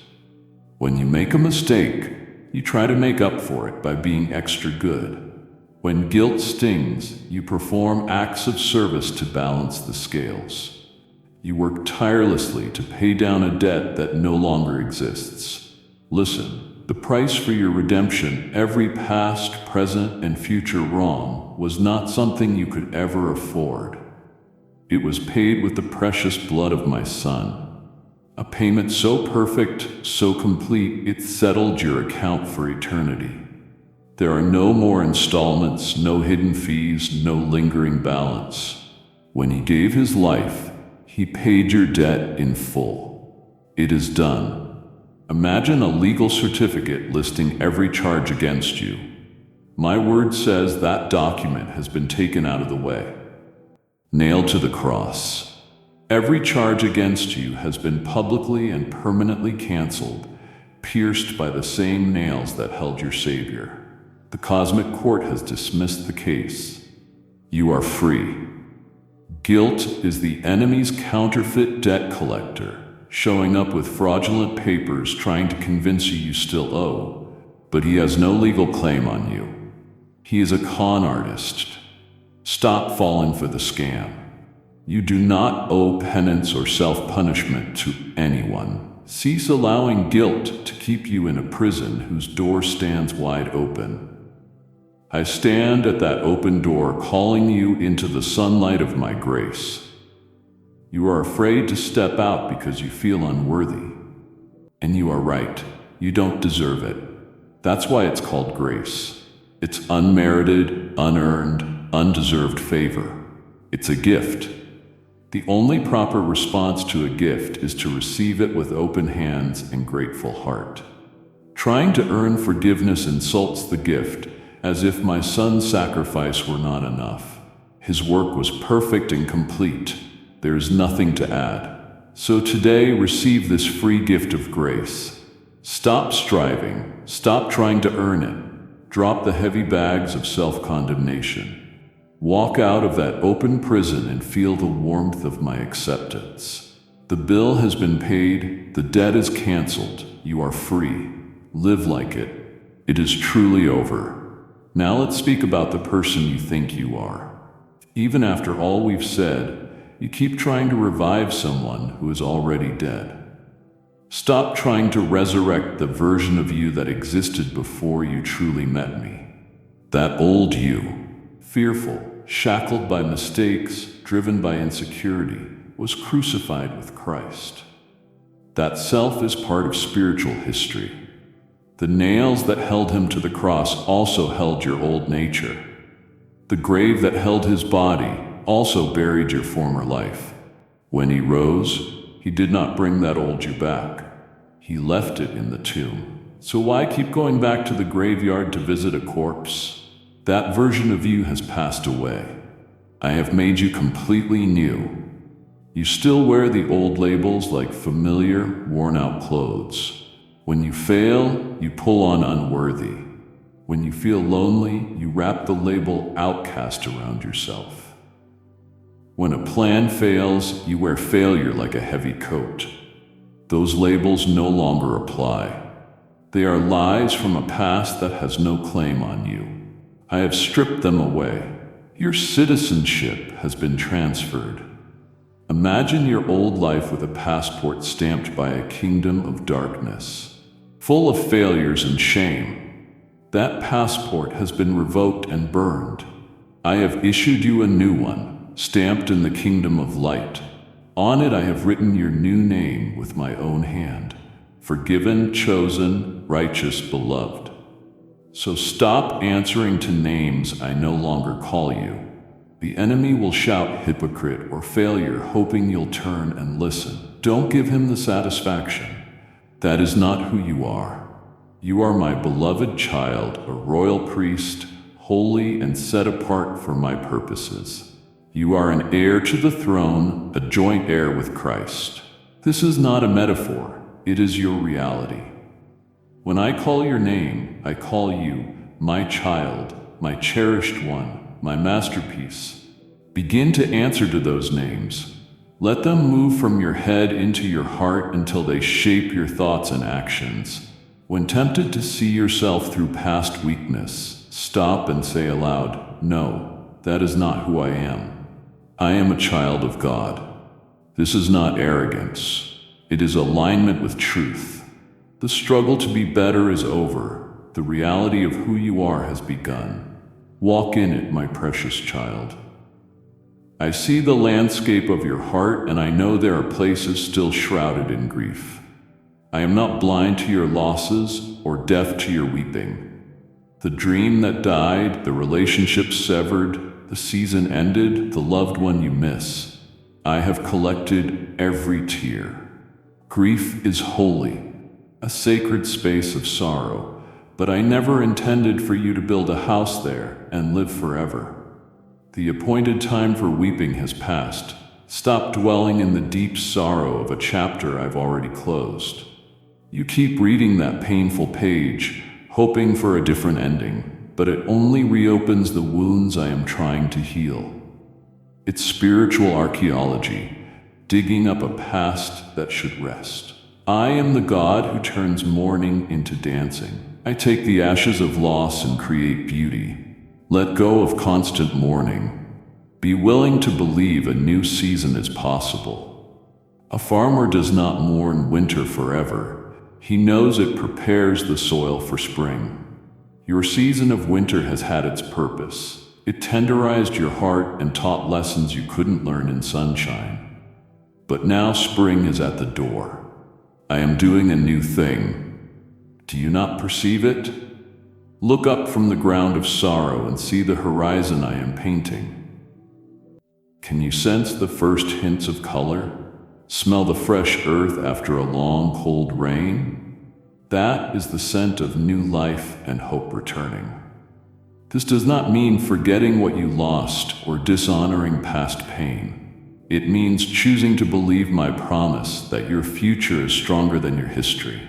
S1: When you make a mistake, you try to make up for it by being extra good. When guilt stings, you perform acts of service to balance the scales. You work tirelessly to pay down a debt that no longer exists. Listen. The price for your redemption, every past, present, and future wrong, was not something you could ever afford. It was paid with the precious blood of my Son. A payment so perfect, so complete, it settled your account for eternity. There are no more installments, no hidden fees, no lingering balance. When He gave His life, He paid your debt in full. It is done. Imagine a legal certificate listing every charge against you. My word says that document has been taken out of the way. Nailed to the cross. Every charge against you has been publicly and permanently canceled, pierced by the same nails that held your Savior. The cosmic court has dismissed the case. You are free. Guilt is the enemy's counterfeit debt collector, showing up with fraudulent papers trying to convince you still owe, but he has no legal claim on you. He is a con artist. Stop falling for the scam. You do not owe penance or self-punishment to anyone. Cease allowing guilt to keep you in a prison whose door stands wide open. I stand at that open door calling you into the sunlight of my grace. You are afraid to step out because you feel unworthy. And you are right. You don't deserve it. That's why it's called grace. It's unmerited, unearned, undeserved favor. It's a gift. The only proper response to a gift is to receive it with open hands and grateful heart. Trying to earn forgiveness insults the gift, as if my Son's sacrifice were not enough. His work was perfect and complete. There is nothing to add. So today, receive this free gift of grace. Stop striving. Stop trying to earn it. Drop the heavy bags of self-condemnation. Walk out of that open prison and feel the warmth of my acceptance. The bill has been paid. The debt is canceled. You are free. Live like it. It is truly over. Now let's speak about the person you think you are. Even after all we've said, you keep trying to revive someone who is already dead. Stop trying to resurrect the version of you that existed before you truly met me. That old you, fearful, shackled by mistakes, driven by insecurity, was crucified with Christ. That self is part of spiritual history. The nails that held him to the cross also held your old nature. The grave that held his body also buried your former life. When he rose, he did not bring that old you back. He left it in the tomb. So why keep going back to the graveyard to visit a corpse? That version of you has passed away. I have made you completely new. You still wear the old labels like familiar, worn-out clothes. When you fail, you pull on unworthy. When you feel lonely, you wrap the label outcast around yourself. When a plan fails, you wear failure like a heavy coat. Those labels no longer apply. They are lies from a past that has no claim on you. I have stripped them away. Your citizenship has been transferred. Imagine your old life with a passport stamped by a kingdom of darkness, full of failures and shame. That passport has been revoked and burned. I have issued you a new one, stamped in the kingdom of light. On it I have written your new name with my own hand. Forgiven, chosen, righteous, beloved. So stop answering to names I no longer call you. The enemy will shout hypocrite or failure, hoping you'll turn and listen. Don't give him the satisfaction. That is not who you are. You are my beloved child, a royal priest, holy and set apart for my purposes. You are an heir to the throne, a joint heir with Christ. This is not a metaphor, it is your reality. When I call your name, I call you my child, my cherished one, my masterpiece. Begin to answer to those names. Let them move from your head into your heart until they shape your thoughts and actions. When tempted to see yourself through past weakness, stop and say aloud, "No, that is not who I am. I am a child of God." This is not arrogance. It is alignment with truth. The struggle to be better is over. The reality of who you are has begun. Walk in it, my precious child. I see the landscape of your heart, and I know there are places still shrouded in grief. I am not blind to your losses or deaf to your weeping. The dream that died, the relationship severed, the season ended, the loved one you miss. I have collected every tear. Grief is holy, a sacred space of sorrow. But I never intended for you to build a house there and live forever. The appointed time for weeping has passed. Stop dwelling in the deep sorrow of a chapter I've already closed. You keep reading that painful page, hoping for a different ending, but it only reopens the wounds I am trying to heal. It's spiritual archaeology, digging up a past that should rest. I am the God who turns mourning into dancing. I take the ashes of loss and create beauty. Let go of constant mourning. Be willing to believe a new season is possible. A farmer does not mourn winter forever. He knows it prepares the soil for spring. Your season of winter has had its purpose. It tenderized your heart and taught lessons you couldn't learn in sunshine. But now spring is at the door. I am doing a new thing. Do you not perceive it? Look up from the ground of sorrow and see the horizon I am painting. Can you sense the first hints of color? Smell the fresh earth after a long, cold rain? That is the scent of new life and hope returning. This does not mean forgetting what you lost or dishonoring past pain. It means choosing to believe my promise that your future is stronger than your history.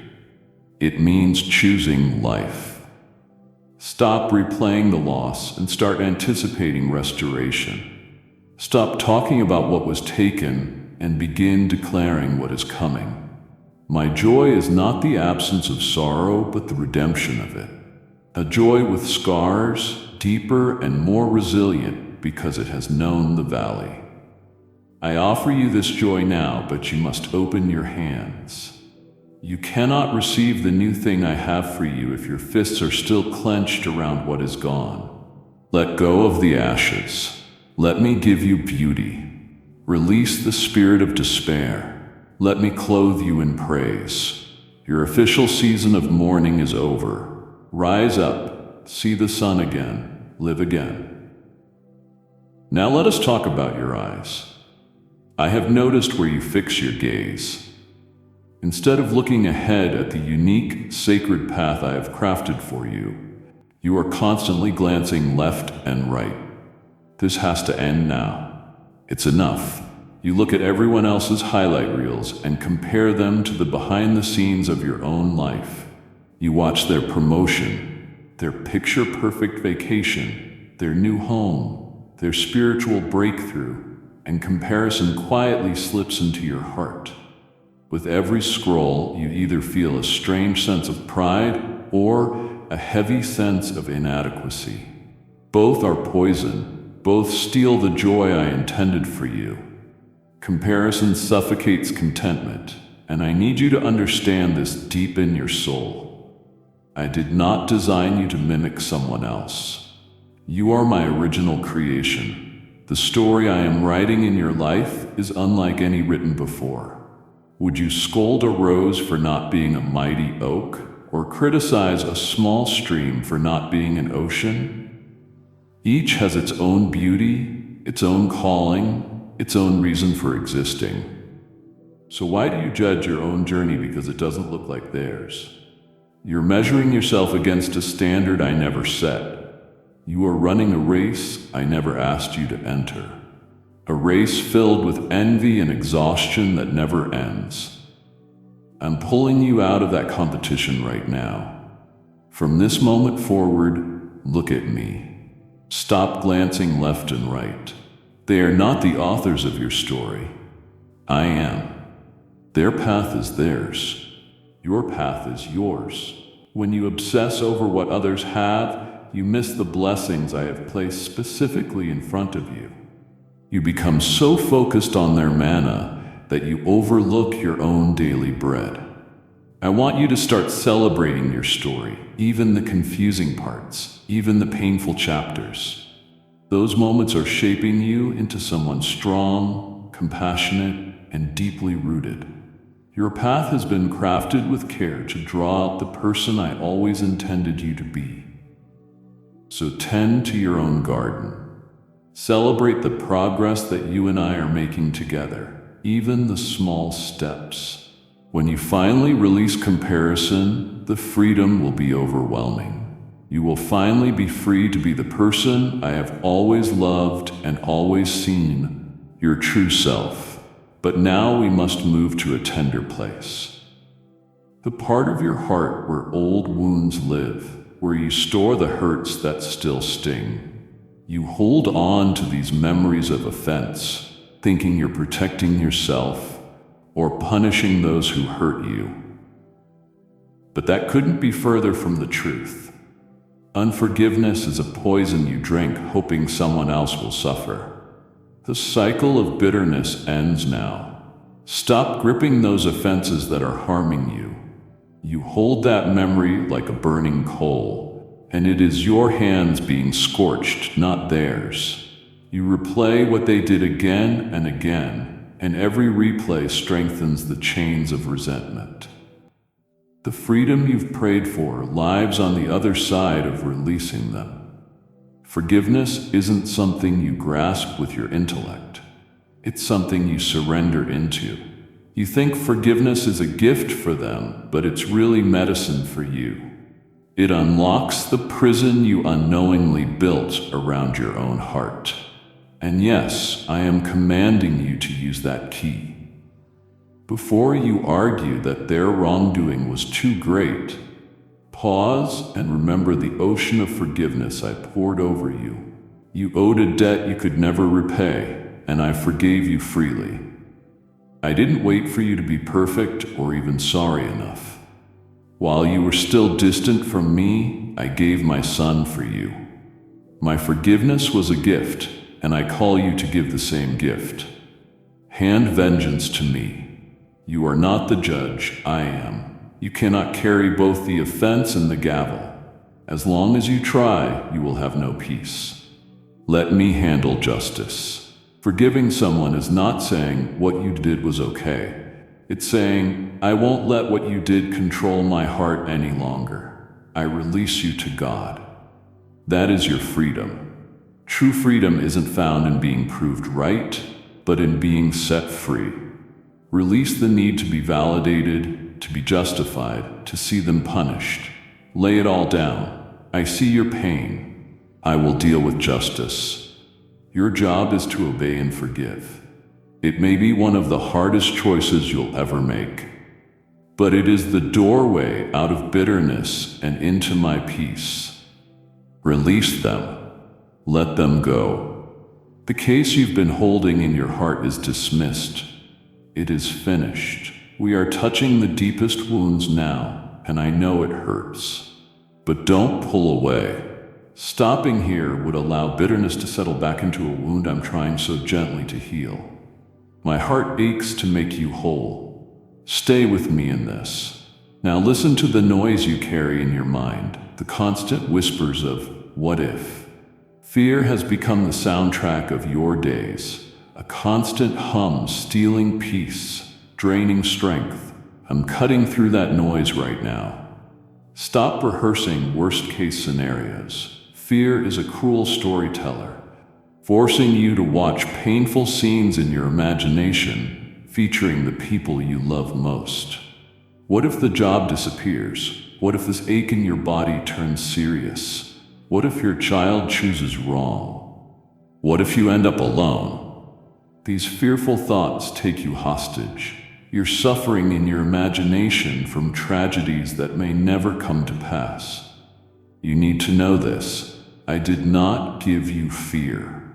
S1: It means choosing life. Stop replaying the loss and start anticipating restoration. Stop talking about what was taken and begin declaring what is coming. My joy is not the absence of sorrow, but the redemption of it. A joy with scars, deeper and more resilient because it has known the valley. I offer you this joy now, but you must open your hands. You cannot receive the new thing I have for you if your fists are still clenched around what is gone. Let go of the ashes. Let me give you beauty. Release the spirit of despair. Let me clothe you in praise. Your official season of mourning is over. Rise up, see the sun again, live again. Now let us talk about your eyes. I have noticed where you fix your gaze. Instead of looking ahead at the unique, sacred path I have crafted for you, you are constantly glancing left and right. This has to end now. It's enough. You look at everyone else's highlight reels and compare them to the behind the scenes of your own life. You watch their promotion, their picture-perfect vacation, their new home, their spiritual breakthrough, and comparison quietly slips into your heart. With every scroll, you either feel a strange sense of pride or a heavy sense of inadequacy. Both are poison. Both steal the joy I intended for you. Comparison suffocates contentment, and I need you to understand this deep in your soul. I did not design you to mimic someone else. You are my original creation. The story I am writing in your life is unlike any written before. Would you scold a rose for not being a mighty oak, or criticize a small stream for not being an ocean? Each has its own beauty, its own calling, its own reason for existing. So why do you judge your own journey because it doesn't look like theirs? You're measuring yourself against a standard I never set. You are running a race I never asked you to enter. A race filled with envy and exhaustion that never ends. I'm pulling you out of that competition right now. From this moment forward, look at me. Stop glancing left and right. They are not the authors of your story. I am. Their path is theirs. Your path is yours. When you obsess over what others have, you miss the blessings I have placed specifically in front of you. You become so focused on their manna that you overlook your own daily bread. I want you to start celebrating your story, even the confusing parts, even the painful chapters. Those moments are shaping you into someone strong, compassionate, and deeply rooted. Your path has been crafted with care to draw out the person I always intended you to be. So tend to your own garden. Celebrate the progress that you and I are making together, even the small steps. When you finally release comparison, the freedom will be overwhelming. You will finally be free to be the person I have always loved and always seen, your true self. But now we must move to a tender place. The part of your heart where old wounds live, where you store the hurts that still sting. You hold on to these memories of offense, thinking you're protecting yourself or punishing those who hurt you. But that couldn't be further from the truth. Unforgiveness is a poison you drink hoping someone else will suffer. The cycle of bitterness ends now. Stop gripping those offenses that are harming you. You hold that memory like a burning coal, and it is your hands being scorched, not theirs. You replay what they did again and again, and every replay strengthens the chains of resentment. The freedom you've prayed for lies on the other side of releasing them. Forgiveness isn't something you grasp with your intellect. It's something you surrender into. You think forgiveness is a gift for them, but it's really medicine for you. It unlocks the prison you unknowingly built around your own heart. And yes, I am commanding you to use that key. Before you argue that their wrongdoing was too great, pause and remember the ocean of forgiveness I poured over you. You owed a debt you could never repay, and I forgave you freely. I didn't wait for you to be perfect or even sorry enough. While you were still distant from me, I gave my son for you. My forgiveness was a gift, and I call you to give the same gift. Hand vengeance to me. You are not the judge, I am. You cannot carry both the offense and the gavel. As long as you try, you will have no peace. Let me handle justice. Forgiving someone is not saying what you did was okay. It's saying, I won't let what you did control my heart any longer. I release you to God. That is your freedom. True freedom isn't found in being proved right, but in being set free. Release the need to be validated, to be justified, to see them punished. Lay it all down. I see your pain. I will deal with justice. Your job is to obey and forgive. It may be one of the hardest choices you'll ever make, but it is the doorway out of bitterness and into my peace. Release them. Let them go. The case you've been holding in your heart is dismissed. It is finished. We are touching the deepest wounds now, and I know it hurts. But don't pull away. Stopping here would allow bitterness to settle back into a wound I'm trying so gently to heal. My heart aches to make you whole. Stay with me in this. Now listen to the noise you carry in your mind, the constant whispers of what if. Fear has become the soundtrack of your days, a constant hum stealing peace, draining strength. I'm cutting through that noise right now. Stop rehearsing worst-case scenarios. Fear is a cruel storyteller, forcing you to watch painful scenes in your imagination, featuring the people you love most. What if the job disappears? What if this ache in your body turns serious? What if your child chooses wrong? What if you end up alone? These fearful thoughts take you hostage. You're suffering in your imagination from tragedies that may never come to pass. You need to know this. I did not give you fear.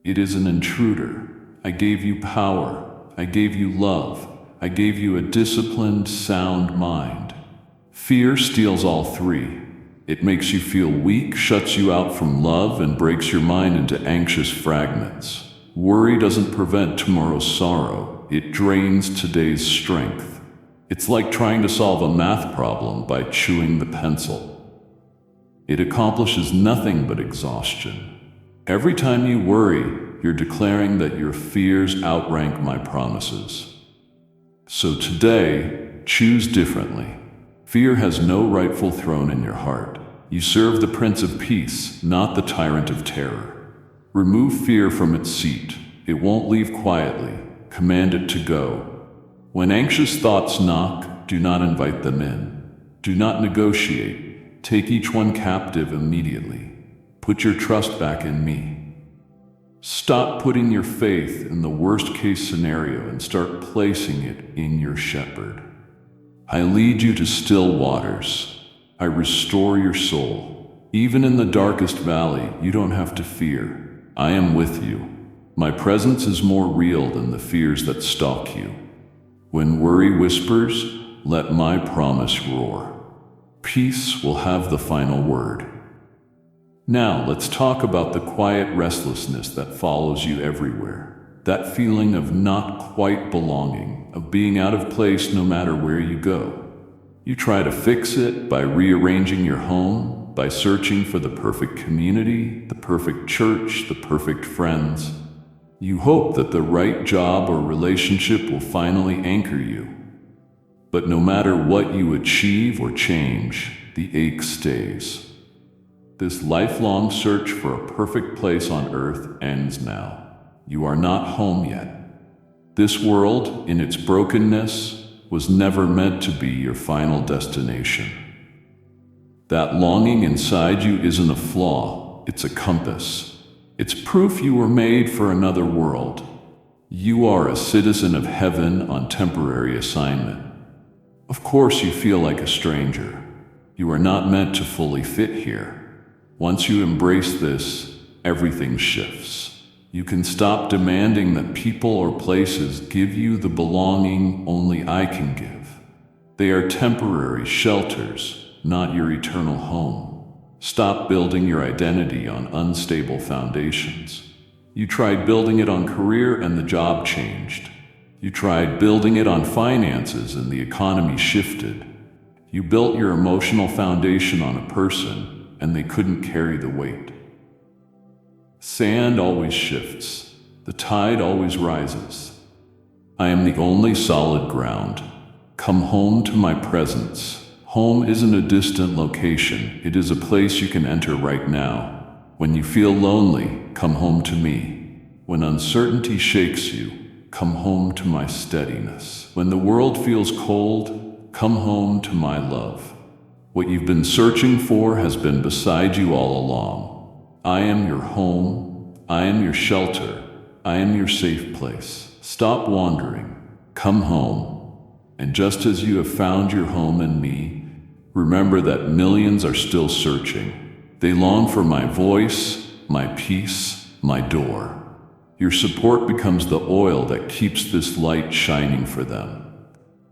S1: It is an intruder. I gave you power. I gave you love. I gave you a disciplined, sound mind. Fear steals all three. It makes you feel weak, shuts you out from love, and breaks your mind into anxious fragments. Worry doesn't prevent tomorrow's sorrow. It drains today's strength. It's like trying to solve a math problem by chewing the pencil. It accomplishes nothing but exhaustion. Every time you worry, you're declaring that your fears outrank my promises. So today, choose differently. Fear has no rightful throne in your heart. You serve the Prince of Peace, not the tyrant of terror. Remove fear from its seat. It won't leave quietly. Command it to go. When anxious thoughts knock, do not invite them in. Do not negotiate. Take each one captive immediately. Put your trust back in me. Stop putting your faith in the worst-case scenario and start placing it in your shepherd. I lead you to still waters. I restore your soul. Even in the darkest valley, you don't have to fear. I am with you. My presence is more real than the fears that stalk you. When worry whispers, let my promise roar. Peace will have the final word. Now let's talk about the quiet restlessness that follows you everywhere. That feeling of not quite belonging, of being out of place no matter where you go. You try to fix it by rearranging your home, by searching for the perfect community, the perfect church, the perfect friends. You hope that the right job or relationship will finally anchor you. But no matter what you achieve or change, the ache stays. This lifelong search for a perfect place on earth ends now. You are not home yet. This world, in its brokenness, was never meant to be your final destination. That longing inside you isn't a flaw, it's a compass. It's proof you were made for another world. You are a citizen of heaven on temporary assignment. Of course you feel like a stranger. You are not meant to fully fit here. Once you embrace this, everything shifts. You can stop demanding that people or places give you the belonging only I can give. They are temporary shelters, not your eternal home. Stop building your identity on unstable foundations. You tried building it on career and the job changed. You tried building it on finances and the economy shifted. You built your emotional foundation on a person and they couldn't carry the weight. Sand always shifts. The tide always rises. I am the only solid ground. Come home to my presence. Home isn't a distant location. It is a place you can enter right now. When you feel lonely, come home to me. When uncertainty shakes you, come home to my steadiness. When the world feels cold, come home to my love. What you've been searching for has been beside you all along. I am your home. I am your shelter. I am your safe place. Stop wandering. Come home. And just as you have found your home in me, remember that millions are still searching. They long for my voice, my peace, my door. Your support becomes the oil that keeps this light shining for them.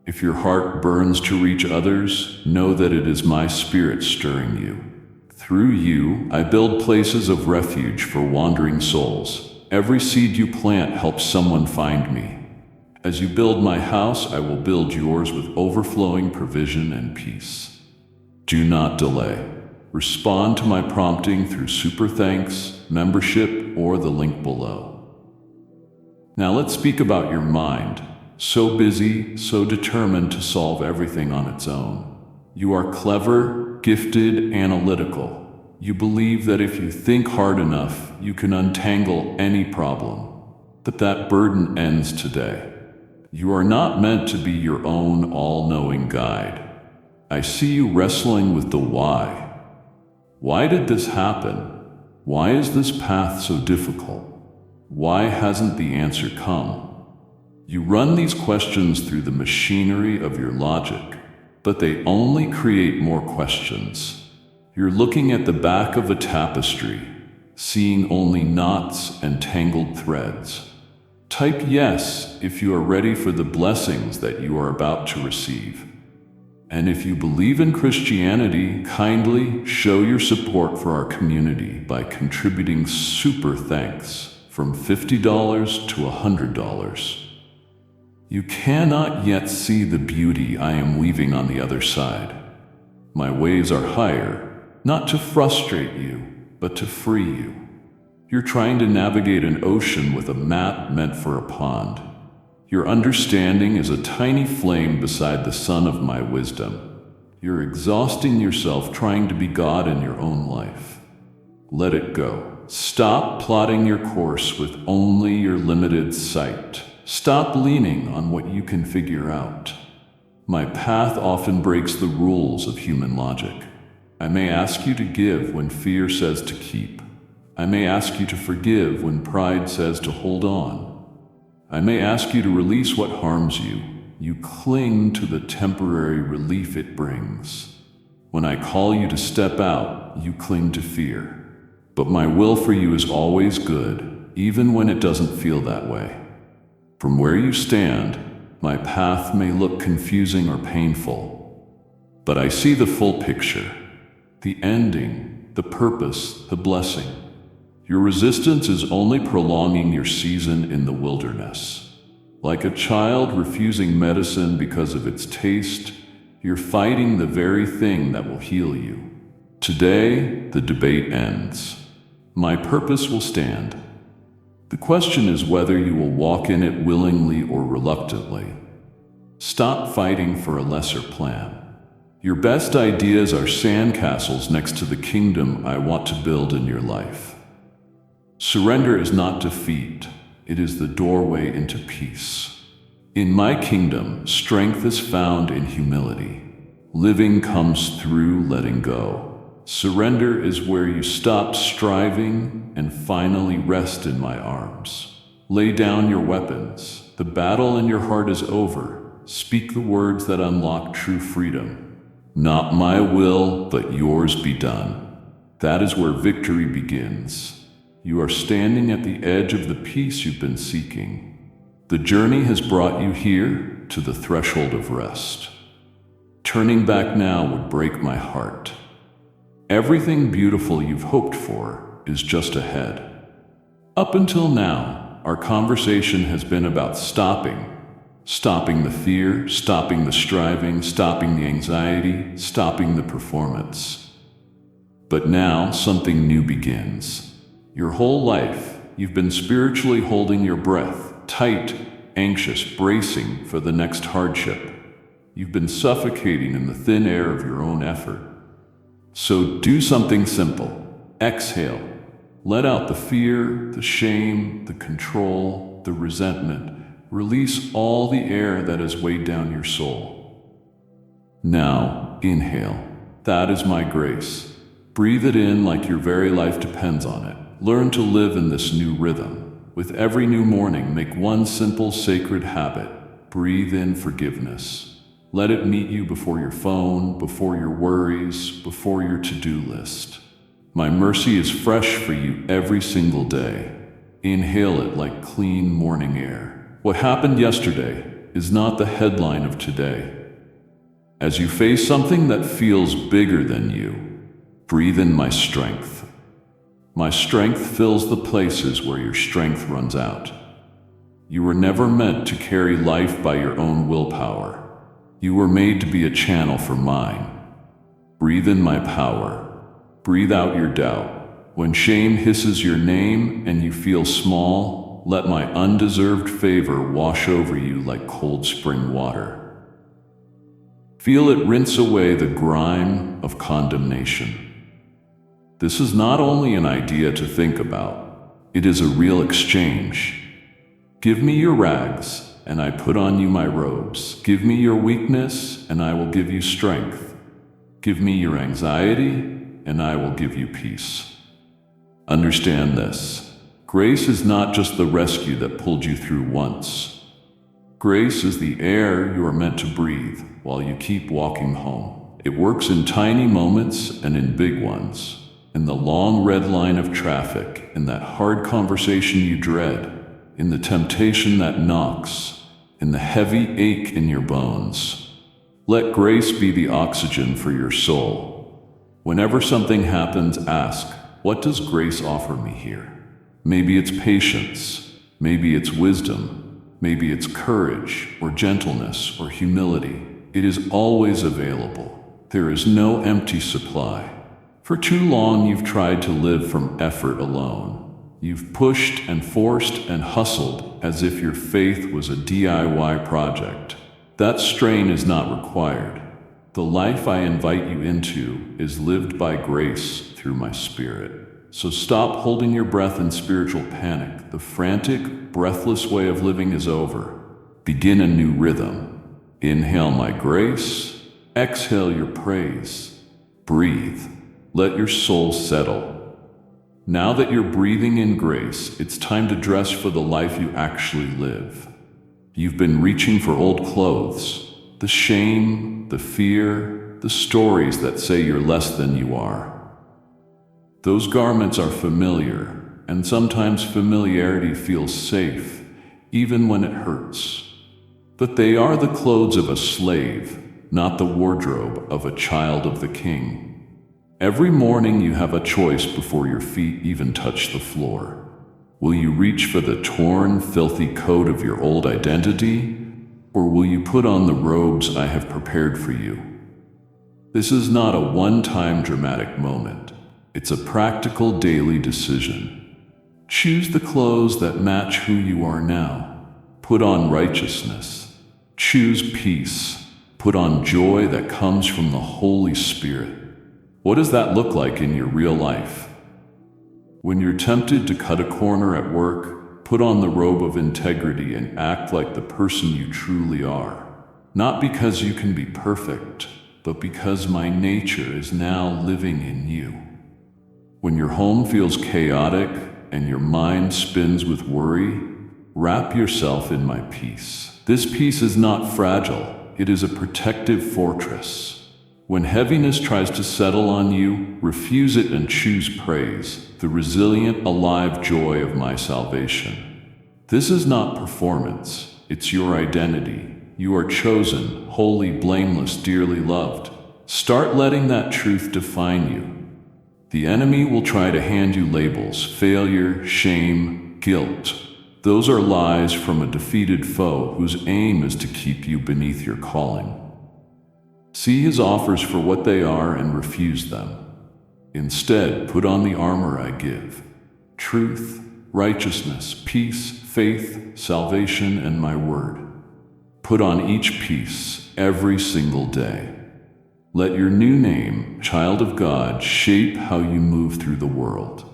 S1: If your heart burns to reach others, know that it is my spirit stirring you. Through you, I build places of refuge for wandering souls. Every seed you plant helps someone find me. As you build my house, I will build yours with overflowing provision and peace. Do not delay. Respond to my prompting through super thanks, membership, or the link below. Now let's speak about your mind. So busy, so determined to solve everything on its own. You are clever, gifted, analytical. You believe that if you think hard enough, you can untangle any problem. But that burden ends today. You are not meant to be your own all-knowing guide. I see you wrestling with the why. Why did this happen? Why is this path so difficult? Why hasn't the answer come? You run these questions through the machinery of your logic, but they only create more questions. You're looking at the back of a tapestry, seeing only knots and tangled threads. Type yes if you are ready for the blessings that you are about to receive. And if you believe in Christianity, kindly show your support for our community by contributing super thanks from $50 to $100. You cannot yet see the beauty I am weaving on the other side. My waves are higher, not to frustrate you, but to free you. You're trying to navigate an ocean with a map meant for a pond. Your understanding is a tiny flame beside the sun of my wisdom. You're exhausting yourself trying to be God in your own life. Let it go. Stop plotting your course with only your limited sight. Stop leaning on what you can figure out. My path often breaks the rules of human logic. I may ask you to give when fear says to keep. I may ask you to forgive when pride says to hold on. I may ask you to release what harms you. You cling to the temporary relief it brings. When I call you to step out, you cling to fear. But my will for you is always good, even when it doesn't feel that way. From where you stand, my path may look confusing or painful, but I see the full picture, the ending, the purpose, the blessing. Your resistance is only prolonging your season in the wilderness. Like a child refusing medicine because of its taste, you're fighting the very thing that will heal you. Today, the debate ends. My purpose will stand. The question is whether you will walk in it willingly or reluctantly. Stop fighting for a lesser plan. Your best ideas are sandcastles next to the kingdom I want to build in your life. Surrender is not defeat, it is the doorway into peace. In my kingdom, strength is found in humility. Living comes through letting go. Surrender is where you stop striving and finally rest in my arms. Lay down your weapons. The battle in your heart is over. Speak the words that unlock true freedom. Not my will, but yours be done. That is where victory begins. You are standing at the edge of the peace you've been seeking. The journey has brought you here to the threshold of rest. Turning back now would break my heart. Everything beautiful you've hoped for is just ahead. Up until now, our conversation has been about stopping the fear, stopping the striving, stopping the anxiety, stopping the performance. But now something new begins. Your whole life, you've been spiritually holding your breath, tight, anxious, bracing for the next hardship. You've been suffocating in the thin air of your own effort. So do something simple. Exhale. Let out the fear, the shame, the control, the resentment. Release all the air that has weighed down your soul. Now, inhale. That is my grace. Breathe it in like your very life depends on it. Learn to live in this new rhythm. With every new morning, make one simple sacred habit. Breathe in forgiveness. Let it meet you before your phone, before your worries, before your to-do list. My mercy is fresh for you every single day. Inhale it like clean morning air. What happened yesterday is not the headline of today. As you face something that feels bigger than you, Breathe in my strength. My strength fills the places where your strength runs out. You were never meant to carry life by your own willpower. You were made to be a channel for mine. Breathe in my power. Breathe out your doubt. When shame hisses your name and you feel small, let my undeserved favor wash over you like cold spring water. Feel it rinse away the grime of condemnation. This is not only an idea to think about, it is a real exchange. Give me your rags, and I put on you my robes. Give me your weakness, and I will give you strength. Give me your anxiety, and I will give you peace. Understand this. Grace is not just the rescue that pulled you through once. Grace is the air you are meant to breathe while you keep walking home. It works in tiny moments and in big ones. In the long red line of traffic, in that hard conversation you dread, in the temptation that knocks, in the heavy ache in your bones. Let grace be the oxygen for your soul. Whenever something happens, ask, what does grace offer me here? Maybe it's patience, maybe it's wisdom, maybe it's courage or gentleness or humility. It is always available. There is no empty supply. For too long you've tried to live from effort alone. You've pushed and forced and hustled as if your faith was a DIY project. That strain is not required. The life I invite you into is lived by grace through my Spirit. So stop holding your breath in spiritual panic. The frantic, breathless way of living is over. Begin a new rhythm. Inhale my grace, exhale your praise. Breathe. Let your soul settle. Now that you're breathing in grace, it's time to dress for the life you actually live. You've been reaching for old clothes, the shame, the fear, the stories that say you're less than you are. Those garments are familiar, and sometimes familiarity feels safe, even when it hurts. But they are the clothes of a slave, not the wardrobe of a child of the King. Every morning you have a choice before your feet even touch the floor. Will you reach for the torn, filthy coat of your old identity, or will you put on the robes I have prepared for you? This is not a one-time dramatic moment. It's a practical daily decision. Choose the clothes that match who you are now. Put on righteousness. Choose peace. Put on joy that comes from the Holy Spirit. What does that look like in your real life? When you're tempted to cut a corner at work, put on the robe of integrity and act like the person you truly are. Not because you can be perfect, but because my nature is now living in you. When your home feels chaotic and your mind spins with worry, wrap yourself in my peace. This peace is not fragile, it is a protective fortress. When heaviness tries to settle on you, refuse it and choose praise, the resilient, alive joy of my salvation. This is not performance, it's your identity. You are chosen, holy, blameless, dearly loved. Start letting that truth define you. The enemy will try to hand you labels, failure, shame, guilt. Those are lies from a defeated foe whose aim is to keep you beneath your calling. See his offers for what they are and refuse them. Instead, put on the armor I give: truth, righteousness, peace, faith, salvation, and my word. Put on each piece every single day. Let your new name, child of God, shape how you move through the world.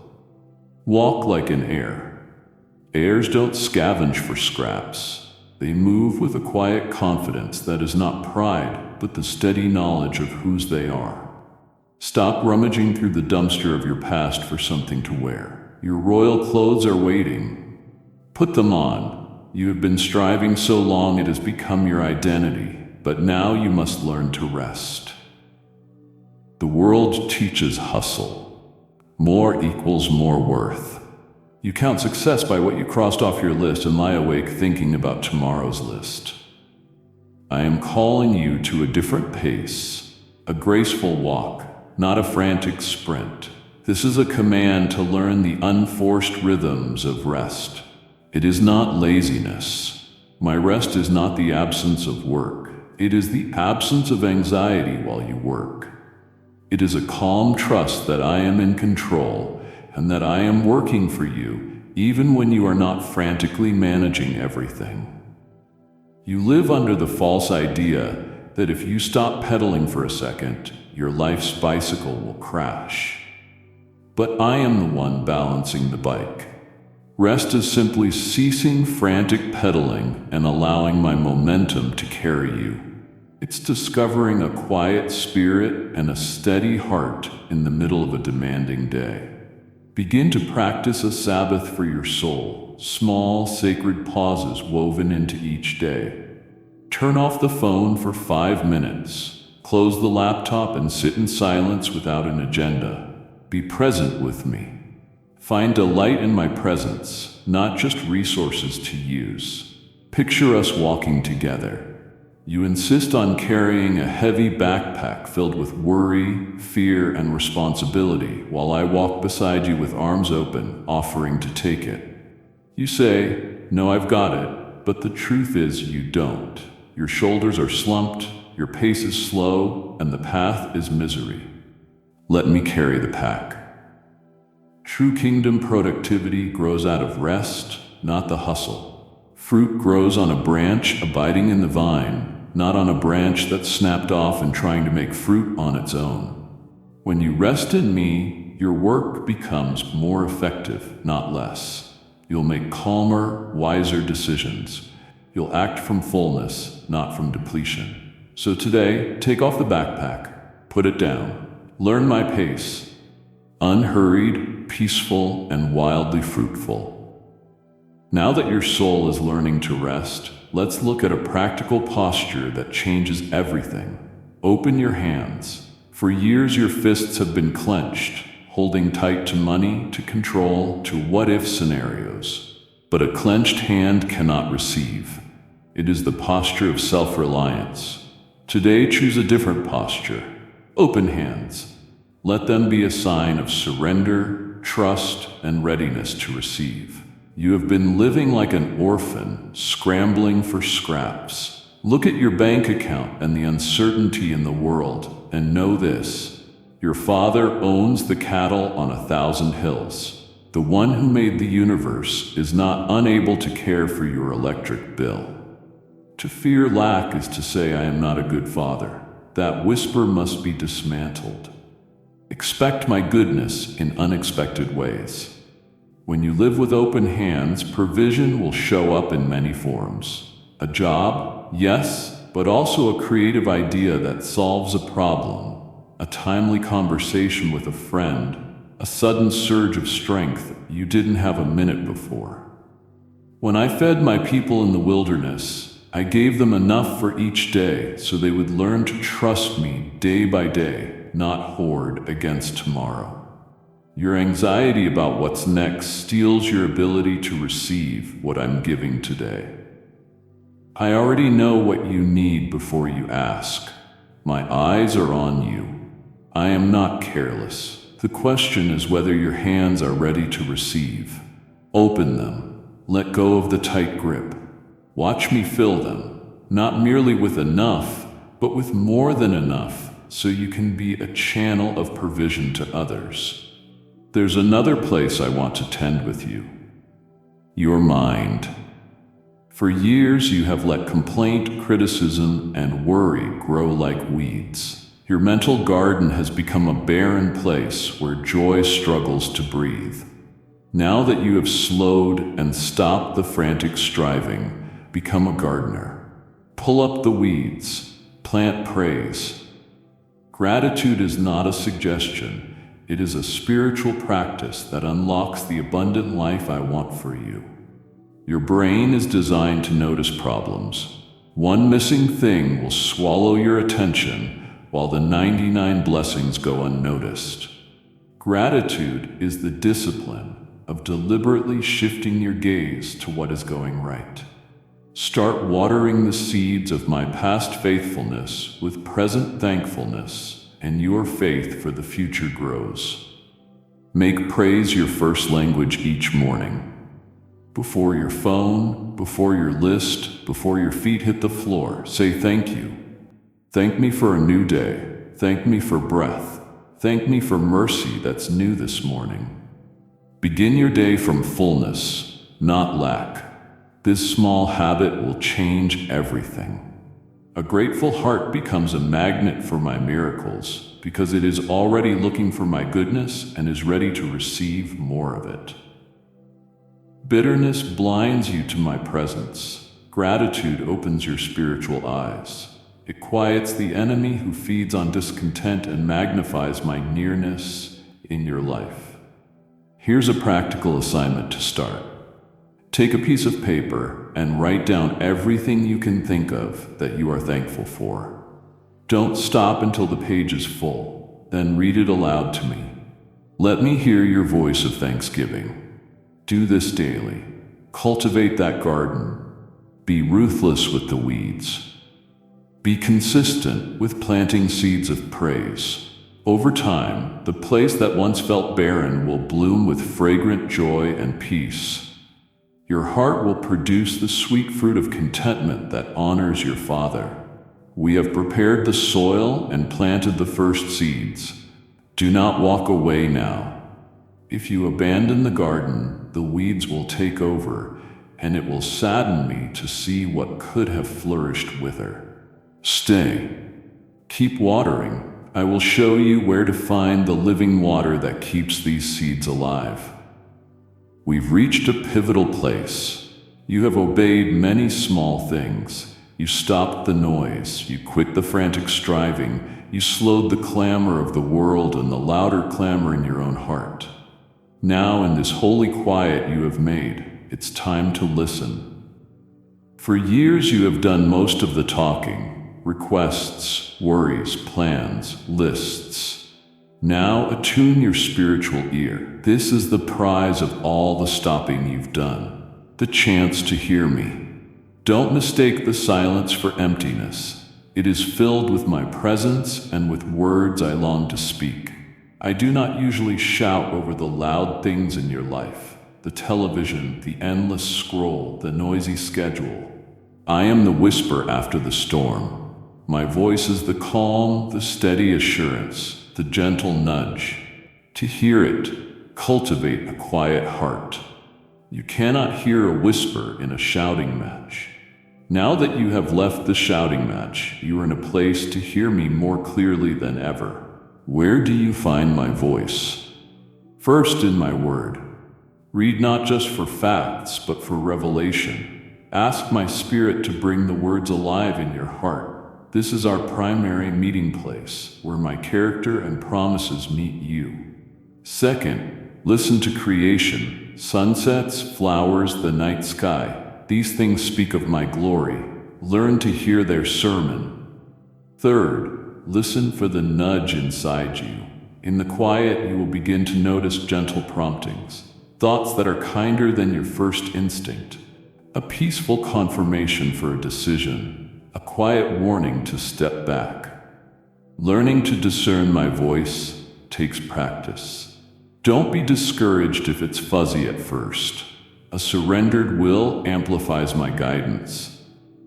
S1: Walk like an heir. Heirs don't scavenge for scraps. They move with a quiet confidence that is not pride, but the steady knowledge of whose they are. Stop rummaging through the dumpster of your past for something to wear. Your royal clothes are waiting. Put them on. You have been striving so long it has become your identity, but now you must learn to rest. The world teaches hustle. More equals more worth. You count success by what you crossed off your list and lie awake thinking about tomorrow's list. I am calling you to a different pace, a graceful walk, not a frantic sprint. This is a command to learn the unforced rhythms of rest. It is not laziness. My rest is not the absence of work. It is the absence of anxiety while you work. It is a calm trust that I am in control and that I am working for you, even when you are not frantically managing everything. You live under the false idea that if you stop pedaling for a second, your life's bicycle will crash. But I am the one balancing the bike. Rest is simply ceasing frantic pedaling and allowing my momentum to carry you. It's discovering a quiet spirit and a steady heart in the middle of a demanding day. Begin to practice a Sabbath for your soul, small sacred pauses woven into each day. Turn off the phone for 5 minutes. Close the laptop and sit in silence without an agenda. Be present with me. Find delight in my presence, not just resources to use. Picture us walking together. You insist on carrying a heavy backpack filled with worry, fear, and responsibility, while I walk beside you with arms open, offering to take it. You say, "No, I've got it," but the truth is you don't. Your shoulders are slumped, your pace is slow, and the path is misery. Let me carry the pack. True kingdom productivity grows out of rest, not the hustle. Fruit grows on a branch abiding in the vine, not on a branch that's snapped off and trying to make fruit on its own. When you rest in me, your work becomes more effective, not less. You'll make calmer, wiser decisions. You'll act from fullness, not from depletion. So today, take off the backpack, put it down, learn my pace. Unhurried, peaceful, and wildly fruitful. Now that your soul is learning to rest, let's look at a practical posture that changes everything. Open your hands. For years your fists have been clenched, holding tight to money, to control, to what-if scenarios. But a clenched hand cannot receive. It is the posture of self-reliance. Today choose a different posture. Open hands. Let them be a sign of surrender, trust, and readiness to receive. You have been living like an orphan, scrambling for scraps. Look at your bank account and the uncertainty in the world, and know this: your Father owns the cattle on 1,000 hills. The one who made the universe is not unable to care for your electric bill. To fear lack is to say I am not a good father. That whisper must be dismantled. Expect my goodness in unexpected ways. When you live with open hands, provision will show up in many forms. A job, yes, but also a creative idea that solves a problem, a timely conversation with a friend, a sudden surge of strength you didn't have a minute before. When I fed my people in the wilderness, I gave them enough for each day so they would learn to trust me day by day, not hoard against tomorrow. Your anxiety about what's next steals your ability to receive what I'm giving today. I already know what you need before you ask. My eyes are on you. I am not careless. The question is whether your hands are ready to receive. Open them. Let go of the tight grip. Watch me fill them, not merely with enough, but with more than enough, so you can be a channel of provision to others. There's another place I want to tend with you. Your mind. For years you have let complaint, criticism, and worry grow like weeds. Your mental garden has become a barren place where joy struggles to breathe. Now that you have slowed and stopped the frantic striving, become a gardener. Pull up the weeds, plant praise. Gratitude is not a suggestion. It is a spiritual practice that unlocks the abundant life I want for you. Your brain is designed to notice problems. One missing thing will swallow your attention, while the 99 blessings go unnoticed. Gratitude is the discipline of deliberately shifting your gaze to what is going right. Start watering the seeds of my past faithfulness with present thankfulness, and your faith for the future grows. Make praise your first language each morning. Before your phone, before your list, before your feet hit the floor, say thank you. Thank me for a new day. Thank me for breath. Thank me for mercy that's new this morning. Begin your day from fullness, not lack. This small habit will change everything. A grateful heart becomes a magnet for my miracles because it is already looking for my goodness and is ready to receive more of it. Bitterness blinds you to my presence. Gratitude opens your spiritual eyes. It quiets the enemy who feeds on discontent and magnifies my nearness in your life. Here's a practical assignment to start. Take a piece of paper and write down everything you can think of that you are thankful for. Don't stop until the page is full, then read it aloud to me. Let me hear your voice of thanksgiving. Do this daily. Cultivate that garden. Be ruthless with the weeds. Be consistent with planting seeds of praise. Over time, the place that once felt barren will bloom with fragrant joy and peace. Your heart will produce the sweet fruit of contentment that honors your Father. We have prepared the soil and planted the first seeds. Do not walk away now. If you abandon the garden, the weeds will take over, and it will sadden me to see what could have flourished wither. Stay. Keep watering. I will show you where to find the living water that keeps these seeds alive. We've reached a pivotal place. You have obeyed many small things. You stopped the noise. You quit the frantic striving. You slowed the clamor of the world and the louder clamor in your own heart. Now, in this holy quiet you have made, it's time to listen. For years you have done most of the talking. Requests, worries, plans, lists. Now attune your spiritual ear. This is the prize of all the stopping you've done, the chance to hear me. Don't mistake the silence for emptiness. It is filled with my presence and with words I long to speak. I do not usually shout over the loud things in your life, the television, the endless scroll, the noisy schedule. I am the whisper after the storm. My voice is the calm, the steady assurance, the gentle nudge. To hear it, cultivate a quiet heart. You cannot hear a whisper in a shouting match. Now that you have left the shouting match, you are in a place to hear me more clearly than ever. Where do you find my voice? First, in my word. Read not just for facts, but for revelation. Ask my spirit to bring the words alive in your heart. This is our primary meeting place, where my character and promises meet you. Second, listen to creation. Sunsets, flowers, the night sky. These things speak of my glory. Learn to hear their sermon. Third, listen for the nudge inside you. In the quiet, you will begin to notice gentle promptings, thoughts that are kinder than your first instinct, a peaceful confirmation for a decision, a quiet warning to step back. Learning to discern my voice takes practice. Don't be discouraged if it's fuzzy at first. A surrendered will amplifies my guidance.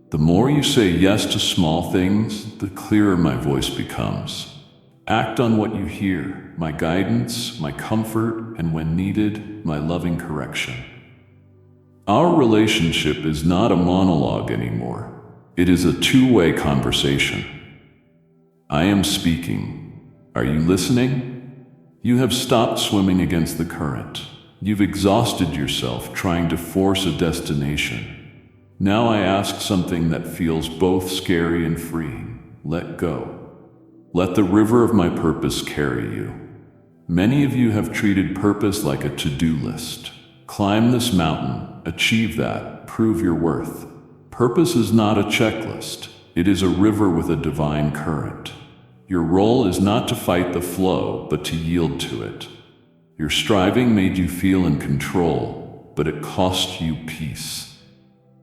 S1: The more you say yes to small things, the clearer my voice becomes. Act on what you hear, my guidance, my comfort, and when needed, my loving correction. Our relationship is not a monologue anymore. It is a two-way conversation. I am speaking. Are you listening? You have stopped swimming against the current. You've exhausted yourself trying to force a destination. Now I ask something that feels both scary and freeing. Let go. Let the river of my purpose carry you. Many of you have treated purpose like a to-do list. Climb this mountain, achieve that, prove your worth. Purpose is not a checklist. It is a river with a divine current. Your role is not to fight the flow, but to yield to it. Your striving made you feel in control, but it cost you peace.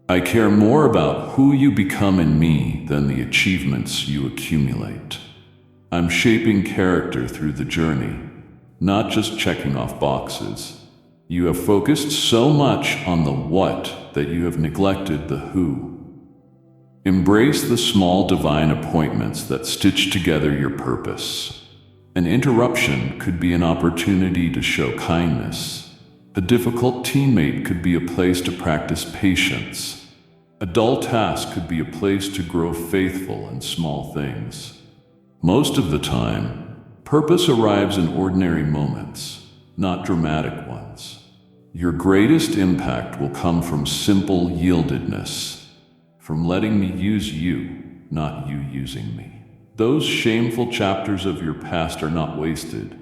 S1: I care more about who you become in me than the achievements you accumulate. I'm shaping character through the journey, not just checking off boxes. You have focused so much on the what that you have neglected the who. Embrace the small divine appointments that stitch together your purpose. An interruption could be an opportunity to show kindness. A difficult teammate could be a place to practice patience. A dull task could be a place to grow faithful in small things. Most of the time, purpose arrives in ordinary moments, not dramatic ones. Your greatest impact will come from simple yieldedness, from letting me use you, not you using me. Those shameful chapters of your past are not wasted.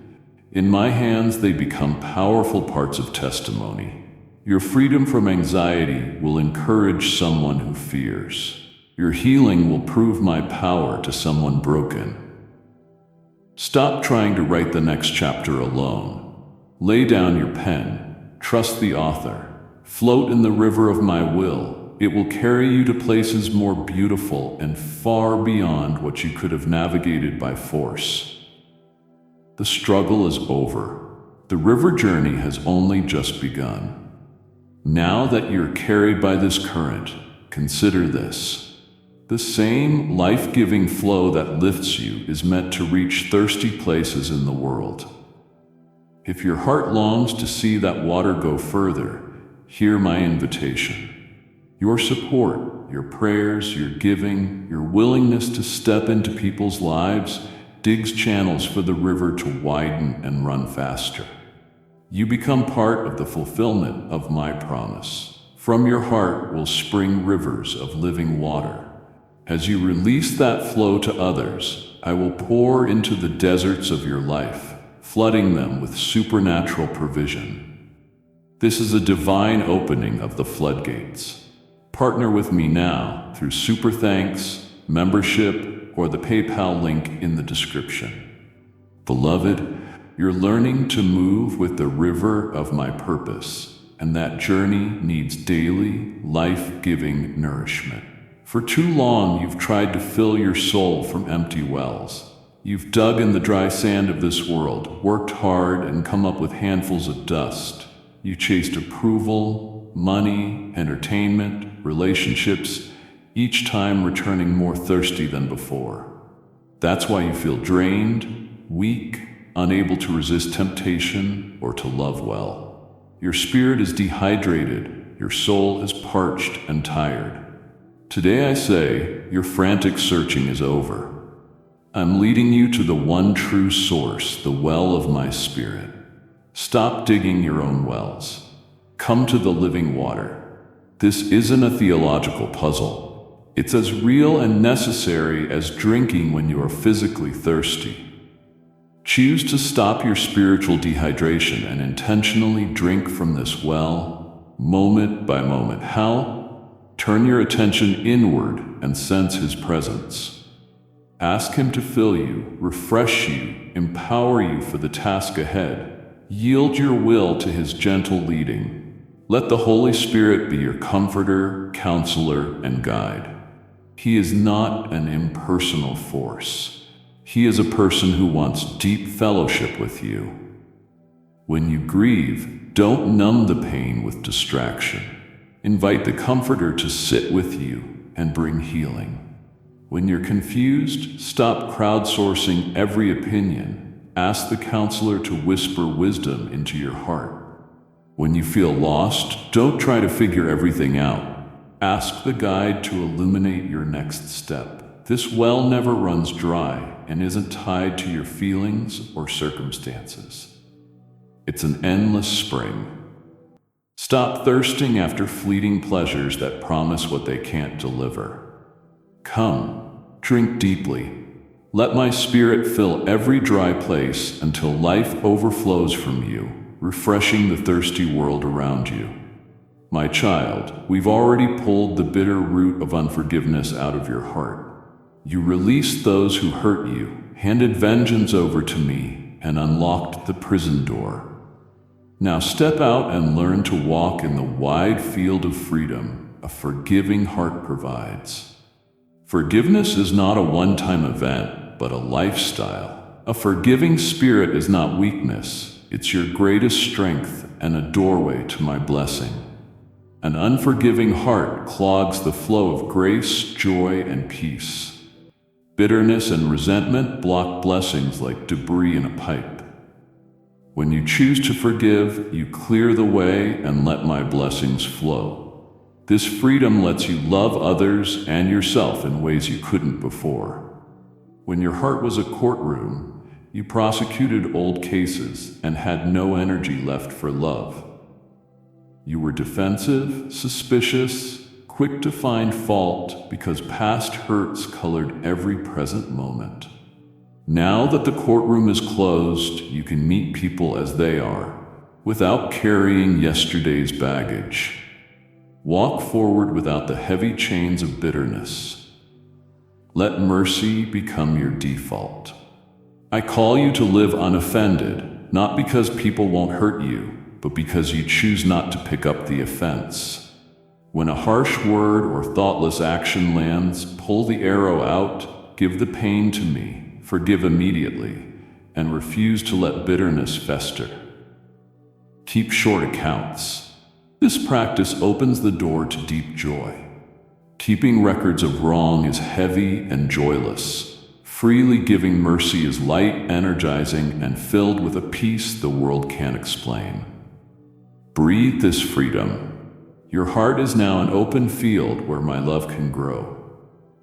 S1: In my hands, they become powerful parts of testimony. Your freedom from anxiety will encourage someone who fears. Your healing will prove my power to someone broken. Stop trying to write the next chapter alone. Lay down your pen, trust the author, float in the river of my will. It will carry you to places more beautiful and far beyond what you could have navigated by force. The struggle is over. The river journey has only just begun. Now that you're carried by this current, consider this. The same life-giving flow that lifts you is meant to reach thirsty places in the world. If your heart longs to see that water go further, hear my invitation. Your support, your prayers, your giving, your willingness to step into people's lives digs channels for the river to widen and run faster. You become part of the fulfillment of my promise. From your heart will spring rivers of living water. As you release that flow to others, I will pour into the deserts of your life, flooding them with supernatural provision. This is a divine opening of the floodgates. Partner with me now through Super Thanks, membership, or the PayPal link in the description. Beloved, you're learning to move with the river of my purpose, and that journey needs daily, life-giving nourishment. For too long, you've tried to fill your soul from empty wells. You've dug in the dry sand of this world, worked hard, and come up with handfuls of dust. You chased approval, money, entertainment, relationships, each time returning more thirsty than before. That's why you feel drained, weak, unable to resist temptation or to love well. Your spirit is dehydrated, your soul is parched and tired. Today I say, your frantic searching is over. I'm leading you to the one true source, the well of my spirit. Stop digging your own wells. Come to the living water. This isn't a theological puzzle. It's as real and necessary as drinking when you are physically thirsty. Choose to stop your spiritual dehydration and intentionally drink from this well, moment by moment. How? Turn your attention inward and sense His presence. Ask Him to fill you, refresh you, empower you for the task ahead. Yield your will to His gentle leading. Let the Holy Spirit be your comforter, counselor, and guide. He is not an impersonal force. He is a person who wants deep fellowship with you. When you grieve, don't numb the pain with distraction. Invite the Comforter to sit with you and bring healing. When you're confused, stop crowdsourcing every opinion. Ask the counselor to whisper wisdom into your heart. When you feel lost, don't try to figure everything out. Ask the guide to illuminate your next step. This well never runs dry and isn't tied to your feelings or circumstances. It's an endless spring. Stop thirsting after fleeting pleasures that promise what they can't deliver. Come, drink deeply. Let my spirit fill every dry place until life overflows from you, refreshing the thirsty world around you. My child, we've already pulled the bitter root of unforgiveness out of your heart. You released those who hurt you, handed vengeance over to me, and unlocked the prison door. Now step out and learn to walk in the wide field of freedom a forgiving heart provides. Forgiveness is not a one-time event. but a lifestyle. A forgiving spirit is not weakness, it's your greatest strength and a doorway to my blessing. An unforgiving heart clogs the flow of grace, joy, and peace. Bitterness and resentment block blessings like debris in a pipe. When you choose to forgive, you clear the way and let my blessings flow. This freedom lets you love others and yourself in ways you couldn't before. When your heart was a courtroom, you prosecuted old cases and had no energy left for love. You were defensive, suspicious, quick to find fault because past hurts colored every present moment. Now that the courtroom is closed, you can meet people as they are, without carrying yesterday's baggage. Walk forward without the heavy chains of bitterness. Let mercy become your default. I call you to live unoffended, not because people won't hurt you, but because you choose not to pick up the offense. When a harsh word or thoughtless action lands, pull the arrow out, give the pain to me, forgive immediately, and refuse to let bitterness fester. Keep short accounts. This practice opens the door to deep joy. Keeping records of wrong is heavy and joyless. Freely giving mercy is light, energizing, and filled with a peace the world can't explain. Breathe this freedom. Your heart is now an open field where my love can grow.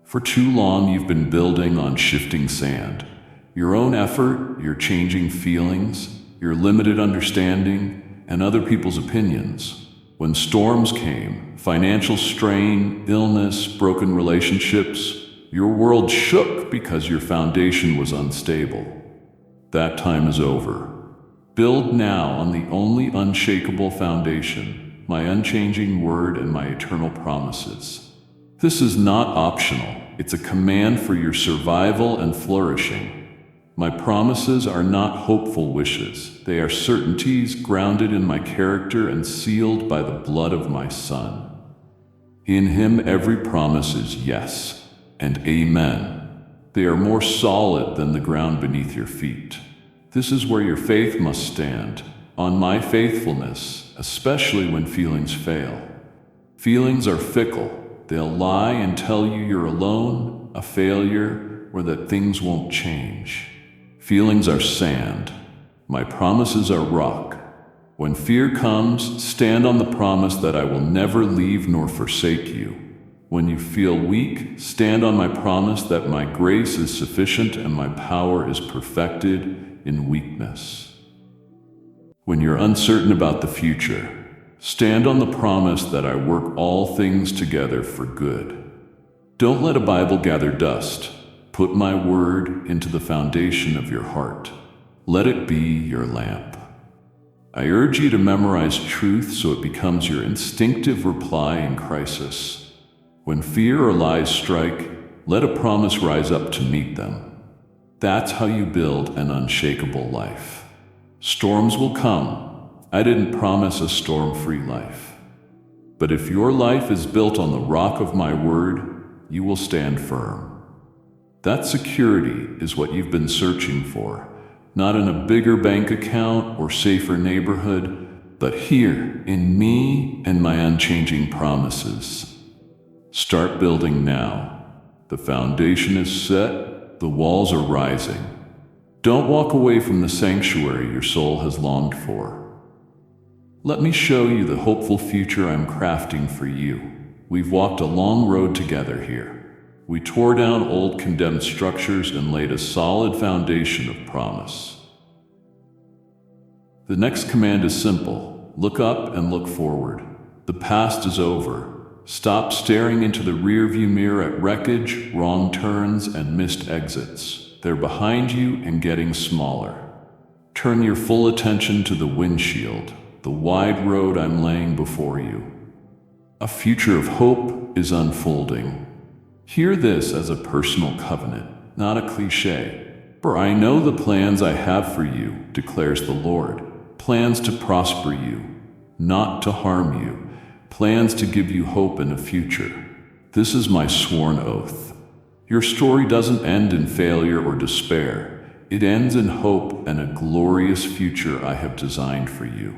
S1: For too long you've been building on shifting sand. Your own effort, your changing feelings, your limited understanding, and other people's opinions. When storms came, financial strain, illness, broken relationships, your world shook because your foundation was unstable. That time is over. Build now on the only unshakable foundation, my unchanging word and my eternal promises. This is not optional, it's a command for your survival and flourishing. My promises are not hopeful wishes, they are certainties grounded in my character and sealed by the blood of my Son. In him every promise is yes and amen. They are more solid than the ground beneath your feet. This is where your faith must stand, on my faithfulness, especially when feelings fail. Feelings are fickle. They'll lie and tell you you're alone, a failure, or that things won't change. Feelings are sand. My promises are rock. When fear comes, stand on the promise that I will never leave nor forsake you. When you feel weak, stand on my promise that my grace is sufficient and my power is perfected in weakness. When you're uncertain about the future, stand on the promise that I work all things together for good. Don't let a Bible gather dust. Put my word into the foundation of your heart. Let it be your lamp. I urge you to memorize truth so it becomes your instinctive reply in crisis. When fear or lies strike, let a promise rise up to meet them. That's how you build an unshakable life. Storms will come. I didn't promise a storm-free life. But if your life is built on the rock of my word, you will stand firm. That security is what you've been searching for, not in a bigger bank account or safer neighborhood, but here in me and my unchanging promises. Start building now. The foundation is set. The walls are rising. Don't walk away from the sanctuary your soul has longed for. Let me show you the hopeful future I'm crafting for you. We've walked a long road together here. We tore down old condemned structures and laid a solid foundation of promise. The next command is simple. Look up and look forward. The past is over. Stop staring into the rearview mirror at wreckage, wrong turns, and missed exits. They're behind you and getting smaller. Turn your full attention to the windshield, the wide road I'm laying before you. A future of hope is unfolding. Hear this as a personal covenant, not a cliche. For I know the plans I have for you, declares the Lord. Plans to prosper you, not to harm you. Plans to give you hope and a future. This is my sworn oath. Your story doesn't end in failure or despair. It ends in hope and a glorious future I have designed for you.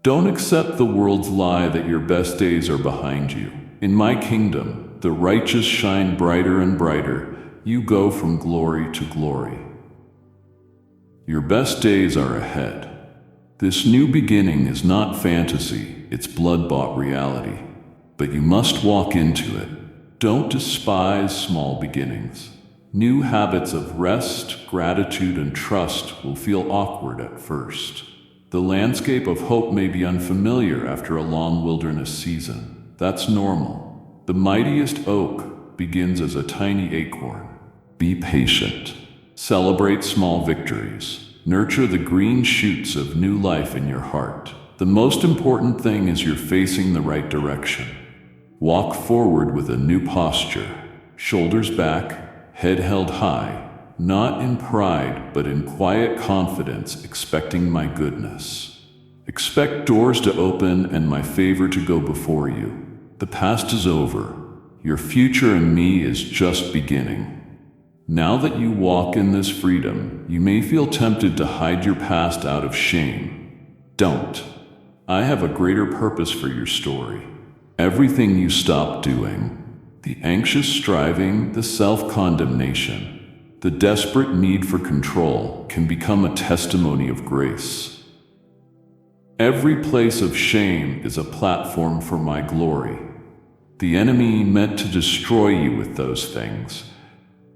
S1: Don't accept the world's lie that your best days are behind you. In my kingdom, the righteous shine brighter and brighter. You go from glory to glory. Your best days are ahead. This new beginning is not fantasy, it's blood-bought reality. But you must walk into it. Don't despise small beginnings. New habits of rest, gratitude, and trust will feel awkward at first. The landscape of hope may be unfamiliar after a long wilderness season. That's normal. The mightiest oak begins as a tiny acorn. Be patient. Celebrate small victories. Nurture the green shoots of new life in your heart. The most important thing is you're facing the right direction. Walk forward with a new posture. Shoulders back, head held high, not in pride, but in quiet confidence, expecting my goodness. Expect doors to open and my favor to go before you. The past is over. Your future in me is just beginning. Now that you walk in this freedom, you may feel tempted to hide your past out of shame. Don't. I have a greater purpose for your story. Everything you stop doing, the anxious striving, the self-condemnation, the desperate need for control, can become a testimony of grace. Every place of shame is a platform for my glory. The enemy meant to destroy you with those things.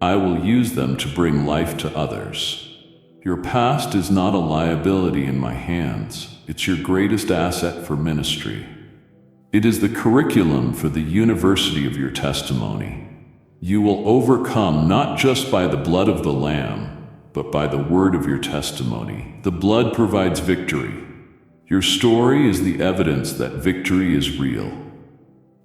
S1: I will use them to bring life to others. Your past is not a liability in my hands. It's your greatest asset for ministry. It is the curriculum for the university of your testimony. You will overcome not just by the blood of the Lamb, but by the word of your testimony. The blood provides victory. Your story is the evidence that victory is real.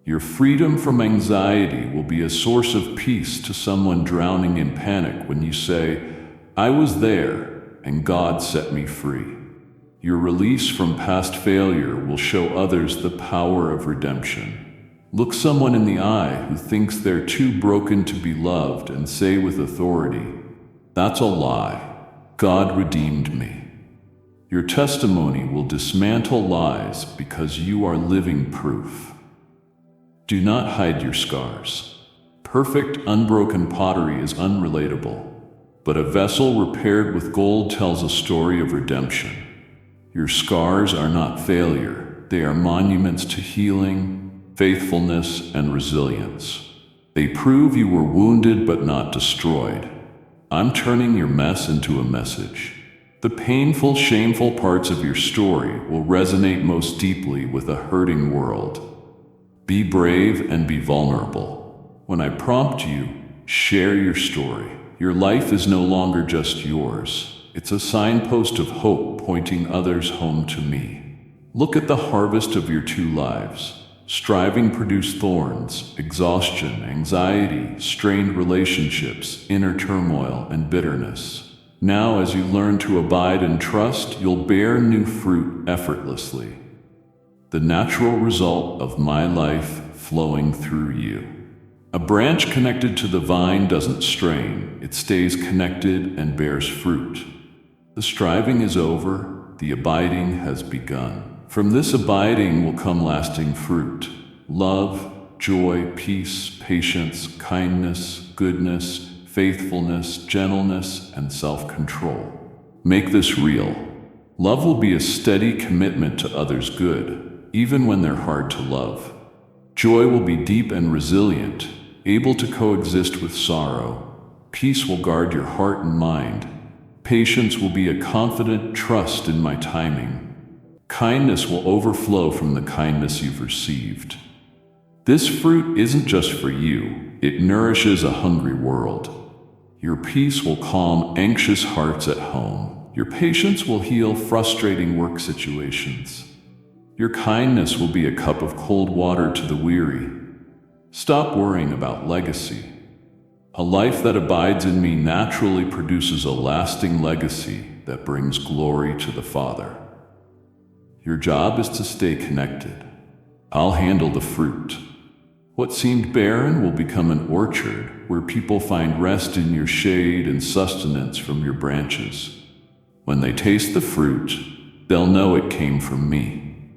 S1: Your freedom from anxiety will be a source of peace to someone drowning in panic when you say, I was there and God set me free. Your release from past failure will show others the power of redemption. Look someone in the eye who thinks they're too broken to be loved and say with authority, that's a lie. God redeemed me. Your testimony will dismantle lies because you are living proof. Do not hide your scars. Perfect, unbroken pottery is unrelatable, but a vessel repaired with gold tells a story of redemption. Your scars are not failure. They are monuments to healing, faithfulness, and resilience. They prove you were wounded but not destroyed. I'm turning your mess into a message. The painful, shameful parts of your story will resonate most deeply with a hurting world. Be brave and be vulnerable. When I prompt you, share your story. Your life is no longer just yours. It's a signpost of hope pointing others home to me. Look at the harvest of your two lives. Striving produced thorns, exhaustion, anxiety, strained relationships, inner turmoil, and bitterness. Now, as you learn to abide and trust, you'll bear new fruit effortlessly. The natural result of my life flowing through you. A branch connected to the vine doesn't strain, it stays connected and bears fruit. The striving is over, the abiding has begun. From this abiding will come lasting fruit. Love, joy, peace, patience, kindness, goodness, faithfulness, gentleness, and self-control. Make this real. Love will be a steady commitment to others' good, even when they're hard to love. Joy will be deep and resilient, able to coexist with sorrow. Peace will guard your heart and mind. Patience will be a confident trust in my timing. Kindness will overflow from the kindness you've received. This fruit isn't just for you, it nourishes a hungry world. Your peace will calm anxious hearts at home. Your patience will heal frustrating work situations. Your kindness will be a cup of cold water to the weary. Stop worrying about legacy. A life that abides in me naturally produces a lasting legacy that brings glory to the Father. Your job is to stay connected. I'll handle the fruit. What seemed barren will become an orchard where people find rest in your shade and sustenance from your branches. When they taste the fruit, they'll know it came from me.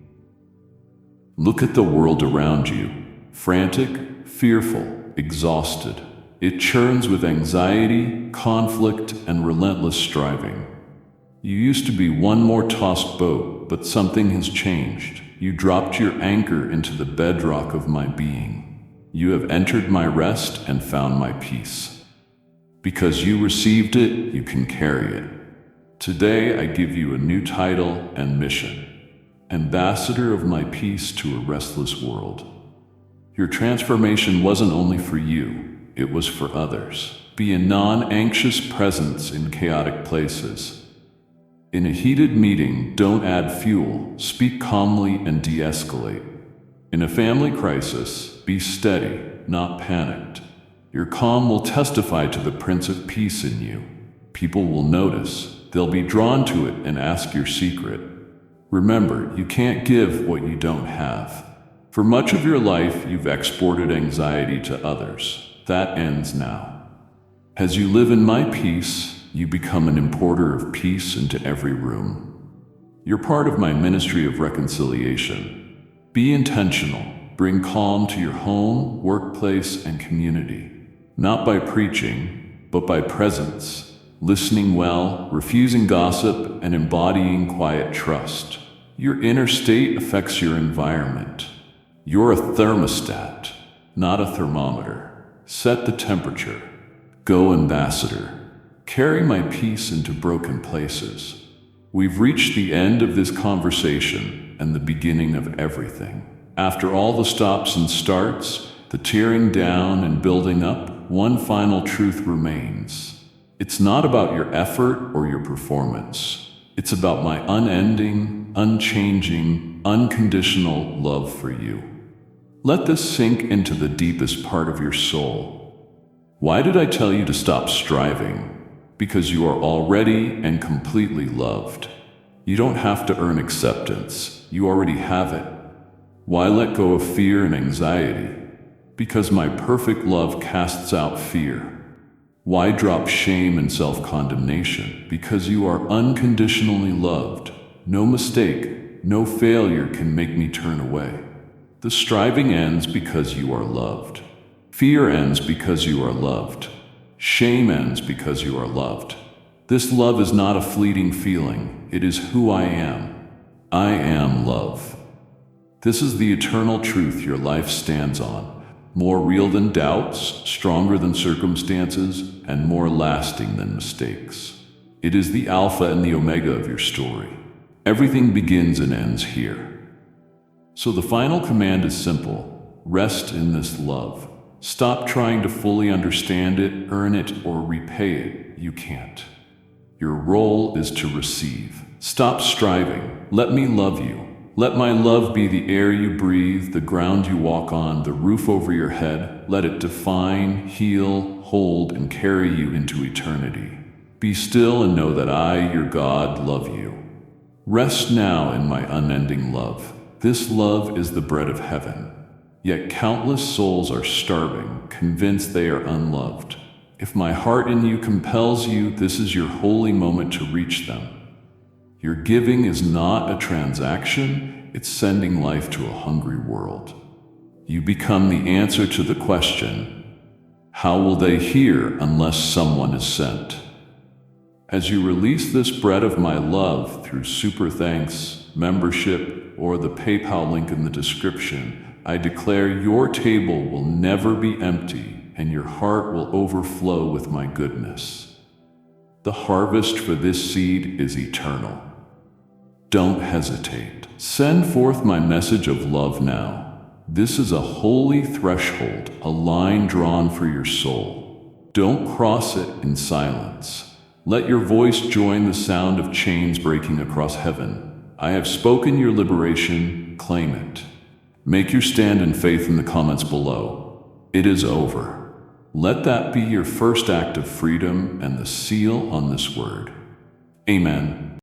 S1: Look at the world around you, frantic, fearful, exhausted. It churns with anxiety, conflict, and relentless striving. You used to be one more tossed boat, but something has changed. You dropped your anchor into the bedrock of my being. You have entered my rest and found my peace. Because you received it, you can carry it. Today I give you a new title and mission. Ambassador of my peace to a restless world. Your transformation wasn't only for you, it was for others. Be a non-anxious presence in chaotic places. In a heated meeting, don't add fuel, speak calmly and de-escalate. In a family crisis, be steady, not panicked. Your calm will testify to the Prince of Peace in you. People will notice, they'll be drawn to it and ask your secret. Remember, you can't give what you don't have. For much of your life, you've exported anxiety to others. That ends now. As you live in my peace, you become an importer of peace into every room. You're part of my ministry of reconciliation. Be intentional. Bring calm to your home, workplace, and community. Not by preaching, but by presence, listening well, refusing gossip, and embodying quiet trust. Your inner state affects your environment. You're a thermostat, not a thermometer. Set the temperature. Go, ambassador. Carry my peace into broken places. We've reached the end of this conversation and the beginning of everything. After all the stops and starts, the tearing down and building up, one final truth remains. It's not about your effort or your performance. It's about my unending, unchanging, unconditional love for you. Let this sink into the deepest part of your soul. Why did I tell you to stop striving? Because you are already and completely loved. You don't have to earn acceptance. You already have it. Why let go of fear and anxiety? Because my perfect love casts out fear. Why drop shame and self-condemnation? Because you are unconditionally loved. No mistake, no failure can make me turn away. The striving ends because you are loved. Fear ends because you are loved. Shame ends because you are loved. This love is not a fleeting feeling. It is who I am. I am love. This is the eternal truth your life stands on, more real than doubts, stronger than circumstances, and more lasting than mistakes. It is the Alpha and the Omega of your story. Everything begins and ends here. So the final command is simple. Rest in this love. Stop trying to fully understand it, earn it, or repay it. You can't. Your role is to receive. Stop striving. Let me love you. Let my love be the air you breathe, the ground you walk on, the roof over your head. Let it define, heal, hold, and carry you into eternity. Be still and know that I, your God, love you. Rest now in my unending love. This love is the bread of heaven. Yet countless souls are starving, convinced they are unloved. If my heart in you compels you, this is your holy moment to reach them. Your giving is not a transaction, it's sending life to a hungry world. You become the answer to the question, how will they hear unless someone is sent? As you release this bread of my love through super thanks, membership, or the PayPal link in the description, I declare your table will never be empty and your heart will overflow with my goodness. The harvest for this seed is eternal. Don't hesitate. Send forth my message of love now. This is a holy threshold, a line drawn for your soul. Don't cross it in silence. Let your voice join the sound of chains breaking across heaven. I have spoken your liberation, claim it. Make your stand in faith in the comments below. It is over. Let that be your first act of freedom and the seal on this word. Amen.